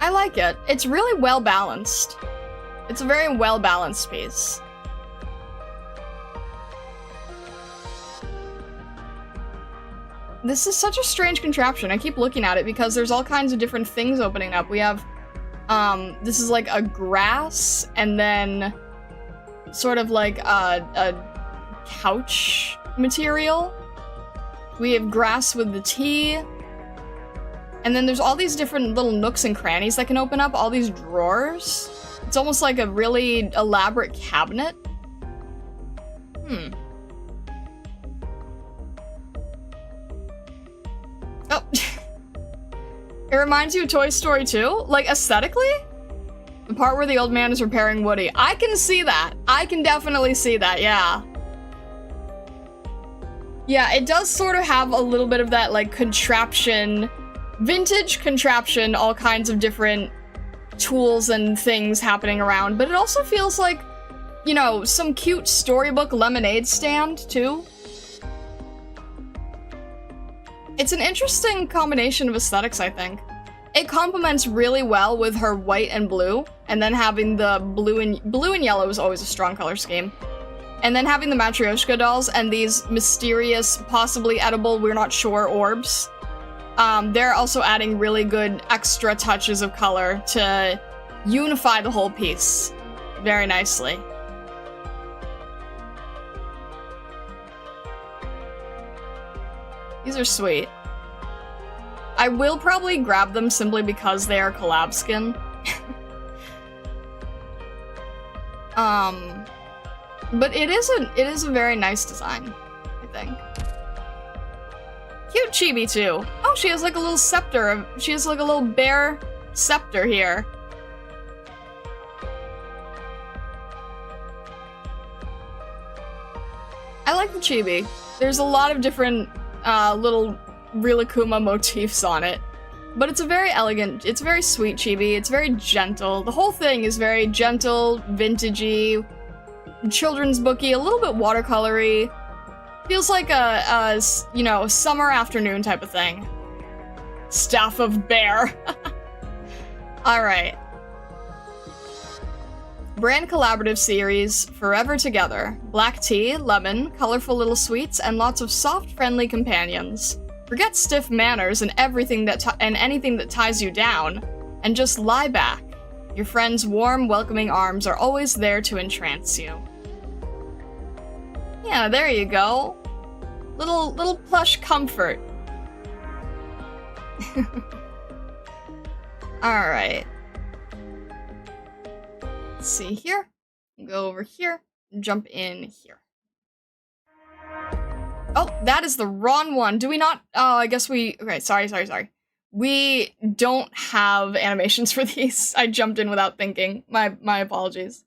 I like it. It's really well balanced. It's a very well balanced piece. This is such a strange contraption. I keep looking at it because there's all kinds of different things opening up. We have, this is like a grass, and then sort of like a couch material. We have grass with the tea. And then there's all these different little nooks and crannies that can open up, all these drawers. It's almost like a really elaborate cabinet. Oh. It reminds you of Toy Story 2? Like, aesthetically? The part where the old man is repairing Woody. I can see that. I can definitely see that, yeah. Yeah, it does sort of have a little bit of that, like, contraption, vintage contraption, all kinds of different tools and things happening around, but it also feels like, you know, some cute storybook lemonade stand, too. It's an interesting combination of aesthetics, I think. It complements really well with her white and blue, and then having the blue and yellow is always a strong color scheme. And then having the Matryoshka dolls and these mysterious, possibly edible, we're not sure, orbs. They're also adding really good extra touches of color to unify the whole piece very nicely. These are sweet. I will probably grab them simply because they are collab skin. But it is a very nice design, I think. Cute chibi too. Oh, she has like a little scepter. She has like a little bear scepter here. I like the chibi. There's a lot of different little Rilakuma motifs on it. But it's a very elegant, it's very sweet chibi, it's very gentle. The whole thing is very gentle, vintagey, children's booky, a little bit watercolory. Feels like a you know, summer afternoon type of thing. Staff of Bear. Alright. Brand collaborative series, Forever Together. Black tea, lemon, colorful little sweets, and lots of soft, friendly companions. Forget stiff manners and everything and anything that ties you down, and just lie back. Your friends' warm, welcoming arms are always there to entrance you. Yeah, there you go. Little plush comfort. Alright. Let's see here. Go over here. Jump in here. Oh, that is the wrong one. Do we not? Oh, I guess we... Okay, sorry. We don't have animations for these. I jumped in without thinking. My apologies.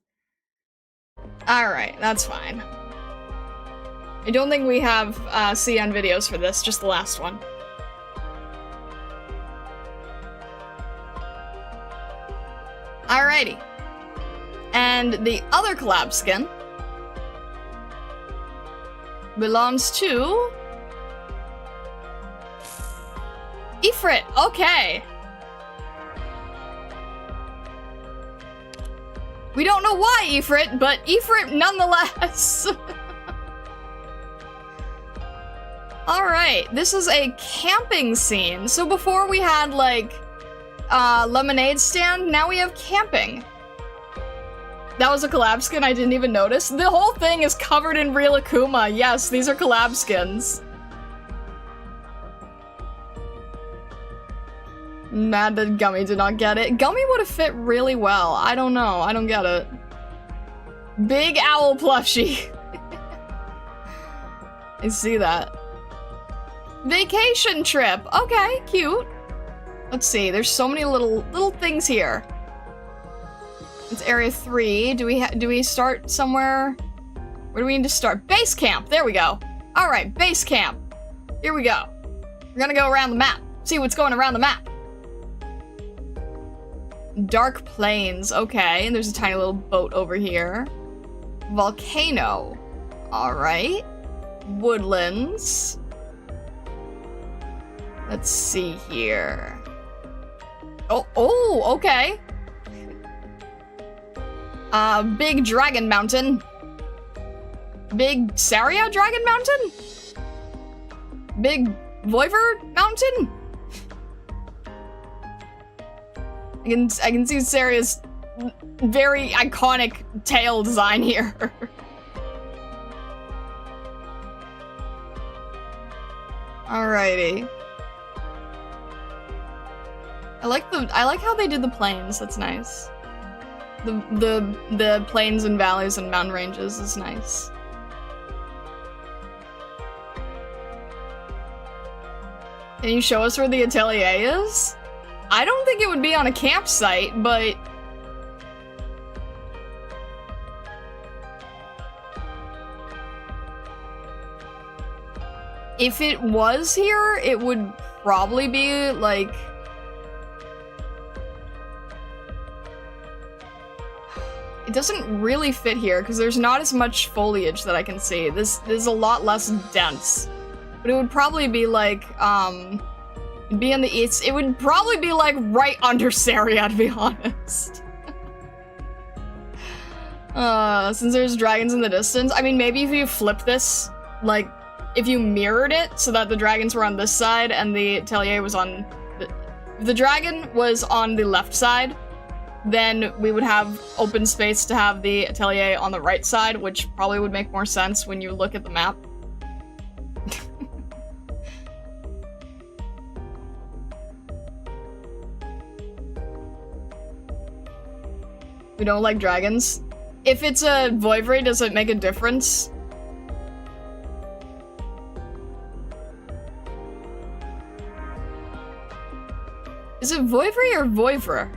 Alright, that's fine. I don't think we have CN videos for this, just the last one. Alrighty. And the other collab skin belongs to Ifrit. Okay. We don't know why Ifrit, but Ifrit nonetheless. Alright, this is a camping scene. So before we had, like, lemonade stand, now we have camping. That was a collab skin I didn't even notice. The whole thing is covered in real Akuma. Yes, these are collab skins. Mad that Gummy did not get it. Gummy would have fit really well. I don't know. I don't get it. Big owl plushie. I see that. Vacation trip. Okay, cute. Let's see. There's so many little things here. It's area 3. Do we start somewhere? Where do we need to start? Base camp. There we go. All right, base camp. Here we go. We're gonna go around the map. See what's going around the map. Dark plains. Okay, and there's a tiny little boat over here. Volcano. All right. Woodlands. Let's see here. Oh, okay. Big Dragon Mountain. Big Saria Dragon Mountain? Big Voivod Mountain? I can see Saria's very iconic tail design here. Alrighty. I like how they did the plains. That's nice. The plains and valleys and mountain ranges is nice. Can you show us where the atelier is? I don't think it would be on a campsite, but... if it was here, it would probably be, like... it doesn't really fit here, because there's not as much foliage that I can see. This is a lot less dense. But it would probably be, like, it'd be in the east. It would probably be, like, right under Saria, to be honest. Since there's dragons in the distance. I mean, maybe if you flip this, like, if you mirrored it so that the dragons were on this side and the atelier was on... if the dragon was on the left side, then we would have open space to have the atelier on the right side, which probably would make more sense when you look at the map. We don't like dragons. If it's a Voivod, does it make a difference? Is it Voivod or Voivra?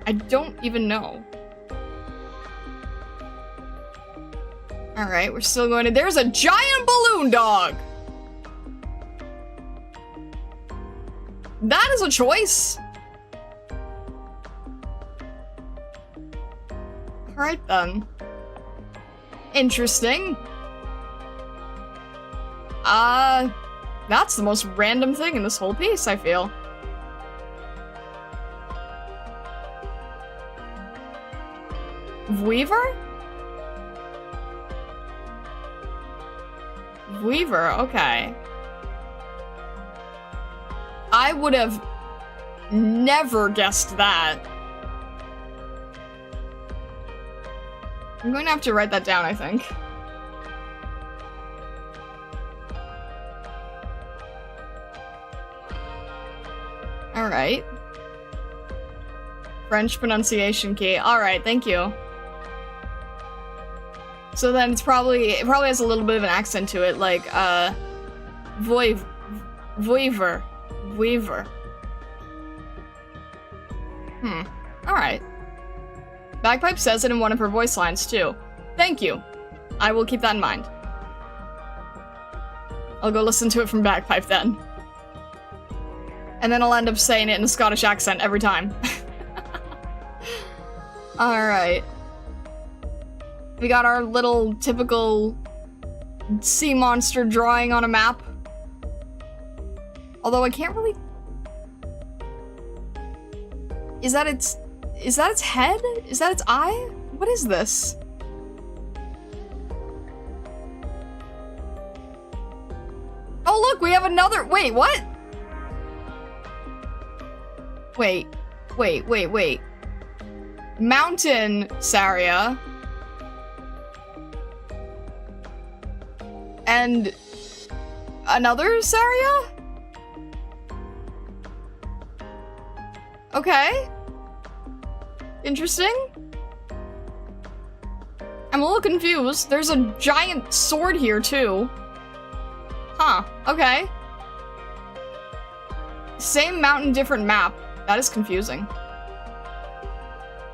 I don't even know. Alright, we're still going to- there's a giant balloon dog! That is a choice! Alright then. Interesting. That's the most random thing in this whole piece, I feel. Weaver? Weaver, okay. I would have never guessed that. I'm going to have to write that down, I think. Alright. French pronunciation key. Alright, thank you. So then it probably has a little bit of an accent to it, like, Weaver. Alright. Bagpipe says it in one of her voice lines, too. Thank you. I will keep that in mind. I'll go listen to it from Bagpipe then. And then I'll end up saying it in a Scottish accent every time. Alright. We got our little typical sea monster drawing on a map. Although I can't really... Is that its head? Is that its eye? What is this? Oh look, we have another- wait, what? Wait. Mountain Saria. And another Saria? Okay. Interesting. I'm a little confused. There's a giant sword here, too. Huh. Okay. Same mountain, different map. That is confusing.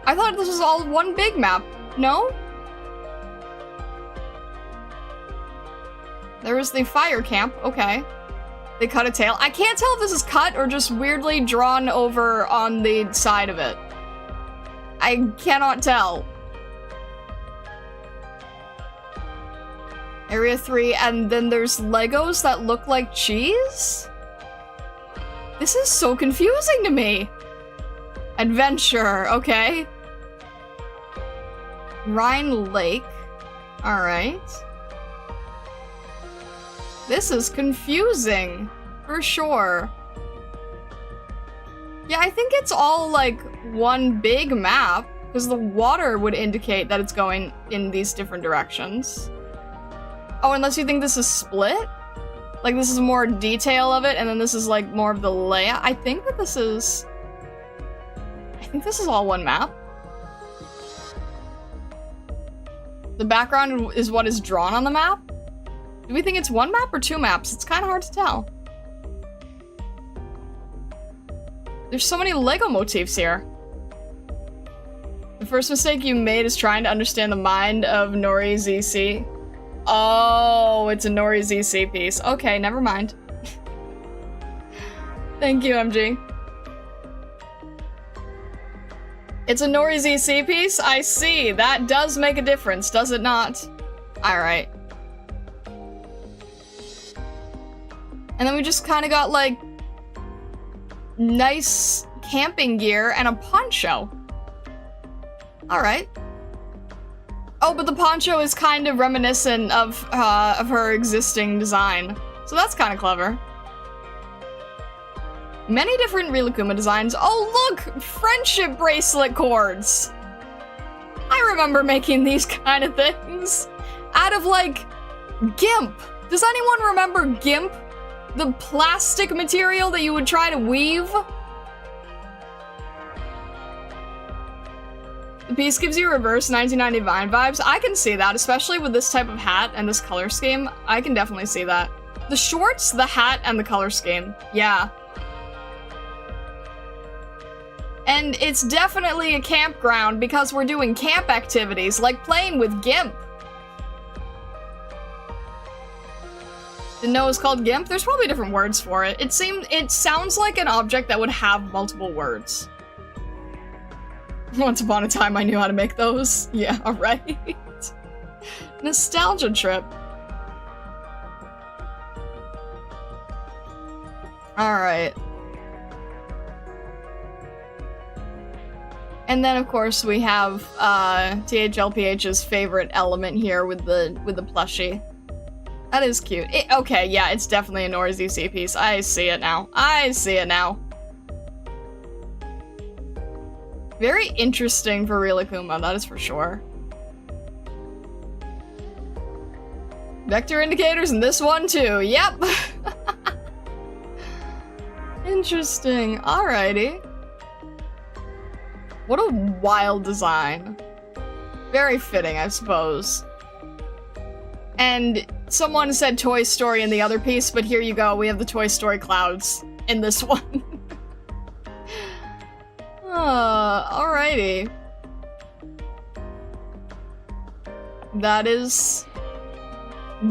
I thought this was all one big map. No? There was the fire camp. Okay. They cut a tail. I can't tell if this is cut or just weirdly drawn over on the side of it. I cannot tell. Area 3, and then there's Legos that look like cheese? This is so confusing to me. Adventure, okay. Rhine Lake. Alright. This is confusing, for sure. Yeah, I think it's all, like, one big map, because the water would indicate that it's going in these different directions. Oh, unless you think this is split? Like, this is more detail of it, and then this is, like, more of the layout? I think that this is... I think this is all one map. The background is what is drawn on the map? Do we think it's one map or two maps? It's kind of hard to tell. There's so many Lego motifs here. The first mistake you made is trying to understand the mind of Nori ZC. Oh, it's a Nori ZC piece. Okay, never mind. Thank you, MG. It's a Nori ZC piece? I see. That does make a difference, does it not? Alright. And then we just kind of got, like, nice camping gear and a poncho. Alright. Oh, but the poncho is kind of reminiscent of her existing design. So that's kind of clever. Many different Rilakuma designs. Oh, look! Friendship bracelet cords! I remember making these kind of things. Out of, like, GIMP. Does anyone remember GIMP? The plastic material that you would try to weave? The piece gives you reverse 1999 vibes. I can see that, especially with this type of hat and this color scheme. I can definitely see that. The shorts, the hat, and the color scheme. Yeah. And it's definitely a campground because we're doing camp activities, like playing with GIMP. Didn't know it was called GIMP? There's probably different words for it. It sounds like an object that would have multiple words. Once upon a time, I knew how to make those. Yeah, right. Nostalgia trip. Alright. And then, of course, we have THLPH's favorite element here with the plushie. That is cute. Okay, yeah, it's definitely a Nora ZC piece. I see it now. I see it now. Very interesting for real Akuma, that is for sure. Vector indicators in this one too, yep! Interesting, alrighty. What a wild design. Very fitting, I suppose. And someone said Toy Story in the other piece, but here you go, we have the Toy Story clouds in this one. Alrighty. That is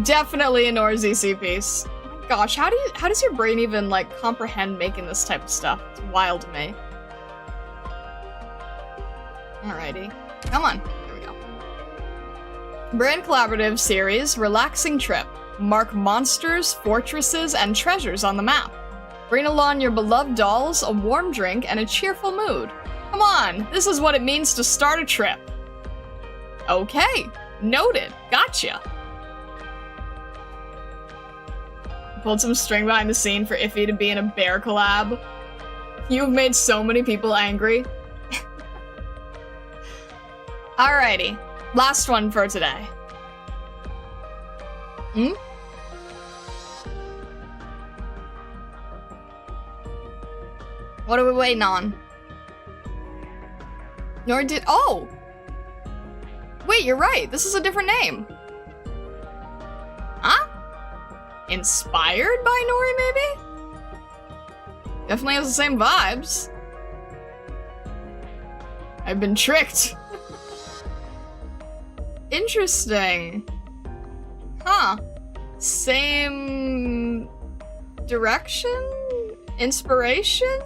definitely a Nora ZC piece. Oh my gosh, how does your brain even, like, comprehend making this type of stuff? It's wild to me. Alrighty. Come on. There we go. Brand Collaborative series, Relaxing Trip. Mark monsters, fortresses, and treasures on the map. Bring along your beloved dolls, a warm drink, and a cheerful mood. Come on, this is what it means to start a trip. Okay, noted. Gotcha. Pulled some string behind the scene for Iffy to be in a bear collab. You've made so many people angry. Alrighty, last one for today. What are we waiting on? Nor did- oh! Wait, you're right, this is a different name. Huh? Inspired by Nori, maybe? Definitely has the same vibes. I've been tricked. Interesting. Huh. Same direction? Inspiration?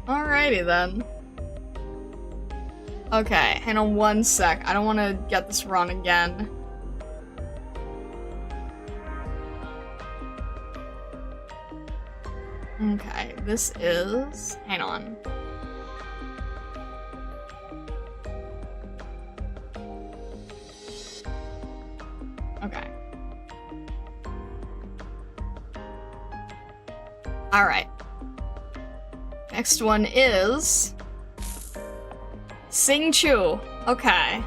Alrighty then. Okay, hang on one sec. I don't want to get this wrong again. Okay, this is... hang on. Okay. Alright. Next one is... Sing Chu. Okay.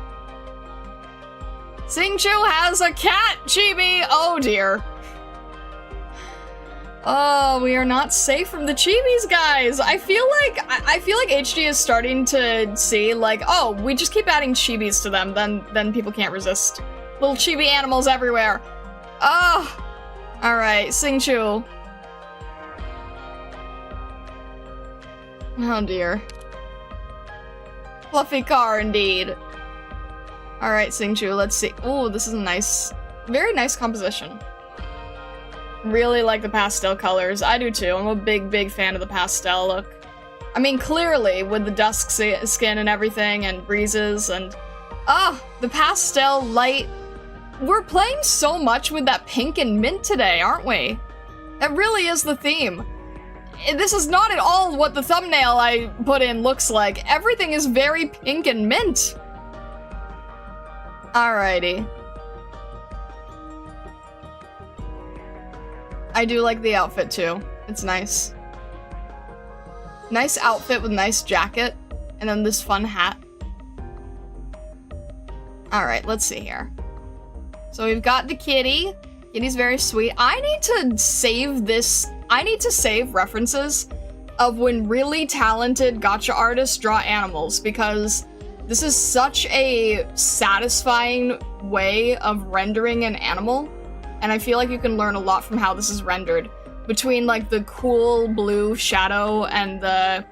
Sing Chu has a cat, chibi! Oh dear. Oh, we are not safe from the chibis, guys! I feel like HD is starting to see, like, oh, we just keep adding chibis to them, then people can't resist. Little chibi animals everywhere. Oh! Alright, Sing Chu. Oh dear. Fluffy car, indeed. Alright, Sing Chu, let's see. Ooh, this is a nice, very nice composition. Really like the pastel colors. I do too. I'm a big fan of the pastel look. I mean, clearly, with the dusk skin and everything, and breezes, and... the pastel light. We're playing so much with that pink and mint today, aren't we? It really is the theme. This is not at all what the thumbnail I put in looks like. Everything is very pink and mint. Alrighty. I do like the outfit too. It's nice. Nice outfit with nice jacket. And then this fun hat. Alright, let's see here. So we've got the kitty. Kitty's very sweet. I need to save this. I need to save references of when really talented gacha artists draw animals, because this is such a satisfying way of rendering an animal, and I feel like you can learn a lot from how this is rendered. Between like the cool blue shadow and the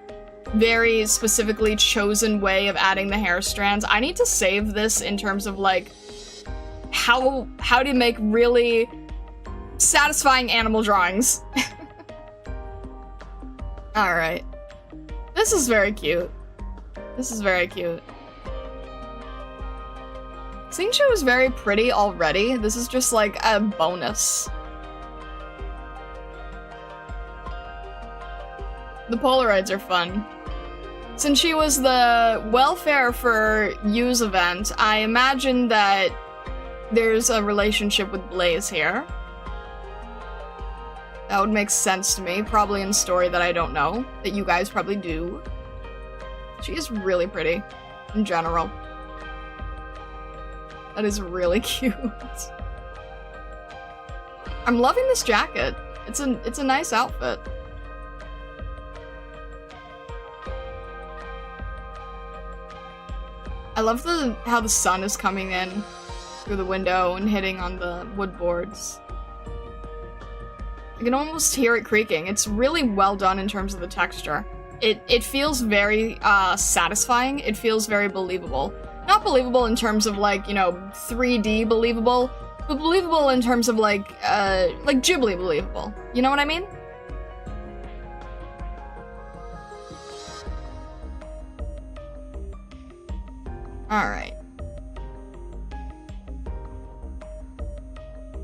very specifically chosen way of adding the hair strands. I need to save this in terms of like how to make really satisfying animal drawings. Alright. This is very cute. This is very cute. Xingqiu is very pretty already. This is just like a bonus. The Polaroids are fun. Since she was the welfare for Yu's event, I imagine that there's a relationship with Blaze here. That would make sense to me, probably in story that I don't know, that you guys probably do. She is really pretty, in general. That is really cute. I'm loving this jacket. It's a nice outfit. I love how the sun is coming in through the window and hitting on the wood boards. I can almost hear it creaking. It's really well done in terms of the texture. It feels very satisfying. It feels very believable. Not believable in terms of like, you know, 3D believable, but believable in terms of like Ghibli believable. You know what I mean? Alright.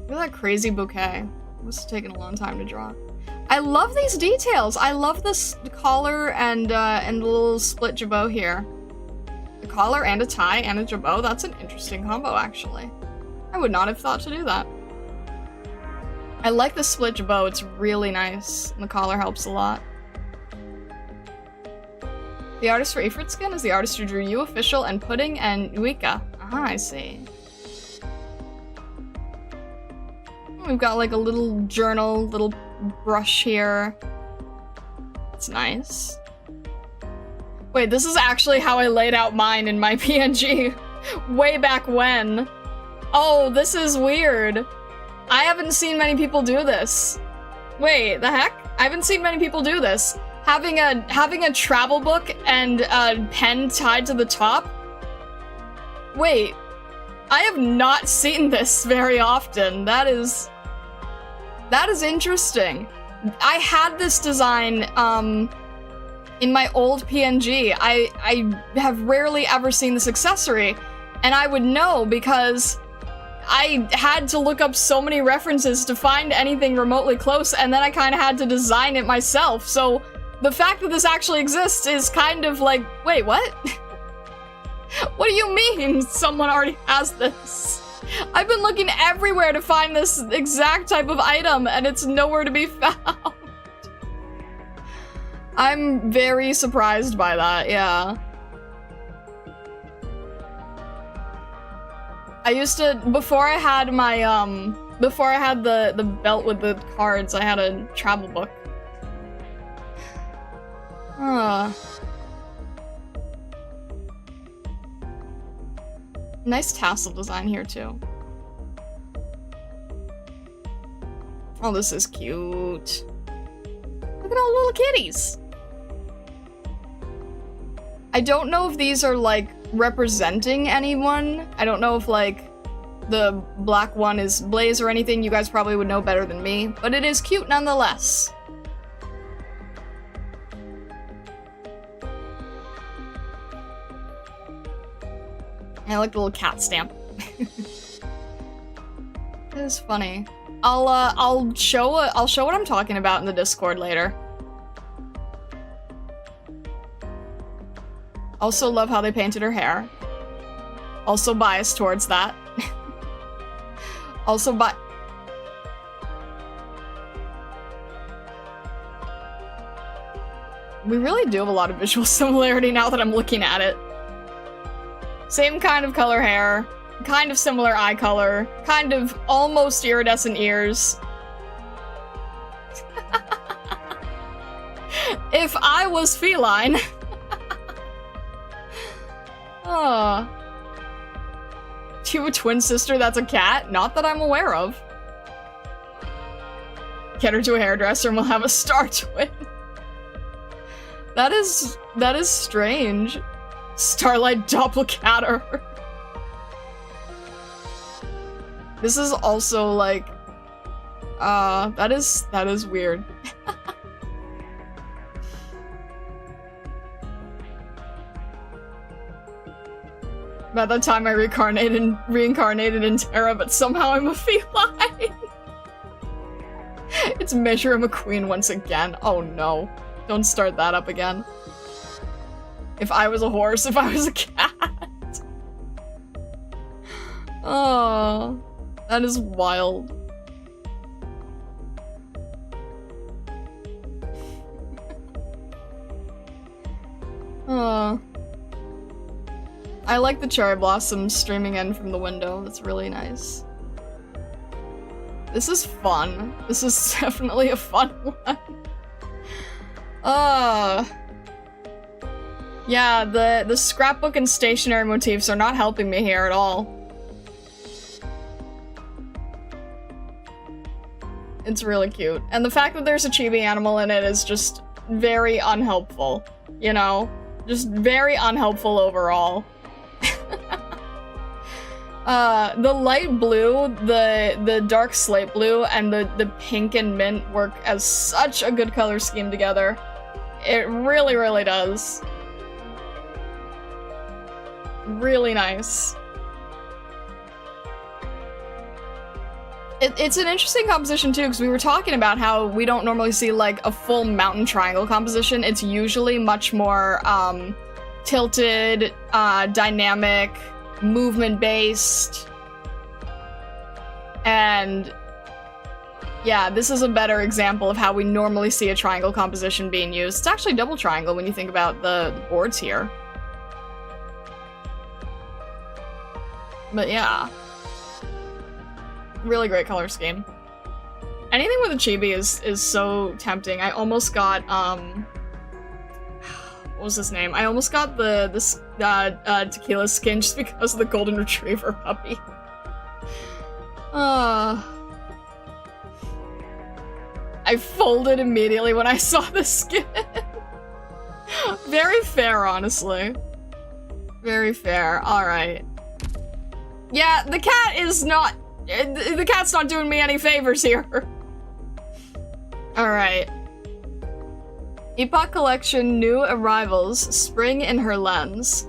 Look at that crazy bouquet. It must have taken a long time to draw. I love these details! I love this collar and the little split jabot here. A collar and a tie and a jabot, that's an interesting combo actually. I would not have thought to do that. I like the split jabot, it's really nice, and the collar helps a lot. The artist for Ifrit Skin is the artist who drew you, Official, and Pudding, and Uika. Ah, I see. We've got like a little journal, little brush here. It's nice. Wait, this is actually how I laid out mine in my PNG way back when. Oh, this is weird. I haven't seen many people do this. Wait, the heck? I haven't seen many people do this. Having a travel book and a pen tied to the top? Wait, I have not seen this very often. That is interesting. I had this design in my old PNG. I have rarely ever seen this accessory, and I would know because I had to look up so many references to find anything remotely close, and then I kind of had to design it myself, so the fact that this actually exists is kind of like, wait, what? What do you mean someone already has this? I've been looking everywhere to find this exact type of item, and it's nowhere to be found. I'm very surprised by that, yeah. I used to, before I had my, before I had the belt with the cards, I had a travel book. Nice tassel design here, too. Oh, this is cute. Look at all the little kitties! I don't know if these are, like, representing anyone. I don't know if, like, the black one is Blaze or anything. You guys probably would know better than me. But it is cute nonetheless. I like the little cat stamp. It is funny. I'll show what I'm talking about in the Discord later. Also love how they painted her hair. Also biased towards that. Also we really do have a lot of visual similarity now that I'm looking at it. Same kind of color hair, kind of similar eye color, kind of almost iridescent ears. If I was feline. Oh. Do you have a twin sister that's a cat? Not that I'm aware of. Get her to a hairdresser and we'll have a star twin. That is strange. Starlight Doppelganger. This is also like, that is weird. About that time I reincarnated in Terra, but somehow I'm a feline. It's Measure McQueen once again. Oh no. Don't start that up again. If I was a horse, if I was a cat. Oh, that is wild. Oh. I like the cherry blossoms streaming in from the window. That's really nice. This is fun. This is definitely a fun one. Yeah, the scrapbook and stationery motifs are not helping me here at all. It's really cute. And the fact that there's a chibi animal in it is just very unhelpful, you know? Just very unhelpful overall. The light blue, the dark slate blue, and the pink and mint work as such a good color scheme together. It really, really does. Really nice. It's an interesting composition too, because we were talking about how we don't normally see like a full mountain triangle composition. It's usually much more tilted, dynamic, movement-based, and yeah, this is a better example of how we normally see a triangle composition being used. It's actually double triangle when you think about the boards here. But yeah. Really great color scheme. Anything with a chibi is so tempting. I almost got, what was his name? I almost got this tequila skin just because of the golden retriever puppy. I folded immediately when I saw the skin. Very fair, honestly. Very fair. Alright. Yeah, the cat is not... The cat's not doing me any favors here. Alright. Epoch Collection New Arrivals, Spring in Her Lens.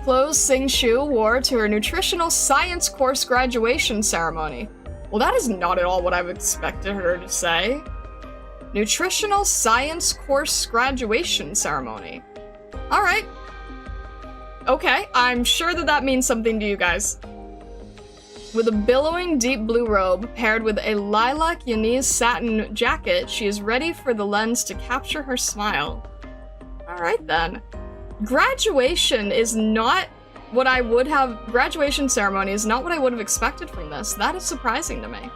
Clothes Sing Shu wore to her nutritional science course graduation ceremony. Well, that is not at all what I've expected her to say. Nutritional science course graduation ceremony. Alright. Okay, I'm sure that means something to you guys. With a billowing deep blue robe paired with a lilac Yanese satin jacket, she is ready for the lens to capture her smile. Alright then. Graduation is not what I would have- graduation ceremony is not what I would have expected from this. That is surprising to me.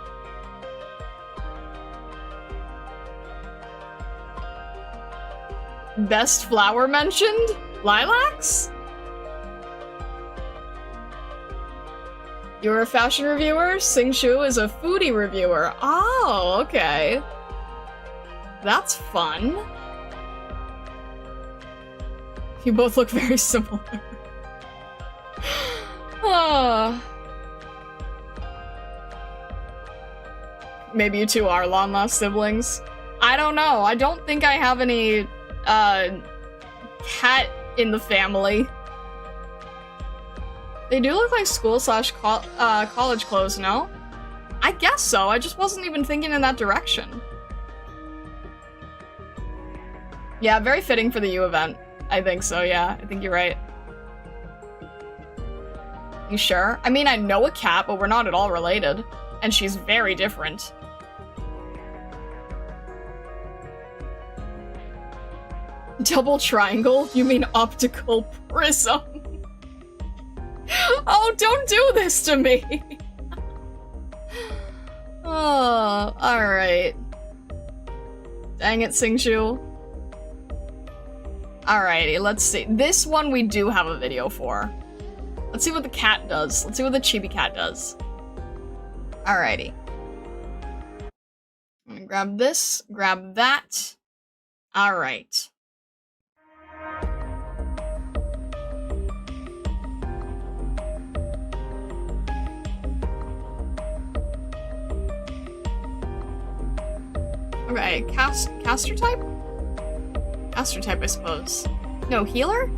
Best flower mentioned? Lilacs? You're a fashion reviewer? Sing Shu is a foodie reviewer. Oh, okay. That's fun. You both look very similar. Oh. Maybe you two are long-lost siblings. I don't know. I don't think I have any, cat in the family. They do look like school/college clothes, no? I guess so, I just wasn't even thinking in that direction. Yeah, very fitting for the U event. I think so, yeah. I think you're right. You sure? I mean, I know a cat, but we're not at all related. And she's very different. Double triangle? You mean optical prism? Oh, don't do this to me! Oh, alright. Dang it, Singshu. Alrighty, let's see. This one we do have a video for. Let's see what the cat does. Let's see what the chibi cat does. Alrighty. I'm gonna grab this, grab that. Alright. Okay, caster type? Caster type, I suppose. No, healer?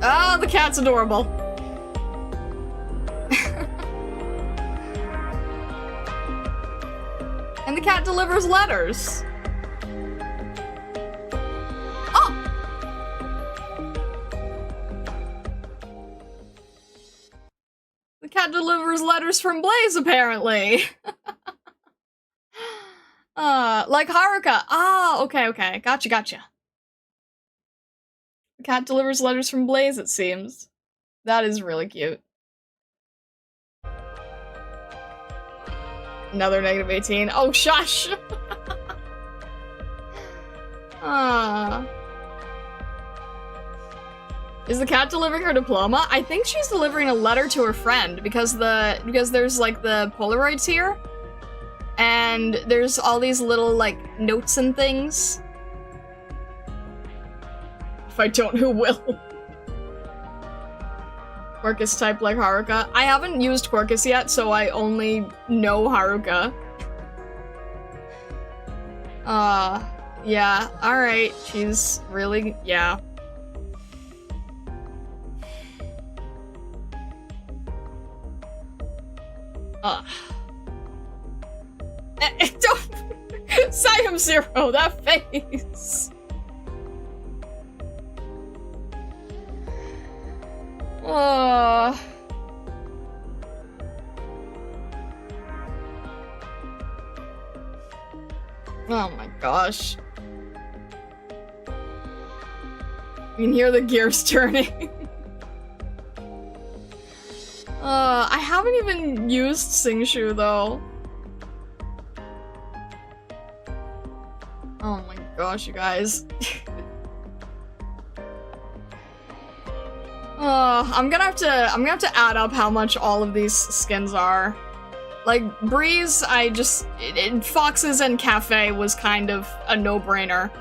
Oh, the cat's adorable. And the cat delivers letters. Oh! The cat delivers letters from Blaze, apparently. Like Haruka. Ah, okay. Gotcha. The cat delivers letters from Blaze, it seems. That is really cute. Another -18. Oh, shush! Is the cat delivering her diploma? I think she's delivering a letter to her friend because there's like the Polaroids here. And there's all these little like notes and things. If I don't, who will? Quirkus type like Haruka. I haven't used Quirkus yet, so I only know Haruka. Yeah, alright. She's really, yeah. Don't Siam Zero, that face. Oh my gosh. You can hear the gears turning. I haven't even used Singshu though. Oh my gosh, you guys. I'm gonna have to add up how much all of these skins are. Like, Breeze, Foxes and Cafe was kind of a no-brainer.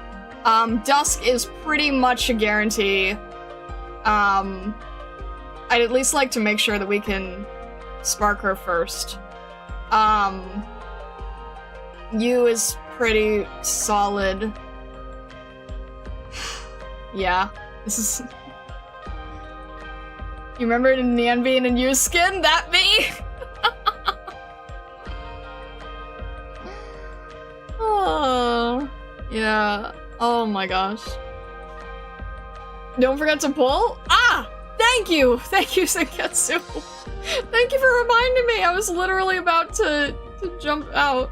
Dusk is pretty much a guarantee. I'd at least like to make sure that we can spark her first. You is pretty solid. Yeah, this is... You remember Nian being in Yu's skin? That me? Oh, yeah. Oh my gosh. Don't forget to pull? Ah! Thank you! Thank you, Senketsu! Thank you for reminding me! I was literally about to jump out.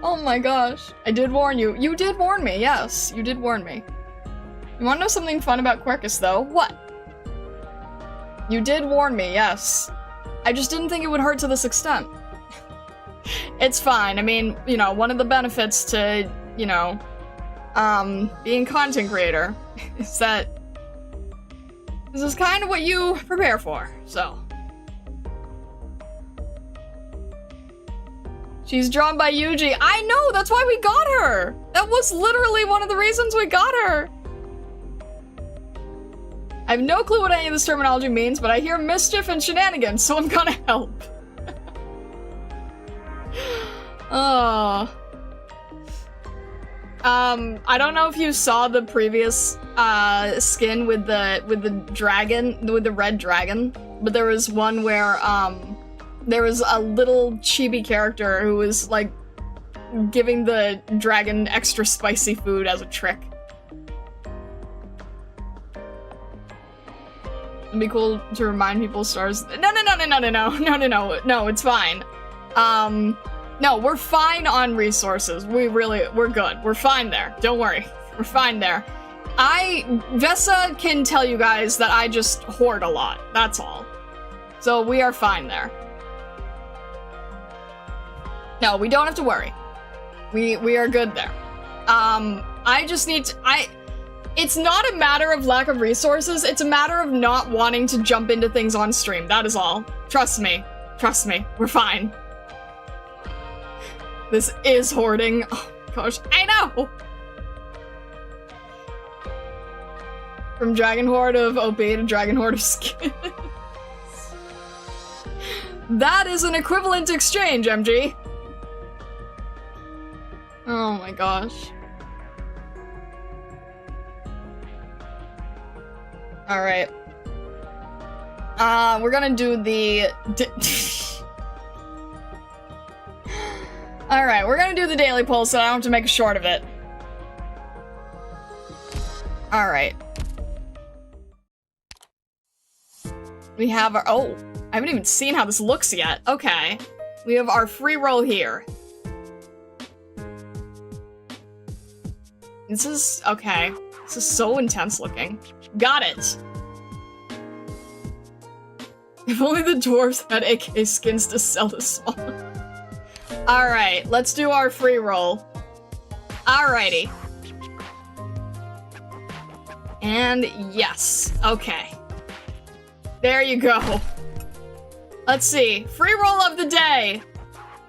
Oh my gosh. I did warn you. You did warn me, yes. You did warn me. You wanna know something fun about Quirkus, though? What? You did warn me, yes. I just didn't think it would hurt to this extent. It's fine. I mean, you know, one of the benefits to, you know, being content creator is that this is kind of what you prepare for, so. She's drawn by Yuji. I know, that's why we got her! That was literally one of the reasons we got her! I have no clue what any of this terminology means, but I hear mischief and shenanigans, so I'm gonna help. Oh. I don't know if you saw the previous skin with the dragon, with the red dragon, but there was one where there was a little chibi character who was like giving the dragon extra spicy food as a trick. It'd be cool to remind people stars. No, it's fine. No, we're fine on resources. We're good. We're fine there. Don't worry. We're fine there. Vesa can tell you guys that I just hoard a lot. That's all. So we are fine there. No, we don't have to worry. We are good there. I just need to, it's not a matter of lack of resources, it's a matter of not wanting to jump into things on stream, that is all. Trust me, we're fine. This is hoarding. Oh gosh, I know! From Dragon Horde of OP to Dragon Horde of Skins. That is an equivalent exchange, MG. Oh my gosh. Alright. We're gonna do the... Alright, we're gonna do the daily poll so I don't have to make a short of it. Alright. We have our- oh, I haven't even seen how this looks yet. Okay. We have our free roll here. This is- okay. This is so intense looking. Got it! If only the dwarves had AK skins to sell this small. Alright, let's do our free roll. Alrighty. And yes. Okay. There you go. Let's see. Free roll of the day.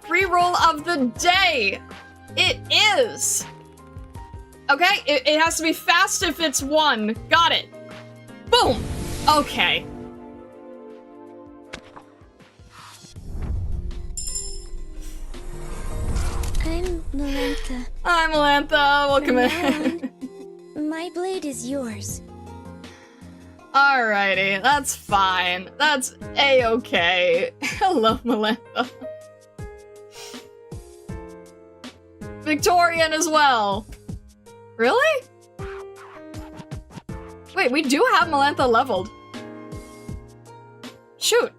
Free roll of the day. It is. Okay, it has to be fast if it's 1. Got it. Boom. Okay. I'm Melantha. Hi, Melantha. Welcome in. My blade is yours. Alrighty, that's fine. That's a-okay. Hello, Melantha. Victorian as well. Really? Wait, we do have Melantha leveled. Shoot.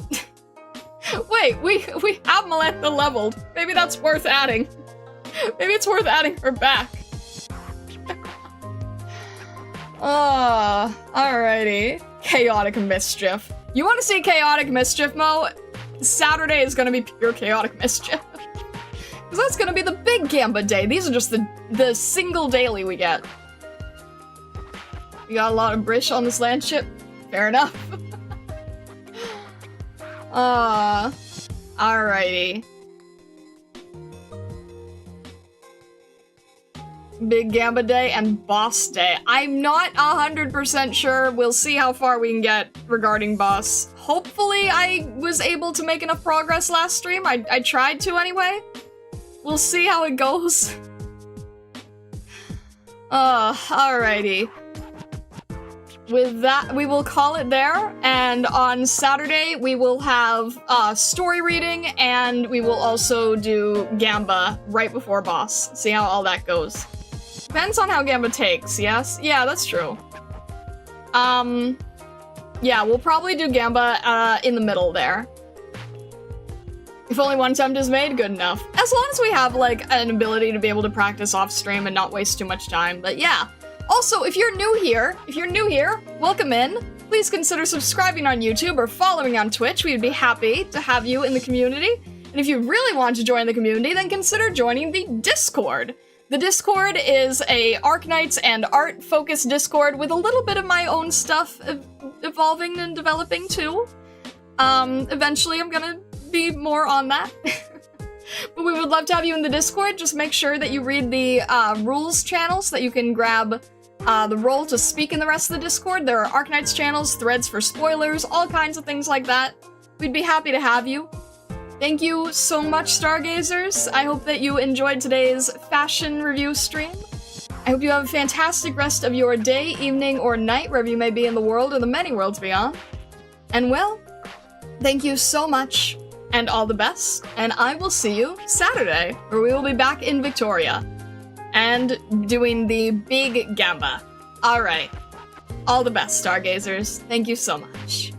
Wait, we have Melantha leveled. Maybe that's worth adding. Maybe it's worth adding her back. Alrighty. Chaotic Mischief. You want to see Chaotic Mischief, Mo? Saturday is gonna be pure Chaotic Mischief. Because that's gonna be the big Gamba day. These are just the single daily we get. We got a lot of Brish on this land ship. Fair enough. Alrighty. Big Gamba Day and Boss Day. I'm not 100% sure. We'll see how far we can get regarding Boss. Hopefully I was able to make enough progress last stream. I tried to anyway. We'll see how it goes. Alrighty. With that, we will call it there, and on Saturday we will have story reading, and we will also do Gamba right before Boss. See how all that goes. Depends on how Gamba takes, yes? Yeah, that's true. Yeah, we'll probably do Gamba in the middle there. If only one attempt is made, good enough. As long as we have, like, an ability to be able to practice off-stream and not waste too much time, but yeah. Also, if you're new here, welcome in. Please consider subscribing on YouTube or following on Twitch. We'd be happy to have you in the community. And if you really want to join the community, then consider joining the Discord. The Discord is a Arknights and art-focused Discord with a little bit of my own stuff evolving and developing too. Eventually I'm gonna be more on that. But we would love to have you in the Discord. Just make sure that you read the rules channel so that you can grab the role to speak in the rest of the Discord. There are Arknights channels, threads for spoilers, all kinds of things like that. We'd be happy to have you. Thank you so much, Stargazers. I hope that you enjoyed today's fashion review stream. I hope you have a fantastic rest of your day, evening, or night, wherever you may be in the world or the many worlds beyond. And well, thank you so much, and all the best, and I will see you Saturday, where we will be back in Victoria, and doing the big Gamba. Alright. All the best, Stargazers. Thank you so much.